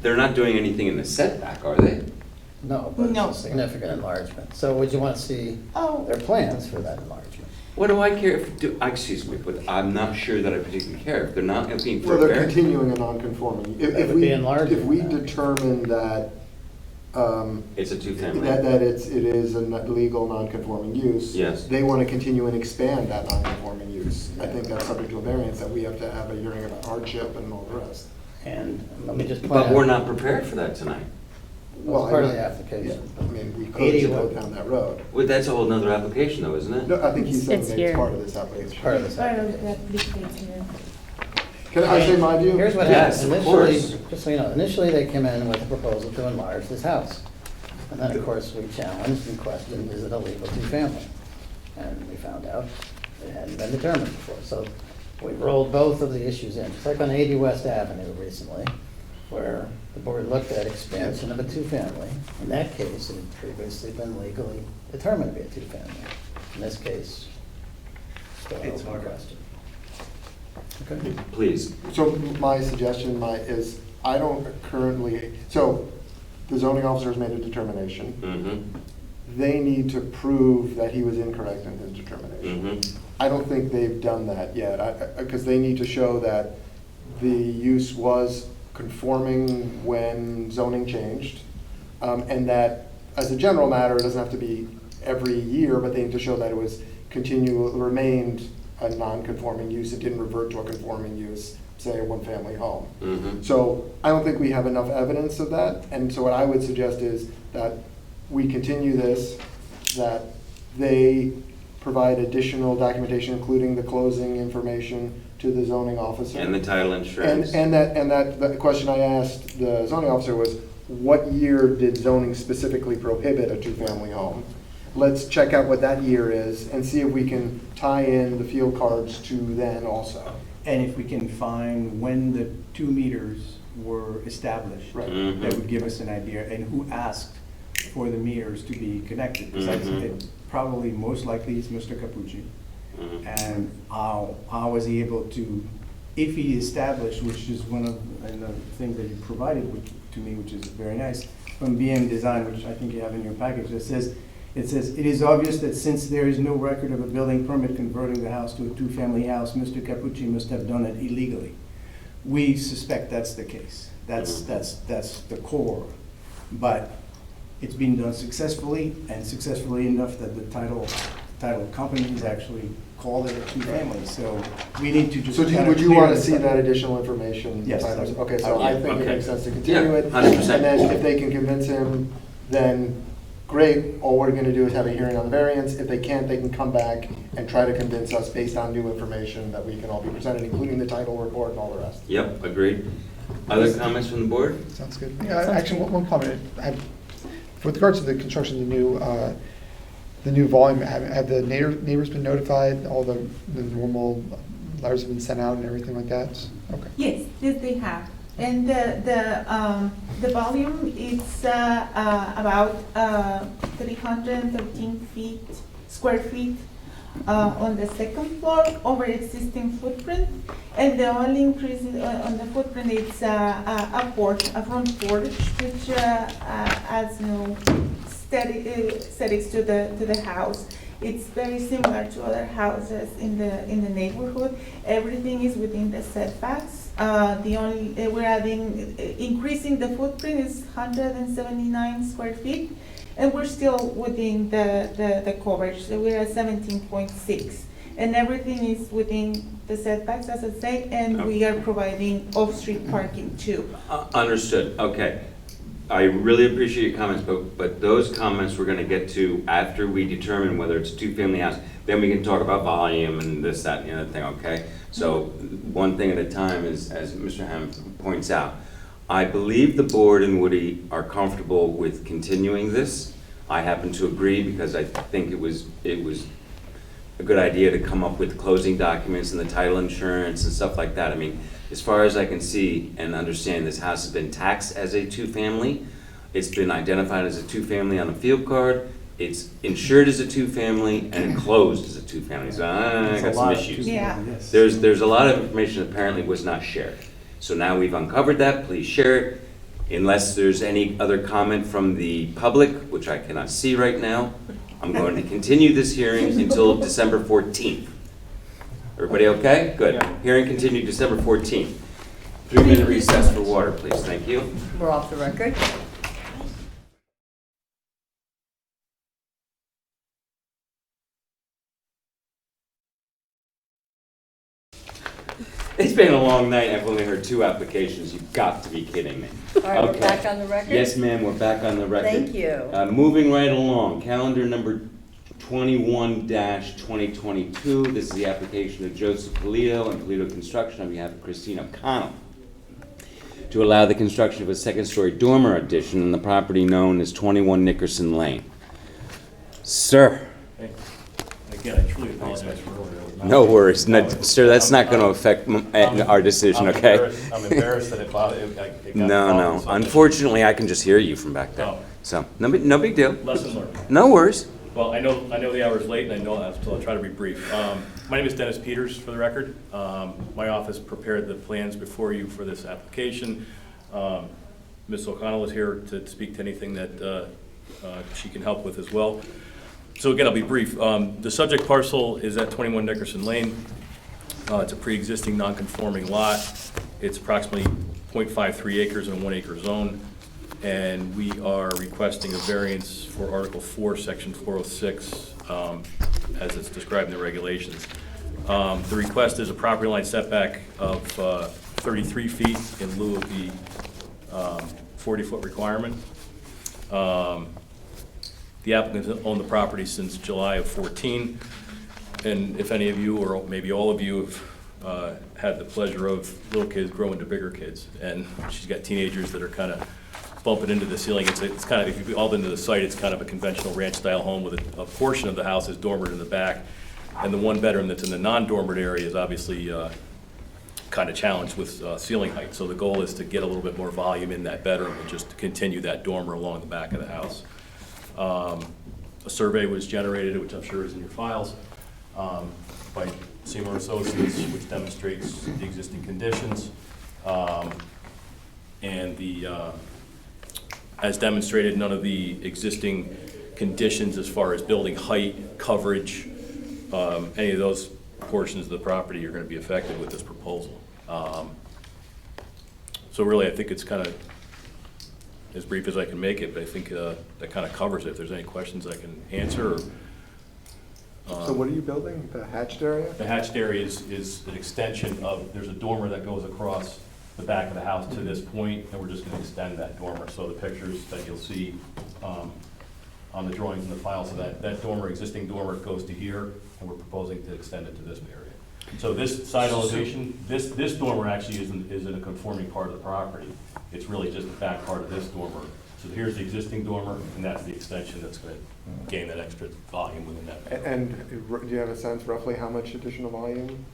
A: they're not doing anything in the setback, are they?
I: No, but
N: No.
I: it's a significant enlargement. So would you want to see
N: Oh,
I: their plans for that enlargement?
A: What do I care if, excuse me, but I'm not sure that I particularly care. If they're not looking for
F: Well,
A: a
F: they're
A: variance.
F: continuing a non-conforming.
I: That would be enlarging
F: If we
I: that.
F: determine that,
A: It's a two-family.
F: that it is a legal non-conforming use.
A: Yes.
F: They want to continue and expand that non-conforming use. I think that's subject to a variance that we have to have a hearing about hardship and all the rest.
I: And let me just point out.
A: But we're not prepared for that tonight.
I: Well, it's part of the
F: Yeah,
I: application.
F: I mean, we could
I: 81.
F: go down that road.
A: Well, that's a whole nother application though, isn't it?
F: No, I think he's saying
G: It's
F: that it's
G: here.
F: part of this application.
I: It's part of this
N: part of
I: application.
N: the application.
F: Can I say my view?
I: Here's what
A: Yes,
I: happened.
A: of
I: Initially,
A: course.
I: just so you know, initially they came in with a proposal to enlarge this house. And then, of course, we challenged and questioned, is it a legal two-family? And we found out it hadn't been determined before. So we rolled both of the issues in. It's like on 80 West Avenue recently, where the board looked at expansion of a two-family. In that case, it had previously been legally determined to be a two-family. In this case, still an open question. Okay.
A: Please.
F: So my suggestion is, I don't currently, so the zoning officer has made a determination.
A: Mm-hmm.
F: They need to prove that he was incorrect in his determination.
A: Mm-hmm.
F: I don't think they've done that yet, because they need to show that the use was conforming when zoning changed, and that, as a general matter, it doesn't have to be every year, but they need to show that it was remained a non-conforming use, it didn't revert to a conforming use, say a one-family home.
A: Mm-hmm.
F: So I don't think we have enough evidence of that, and so what I would suggest is that we continue this, that they provide additional documentation, including the closing information to the zoning officer.
A: And the title insurance.
F: And that, the question I asked the zoning officer was, what year did zoning specifically prohibit a two-family home? Let's check out what that year is and see if we can tie in the field cards to then also.
M: And if we can find when the 2 meters were established.
F: Right.
A: Mhm.
M: That would give us an idea, and who asked for the meters to be connected. Because
A: Mhm.
M: probably most likely is Mr. Capucci.
A: Mhm.
M: And how was he able to, if he established, which is one of the things that you provided to me, which is very nice, from BM Design, which I think you have in your package, it says, it is obvious that since there is no record of a building permit converting the house to a two-family house, Mr. Capucci must have done it illegally. We suspect that's the case. That's the core. But it's been done successfully, and successfully enough that the title companies actually called it a two-family. So we need to just.
F: So
M: kind of
F: would you
M: clear
F: want to
M: this
F: see
M: up.
F: that additional information?
M: Yes.
F: Okay, so I think it
A: Okay.
F: makes sense to continue
A: Yeah,
F: it.
A: 100%.
F: And then if they can convince him, then great, all we're gonna do is have a hearing on the variance. If they can't, they can come back and try to convince us based on new information that we can all be presented, including the title report and all the rest.
A: Yep, agreed. Other comments from the board?
P: Sounds good. Yeah, actually, one comment. With regards to the construction of the new volume, have the neighbors been notified? All the normal letters have been sent out and everything like that? Okay.
N: Yes, they have. And the volume is about 313 square feet on the second floor over existing footprint. And the only increase on the footprint is a front porch, which adds no aesthetics to the house. It's very similar to other houses in the neighborhood. Everything is within the setbacks. The only increasing the footprint is 179 square feet, and we're still within the coverage. So we're at 17.6, and everything is within the setbacks, as I say, and we are providing off-street parking too.
A: Understood, okay. I really appreciate your comments, but those comments we're gonna get to after we determine whether it's a two-family house. Then we can talk about volume and this, that, and the other thing, okay? So one thing at a time is, as Mr. Hammond points out, I believe the board and Woody are comfortable with continuing this. I happen to agree because I think it was a good idea to come up with closing documents and the title insurance and stuff like that. I mean, as far as I can see and understand, this house has been taxed as a two-family. It's been identified as a two-family on a field card. It's insured as a two-family and closed as a two-family. So I got some issues.
N: Yeah.
A: There's a lot of information that apparently was not shared. So now we've uncovered that. Please share it. Unless there's any other comment from the public, which I cannot see right now, I'm going to continue this hearing until December 14th. Everybody okay? Good. Hearing continued December 14th. 3-minute recess for water, please. Thank you.
C: We're off the record.
A: It's been a long night. I've only heard 2 applications. You've got to be kidding me.
C: All right, we're
A: Okay.
C: back on the record?
A: Yes, ma'am, we're back on the record.
C: Thank you.
A: Moving right along, calendar number 21-2022. This is the application of Joseph Polito and Polito Construction on behalf of Christine O'Connell to allow the construction of a second-story dormer addition on the property known as 21 Nickerson Lane. Sir.
Q: Again, I truly apologize for earlier.
A: No worries. No, sir, that's not going to affect our decision, okay?
Q: I'm embarrassed that it got
A: No. Unfortunately, I can just hear you from back there.
Q: Oh.
A: So, no big deal.
Q: Lesson learned.
A: No worries.
Q: Well, I know the hour's late, and I know that, so I'll try to be brief. My name is Dennis Peters, for the record. My office prepared the plans before you for this application. Ms. O'Connell is here to speak to anything that she can help with as well. So again, I'll be brief. The subject parcel is at 21 Nickerson Lane. It's a pre-existing non-conforming lot. It's approximately 0.53 acres in a 1-acre zone. And we are requesting a variance for Article 4, Section 406, as it's described in the regulations. The request is a property line setback of 33 feet in lieu of the 40-foot requirement. The applicants own the property since July of 14, and if any of you, or maybe all of you, have had the pleasure of little kids growing to bigger kids, and she's got teenagers that are kind of bumping into the ceiling. It's kind of, if you've all been to the site, it's kind of a conventional ranch-style home with a portion of the house is dormered in the back, and the one bedroom that's in the non-dormered area is obviously kind of challenged with ceiling height. So the goal is to get a little bit more volume in that bedroom and just to continue that dormer along the back of the house. A survey was generated, which I'm sure is in your files, by Seymour Associates, which demonstrates the existing conditions. And as demonstrated, none of the existing conditions as far as building height, coverage, any of those portions of the property are going to be affected with this proposal. So really, I think it's kind of as brief as I can make it, but I think that kind of covers it. If there's any questions I can answer.
F: So what are you building, the hatched area?
Q: The hatched area is an extension of, there's a dormer that goes across the back of the house to this point, and we're just going to extend that dormer. So the pictures that you'll see on on the drawings and the file, so that dormer, existing dormer goes to here, and we're proposing to extend it to this area. So this side elevation, this dormer actually is in a conforming part of the property. It's really just the back part of this dormer. So here's the existing dormer, and that's the extension that's going to gain that extra volume within that.
E: And do you have a sense roughly how much additional volume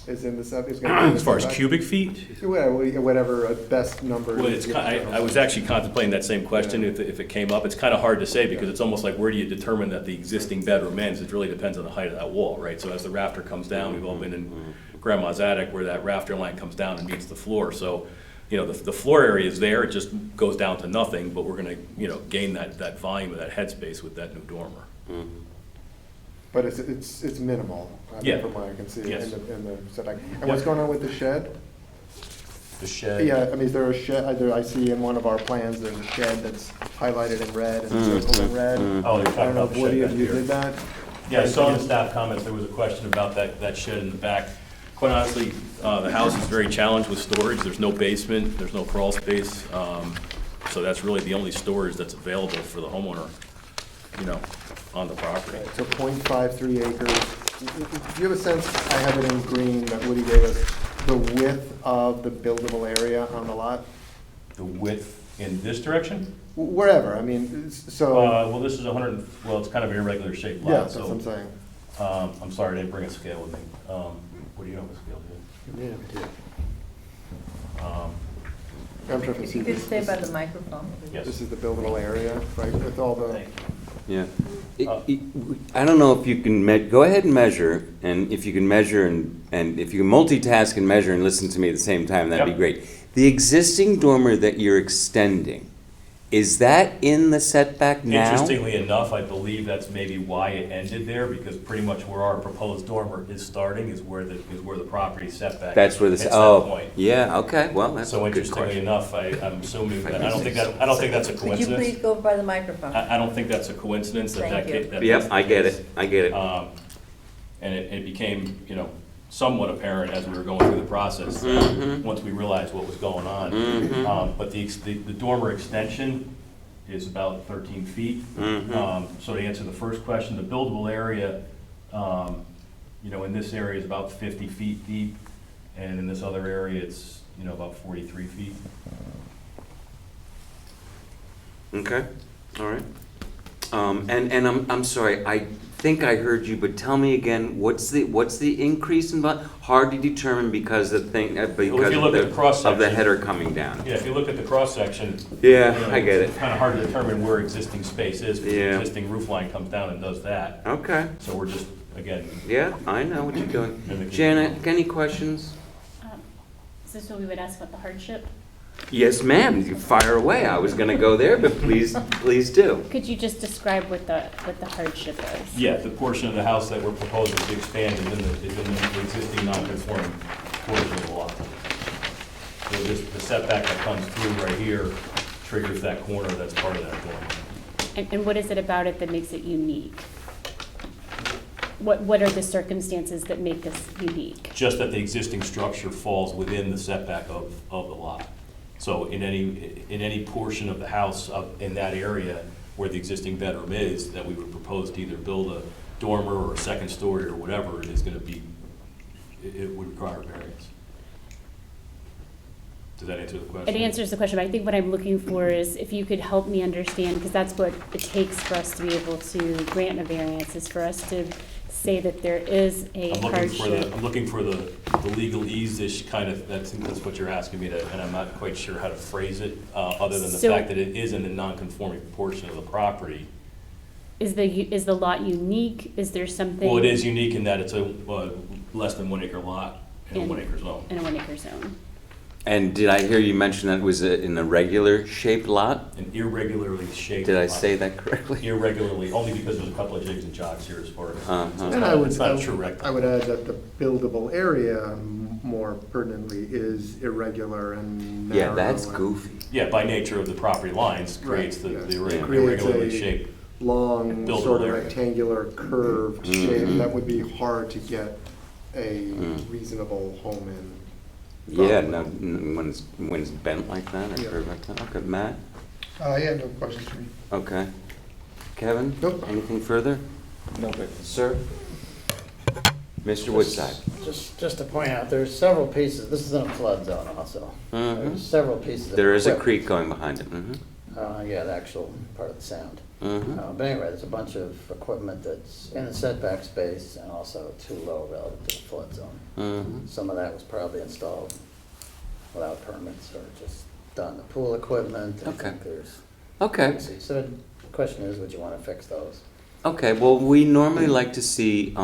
E: is in the setback?
Q: As far as cubic feet?
E: Whatever, a best number.
Q: Well, I was actually contemplating that same question if it came up. It's kind of hard to say because it's almost like where do you determine that the existing bedroom ends? It really depends on the height of that wall, right? So as the rafter comes down, we've all been in grandma's attic where that rafter line comes down and meets the floor. So, you know, the floor area is there, it just goes down to nothing, but we're gonna, you know, gain that volume of that headspace with that new dormer.
E: But it's minimal,
Q: Yeah.
E: from what I can see in
Q: Yes.
E: the setback. And what's going on with the shed?
Q: The shed?
E: Yeah, I mean, is there a shed, I see in one of our plans, there's a shed that's highlighted in red and circled in red.
Q: Oh, you're talking
E: I don't know
Q: about
E: if
Q: the
E: Woody,
Q: shed
E: if
Q: back
E: you
Q: here.
E: did that?
Q: Yeah, I saw in the staff comments, there was a question about that shed in the back. Quite honestly, the house is very challenged with storage. There's no basement, there's no crawl space. So that's really the only storage that's available for the homeowner, you know, on the property.
E: So 0.53 acres. Do you have a sense, I have it in green that Woody gave us, the width of the buildable area on the lot?
Q: The width in this direction?
E: Wherever, I mean, so.
Q: Well, this is well, it's kind of an irregular shaped lot.
E: Yeah, that's
Q: so,
E: what I'm saying.
Q: I'm sorry, I didn't bring a scale with me. What do you have a scale, dude?
E: I'm trying to
C: If
E: see.
C: you could
E: this-
C: stay by the microphone.
Q: Yes.
E: This is the buildable area, right, with all the.
A: Yeah. I don't know if you can, go ahead and measure, and if you can measure and if you can multitask and measure and listen to me at the same time, that'd be
Q: Yep.
A: great. The existing dormer that you're extending, is that in the setback now?
Q: Interestingly enough, I believe that's maybe why it ended there, because pretty much where our proposed dormer is starting is where the property setback.
A: That's where
Q: hits
A: the,
Q: that
A: oh,
Q: point.
A: yeah, okay, well, that's a
Q: So
A: good
Q: interestingly
A: question.
Q: enough, I'm assuming that, I don't think that's a
C: Could you
Q: coincidence.
C: please go by the microphone?
Q: I don't think that's a coincidence that
C: Thank you.
Q: that.
A: Yep, I get it, I get it.
Q: And it became, you know, somewhat apparent as we were going through the process, once we realized what was going on. But the dormer extension is about 13 feet. So to answer the first question, the buildable area, you know, in this area is about 50 feet deep, and in this other area, it's, you know, about 43 feet.
A: Okay, all right. And I'm sorry, I think I heard you, but tell me again, what's the increase in volume? Hard to determine because of the header coming down.
Q: Yeah, if you look at the cross-section.
A: Yeah,
Q: you know,
A: I get it.
Q: It's kind of hard to determine where existing space is, because the
A: Yeah.
Q: existing roof line comes down and does that.
A: Okay.
Q: So we're just, again.
A: Yeah, I know what you're doing.
Q: mimicking-
A: Janet, any questions?
G: Is this what we would ask about the hardship?
A: Yes, ma'am, you fire away. I was gonna go there, but please do.
G: Could you just describe what the hardship is?
Q: Yeah, the portion of the house that we're proposing to expand is in the existing non-conforming portion of the lot. So the setback that comes through right here triggers that corner that's part of that dormer.
G: And what is it about it that makes it unique? What are the circumstances that make this unique?
Q: Just that the existing structure falls within the setback of the lot. So in any portion of the house in that area where the existing bedroom is, that we would propose to either build a dormer or a second story or whatever, it is gonna be, it would require variance. Does that answer the question?
G: It answers the question, but I think what I'm looking for is if you could help me understand, because that's what it takes for us to be able to grant a variance, is for us to say that there is a hardship.
Q: I'm looking for the legal ease-ish kind of, that's what you're asking me to, and I'm not quite sure how to phrase it, other than the
G: So-
Q: fact that it is in the non-conforming portion of the property.
G: Is the lot unique? Is there something?
Q: Well, it is unique in that it's a less than 1 acre lot in a 1 acre zone.
G: In a 1 acre zone.
A: And did I hear you mention that it was in a regular shaped lot?
Q: An irregularly shaped
A: Did I
Q: lot.
A: say that correctly?
Q: Irregularly, only because there's a couple of jigs and jogs here as far as.
A: Uh-huh.
Q: So it's
E: And
Q: not- it's not a true
E: I
Q: rectangle.
E: would add that the buildable area more pertinently is irregular and narrow.
A: Yeah, that's
E: and
A: goofy.
Q: Yeah, by nature of the property lines, creates the
E: Right,
Q: the
E: yes. Creates
Q: irregularly
E: a
Q: shaped.
E: Long,
Q: buildable
E: sort of
Q: area.
E: rectangular curved
A: Mhm.
E: shape, that would be hard to get a
A: Mm.
E: reasonable home in.
A: Yeah, no, when it's bent like that or
E: Yeah.
A: curved like that. Okay, Matt?
P: Yeah, no questions for me.
A: Okay. Kevin?
F: Nope.
A: Anything further?
D: No, but
A: Sir? Mr. Woodside?
I: Just to point out, there's several pieces, this is in a flood zone also.
A: Mhm.
I: There's several pieces of
A: There is a
I: equipment.
A: creek going behind it. Mhm.
I: Yeah, the actual part of the sound.
A: Mhm.
I: But anyway, there's a bunch of equipment that's in the setback space and also too low relative to the flood zone.
A: Mhm.
I: Some of that was probably installed without permits or just done. The pool equipment, I
A: Okay.
I: think there's.
A: Okay.
I: So the question is, would you want to fix those?
A: Okay, well, we normally like to see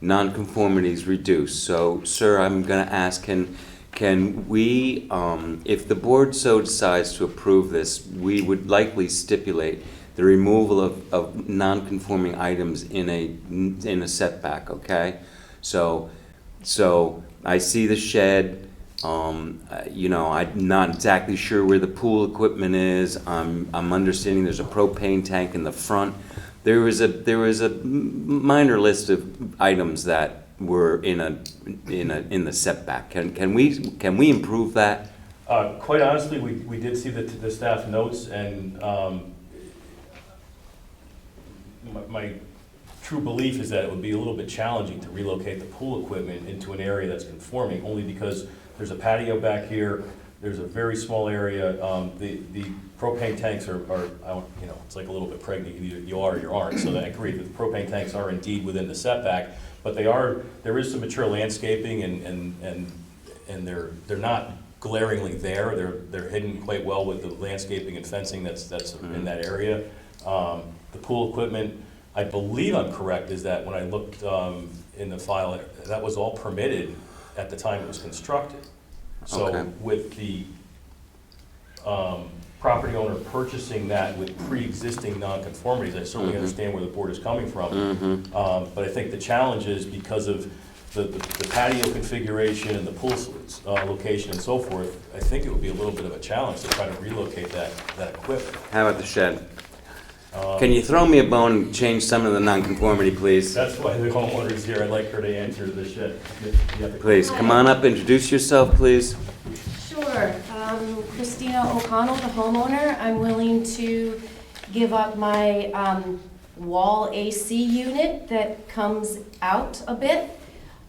A: nonconformities reduced. So, sir, I'm going to ask, can we, if the board so decides to approve this, we would likely stipulate the removal of nonconforming items in a setback, okay? So I see the shed. You know, I'm not exactly sure where the pool equipment is. I'm understanding there's a propane tank in the front. There was a minor list of items that were in the setback. Can we improve that?
Q: Quite honestly, we did see the staff notes, and my true belief is that it would be a little bit challenging to relocate the pool equipment into an area that's conforming, only because there's a patio back here, there's a very small area, the propane tanks are, you know, it's like a little bit pregnant, either you are or you aren't, so I agree that the propane tanks are indeed within the setback, but there is some mature landscaping, and they're not glaringly there, they're hidden quite well with the landscaping and fencing that's in that area. The pool equipment, I believe I'm correct, is that when I looked in the file, that was all permitted at the time it was constructed. So
A: Okay.
Q: with the property owner purchasing that with pre-existing nonconformities, I certainly understand where the board is coming from. But I think the challenge is because of the patio configuration and the pool location and so forth, I think it would be a little bit of a challenge to try to relocate that equipment.
A: How about the shed? Can you throw me a bone and change some of the nonconformity, please?
Q: That's why the homeowner is here. I'd like her to answer the shed.
A: Please, come on up, introduce yourself, please.
R: Sure. Christina O'Connell, the homeowner. I'm willing to give up my wall AC unit that comes out a bit.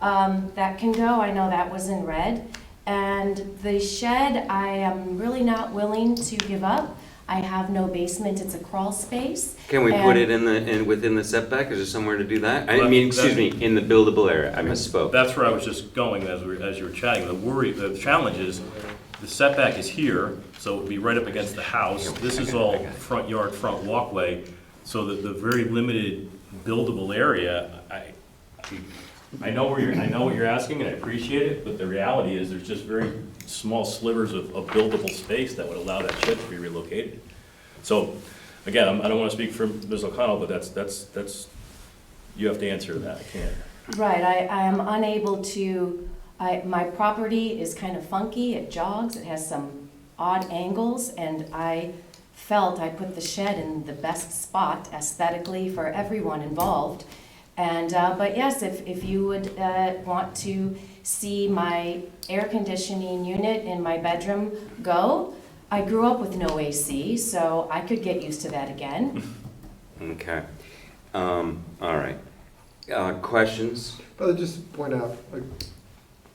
R: That can go. I know that was in red. And the shed, I am really not willing to give up. I have no basement. It's a crawl space.
A: Can we put it within the setback? Is there somewhere to do that? I mean, excuse me, in the buildable area. I misspoke.
Q: That's where I was just going as you were chatting. The challenge is, the setback is here, so it would be right up against the house. This is all front yard, front walkway, so that the very limited buildable area, I know what you're asking, and I appreciate it, but the reality is there's just very small slivers of buildable space that would allow that shed to be relocated. So, again, I don't want to speak for Ms. O'Connell, but that's you have to answer that. I can't.
R: Right. I am unable to. My property is kind of funky. It jogs. It has some odd angles, and I felt I put the shed in the best spot aesthetically for everyone involved. And but yes, if you would want to see my air conditioning unit in my bedroom go, I grew up with no AC, so I could get used to that again.
A: Okay. All right. Questions?
F: Brother, just point out, like,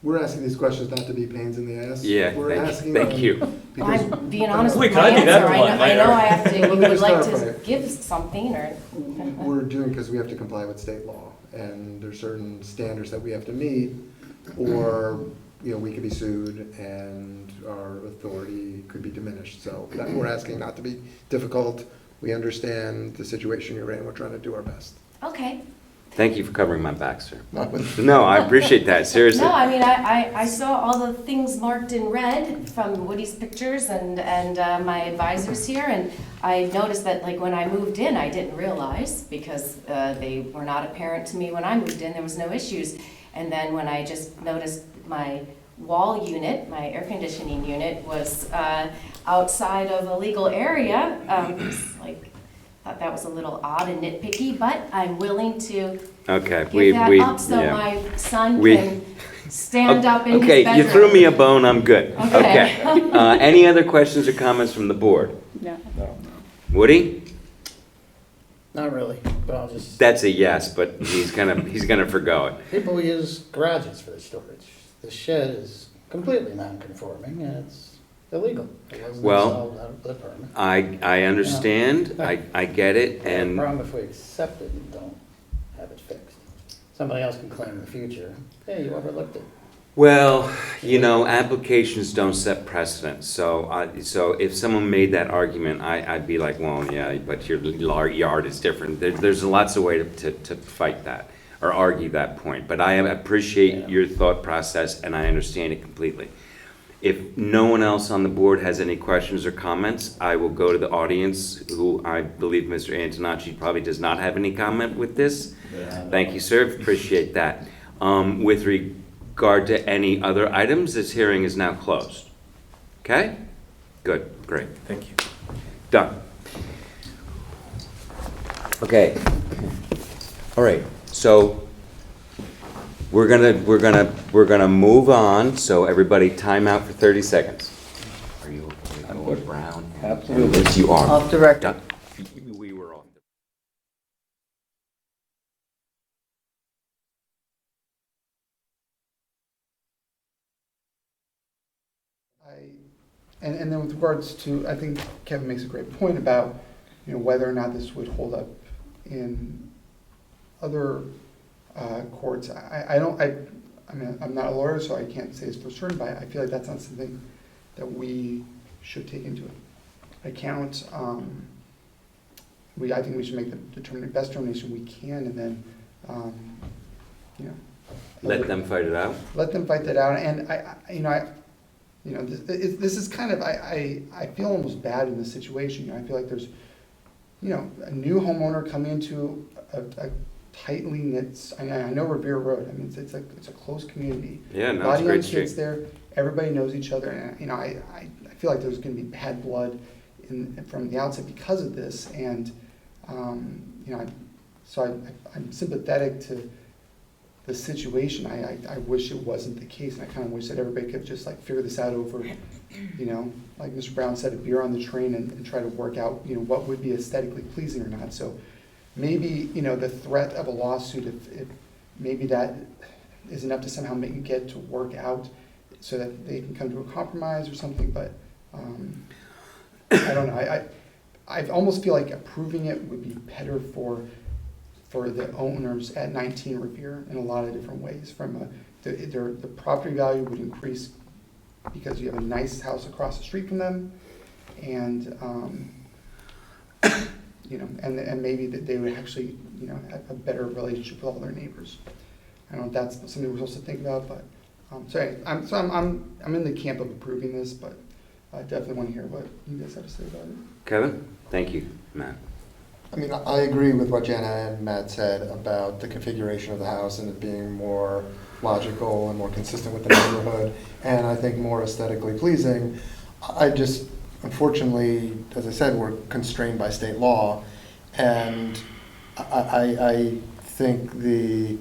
F: we're asking these questions not to be pains in the ass.
A: Yeah,
F: We're asking
A: thank
F: them
A: you.
F: because-
R: I'm being honest
Q: Wait,
R: with my
Q: can I be that
R: answer.
Q: blunt?
R: I know I have to, you
F: Let me
R: would
F: just
R: like to
F: clarify.
R: give something, or?
F: We're doing because we have to comply with state law, and there's certain standards that we have to meet, or, you know, we could be sued and our authority could be diminished. So that, we're asking not to be difficult. We understand the situation you're in. We're trying to do our best.
R: Okay.
A: Thank you for covering my back, sir.
F: Not with-
A: No, I appreciate that, seriously.
R: No, I mean, I saw all the things marked in red from Woody's pictures and my advisors here, and I noticed that, like, when I moved in, I didn't realize, because they were not apparent to me when I moved in, there was no issues. And then when I just noticed my wall unit, my air conditioning unit, was outside of a legal area, it's like, thought that was a little odd and nitpicky, but I'm willing to
A: Okay,
R: give that up so
A: yeah.
R: my son
A: We-
R: can stand up in his
A: Okay,
R: bedroom.
A: you threw me a bone, I'm good.
R: Okay.
A: Any other questions or comments from the board?
G: No.
A: Woody?
I: Not really, but I'll just.
A: That's a yes, but he's gonna forgo it.
I: People use garages for storage. The shed is completely non-conforming and it's illegal. It wasn't
A: Well,
I: installed out of the permit.
A: I understand, I get it,
I: The
A: and,
I: problem if we accept it and don't have it fixed. Somebody else can claim in the future, hey, you overlooked it.
A: well, you know, applications don't set precedents, so if someone made that argument, I'd be like, well, yeah, but your yard is different. There's lots of ways to fight that, or argue that point, but I appreciate your thought process, and I understand it completely. If no one else on the board has any questions or comments, I will go to the audience, who I believe Mr. Antonacci probably does not have any comment with this. Thank you, sir, appreciate that. With regard to any other items, this hearing is now closed. Okay? Good, great.
K: Thank you.
A: Done. Okay. All right, so we're gonna move on, so everybody time out for 30 seconds. Are you okay going Brown?
D: Absolutely.
A: Yes, you are.
C: Off the record.
A: Done. We were off.
P: And then with regards to, I think Kevin makes a great point about, whether or not this would hold up in other courts. I mean, I'm not a lawyer, so I can't say it's for certain, but I feel like that's not something that we should take into account. I think we should make the best determination we can, and then,
A: Let them fight it out?
P: Let them fight that out, and this is kind of, I feel almost bad in this situation. I feel like there's, a new homeowner coming into a tightly knit, I know Revere Road, I mean, it's a close community.
A: Yeah, no,
P: A lot
A: it's
P: of
A: a
P: young
A: great
P: kids
A: street.
P: there, everybody knows each other, and, I feel like there's gonna be bad blood from the outset because of this, and, so I'm sympathetic to the situation. I wish it wasn't the case, and I kind of wish that everybody could just like figure this out over, like Mr. Brown said, a beer on the train and try to work out, what would be aesthetically pleasing or not. So maybe, the threat of a lawsuit, if maybe that is enough to somehow make it get to work out so that they can come to a compromise or something, but I don't know. I almost feel like approving it would be better for the owners at 19 Revere in a lot of different ways. From the property value would increase because you have a nice house across the street from them, and and maybe that they would actually have a better relationship with all their neighbors. I don't know if that's something we're supposed to think about, but I'm in the camp of approving this, but I definitely want to hear what you guys have to say about it.
A: Kevin? Thank you, Matt.
E: I mean, I agree with what Jenna and Matt said about the configuration of the house and it being more logical and more consistent with the neighborhood, and I think more aesthetically pleasing. I just, unfortunately, as I said, we're constrained by state law, and I think the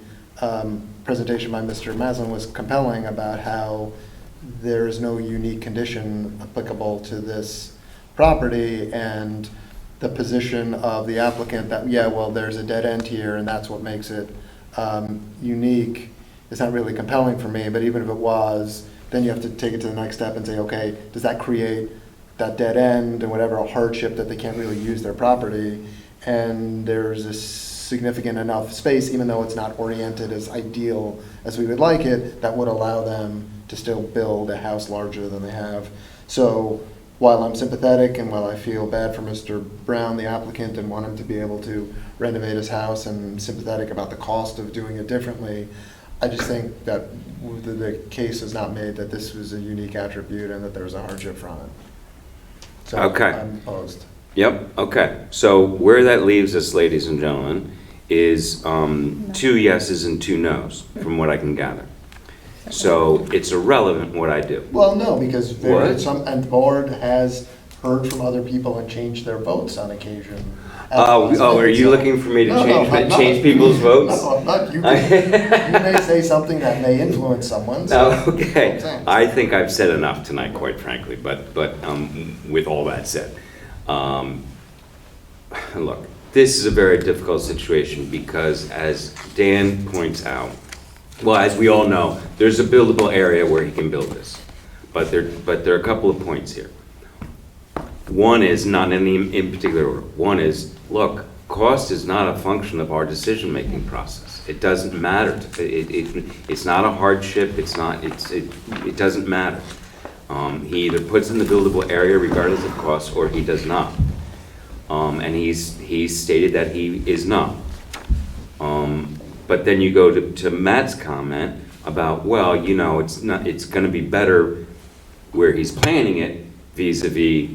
E: presentation by Mr. Maslin was compelling about how there is no unique condition applicable to this property, and the position of the applicant that, yeah, well, there's a dead end here and that's what makes it unique, is not really compelling for me. But even if it was, then you have to take it to the next step and say, okay, does that create that dead end and whatever a hardship that they can't really use their property? And there's a significant enough space, even though it's not oriented as ideal as we would like it, that would allow them to still build a house larger than they have. So while I'm sympathetic and while I feel bad for Mr. Brown, the applicant, and want him to be able to renovate his house, and sympathetic about the cost of doing it differently, I just think that the case is not made that this was a unique attribute and that there was a hardship from it. So
A: Okay.
E: I'm opposed.
A: Yep, okay. So where that leaves us, ladies and gentlemen, is 2 yeses and 2 nos, from what I can gather. So it's irrelevant what I do.
E: Well, no, because
A: What?
E: and the board has heard from other people and changed their votes on occasion.
A: Are you looking for me to change people's votes?
E: No, I'm not. You may say something that may influence someone. So
A: Okay, I think I've said enough tonight, quite frankly, but with all that said, look, this is a very difficult situation because, as Dan points out, well, as we all know, there's a buildable area where he can build this. But there are a couple of points here. One is, not in particular order, one is, look, cost is not a function of our decision-making process. It doesn't matter. It's not a hardship, it doesn't matter. He either puts in the buildable area regardless of cost, or he does not. And he's stated that he is not. But then you go to Matt's comment about, well, you know, it's gonna be better where he's planning it vis-a-vis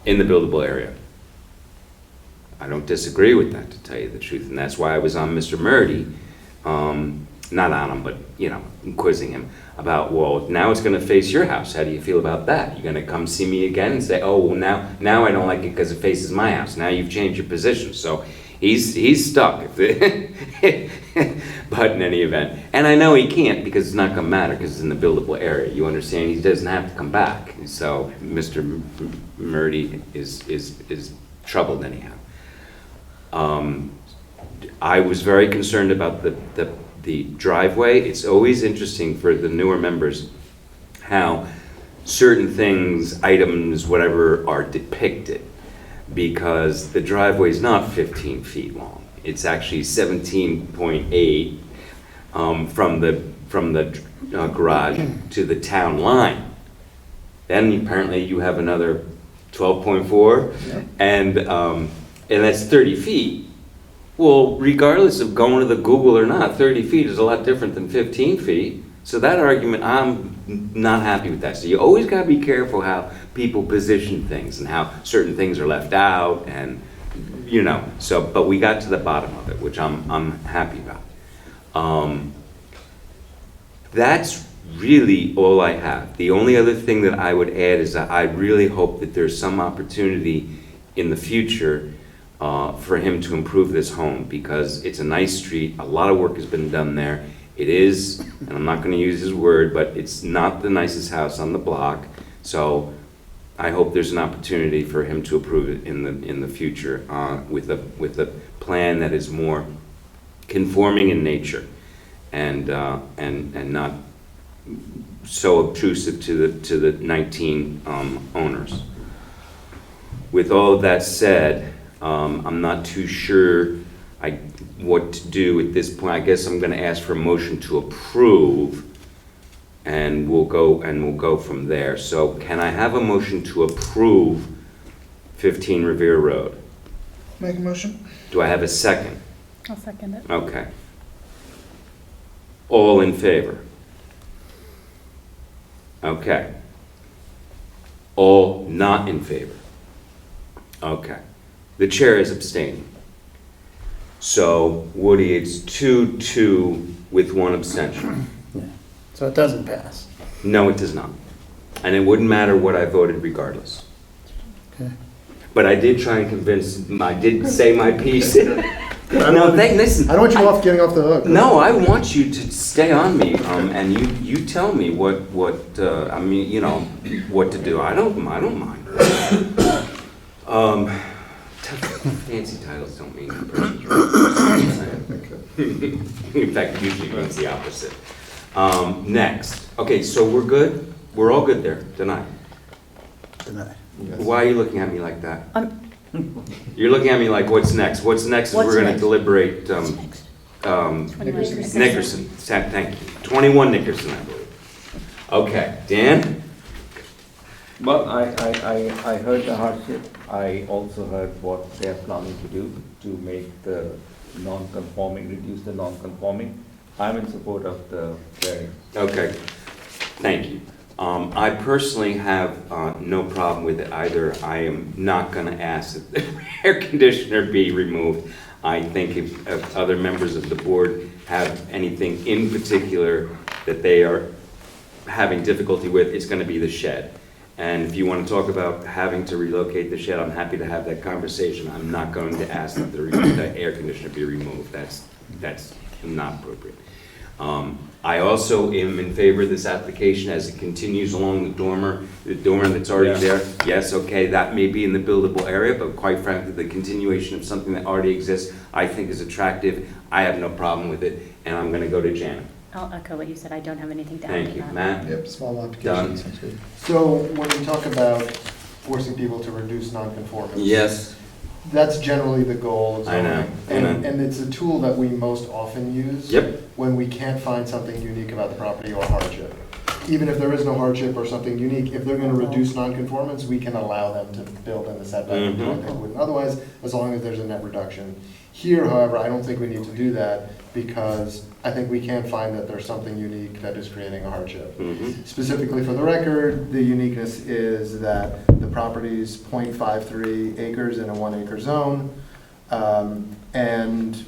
A: in the buildable area. I don't disagree with that, to tell you the truth, and that's why I was on Mr. Murdy, not on him, but, you know, quizzing him about, well, now it's gonna face your house. How do you feel about that? You're gonna come see me again and say, oh, well, now I don't like it because it faces my house. Now you've changed your position. So he's stuck. But in any event, and I know he can't because it's not gonna matter because it's in the buildable area. You understand? He doesn't have to come back. So Mr. Murdy is troubled anyhow. I was very concerned about the driveway. It's always interesting for the newer members how certain things, items, whatever, are depicted, because the driveway is not 15 feet long. It's actually 17.8 from the garage to the town line. Then apparently you have another 12.4, and that's 30 feet. Well, regardless of going to the Google or not, 30 feet is a lot different than 15 feet. So that argument, I'm not happy with that. So you always got to be careful how people position things and how certain things are left out, and you know. So, but we got to the bottom of it, which I'm happy about. That's really all I have. The only other thing that I would add is that I really hope that there's some opportunity in the future for him to improve this home, because it's a nice street. A lot of work has been done there. It is, and I'm not going to use his word, but it's not the nicest house on the block. So I hope there's an opportunity for him to approve it in the future with a plan that is more conforming in nature and not so obtrusive to the 19 owners. With all of that said, I'm not too sure what to do at this point. I guess I'm going to ask for a motion to approve, and we'll go from there. So can I have a motion to approve 15 Revere Road?
P: Make a motion.
A: Do I have a second?
G: I'll second it.
A: Okay. All in favor? Okay. All not in favor? Okay. The chair is abstaining. So, Woody, it's 2-2 with one abstention.
I: Yeah. So it doesn't pass.
A: No, it does not. And it wouldn't matter what I voted regardless.
I: Okay.
A: But I did try and I did say my piece. No, listen.
E: I don't want you off getting off the hook.
A: No, I want you to stay on me, and you tell me what I mean, you know, what to do. I don't mind. Fancy titles don't mean the person's right. In fact, it usually means the opposite. Next. Okay, so we're good? We're all good there, deny.
I: Deny.
E: Yes.
A: Why are you looking at me like that? You're looking at me like, what's next? What's next is
C: What's
A: we're going to
C: next?
A: deliberate
G: Nickerson.
A: Nickerson. Thank you. 21 Nickerson, I believe. Okay, Dan?
D: Well, I heard the hardship. I also heard what they're planning to do to make the non-conforming, reduce the non-conforming. I'm in support of the variance.
A: Okay, thank you. I personally have no problem with it either. I am not going to ask that the air conditioner be removed. I think if other members of the board have anything in particular that they are having difficulty with, it's going to be the shed. And if you want to talk about having to relocate the shed, I'm happy to have that conversation. I'm not going to ask that the air conditioner be removed. That's not appropriate. I also am in favor of this application as it continues along the dormer that's already there. Yes, okay, that may be in the buildable area, but quite frankly, the continuation of something that already exists, I think is attractive. I have no problem with it, and I'm gonna go to Janet.
G: I'll echo what you said. I don't have anything to add
A: Thank
G: to
A: you.
G: that.
A: Matt?
F: Yep, small
A: Done.
F: application, sounds good.
E: So when we talk about forcing people to reduce nonconformance.
A: Yes.
E: That's generally the goal of
A: I know,
E: zoning.
A: I know.
E: And it's a tool that we most often use.
A: Yep.
E: When we can't find something unique about the property or hardship. Even if there is no hardship or something unique, if they're gonna reduce nonconformance, we can allow them to build in the setback and do what they wouldn't otherwise, as long as there's a net reduction. Here, however, I don't think we need to do that because I think we can find that there's something unique that is creating a hardship. Specifically for the record, the uniqueness is that the property's .53 acres in a 1 acre zone. And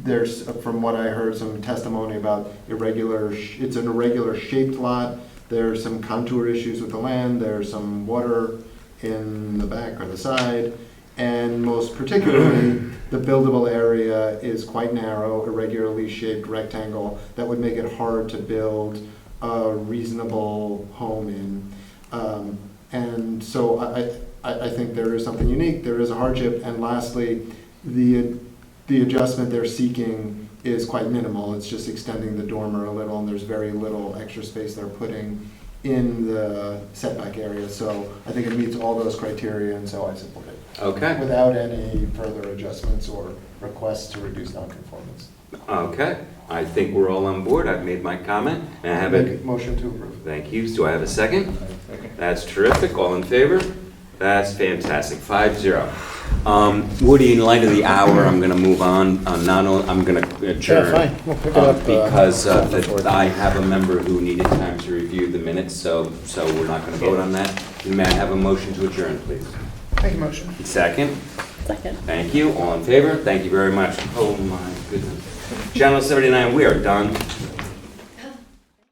E: there's, from what I heard, some testimony about it's an irregular shaped lot. There's some contour issues with the land. There's some water in the back or the side. And most particularly, the buildable area is quite narrow, irregularly shaped rectangle that would make it hard to build a reasonable home in. And so I think there is something unique, there is a hardship, and lastly, the adjustment they're seeking is quite minimal. It's just extending the dormer a little, and there's very little extra space they're putting in the setback area. So I think it meets all those criteria, and so I support it.
A: Okay.
E: Without any further adjustments or requests to reduce nonconformance.
A: Okay, I think we're all on board. I've made my comment, and I have
E: Make a motion to approve.
A: Thank you. Do I have a second? That's terrific. All in favor? That's fantastic. 5-0. Woody, in light of the hour, I'm going to move on. I'm going to adjourn.
F: Yeah, fine. We'll pick it up,
A: Because I have a member who needed time to review the minutes, so we're not going to vote on that. May I have a motion to adjourn, please?
P: Make a motion.
A: Second?
G: Second.
A: Thank you. All in favor? Thank you very much. Oh, my goodness. Channel 79, we are done.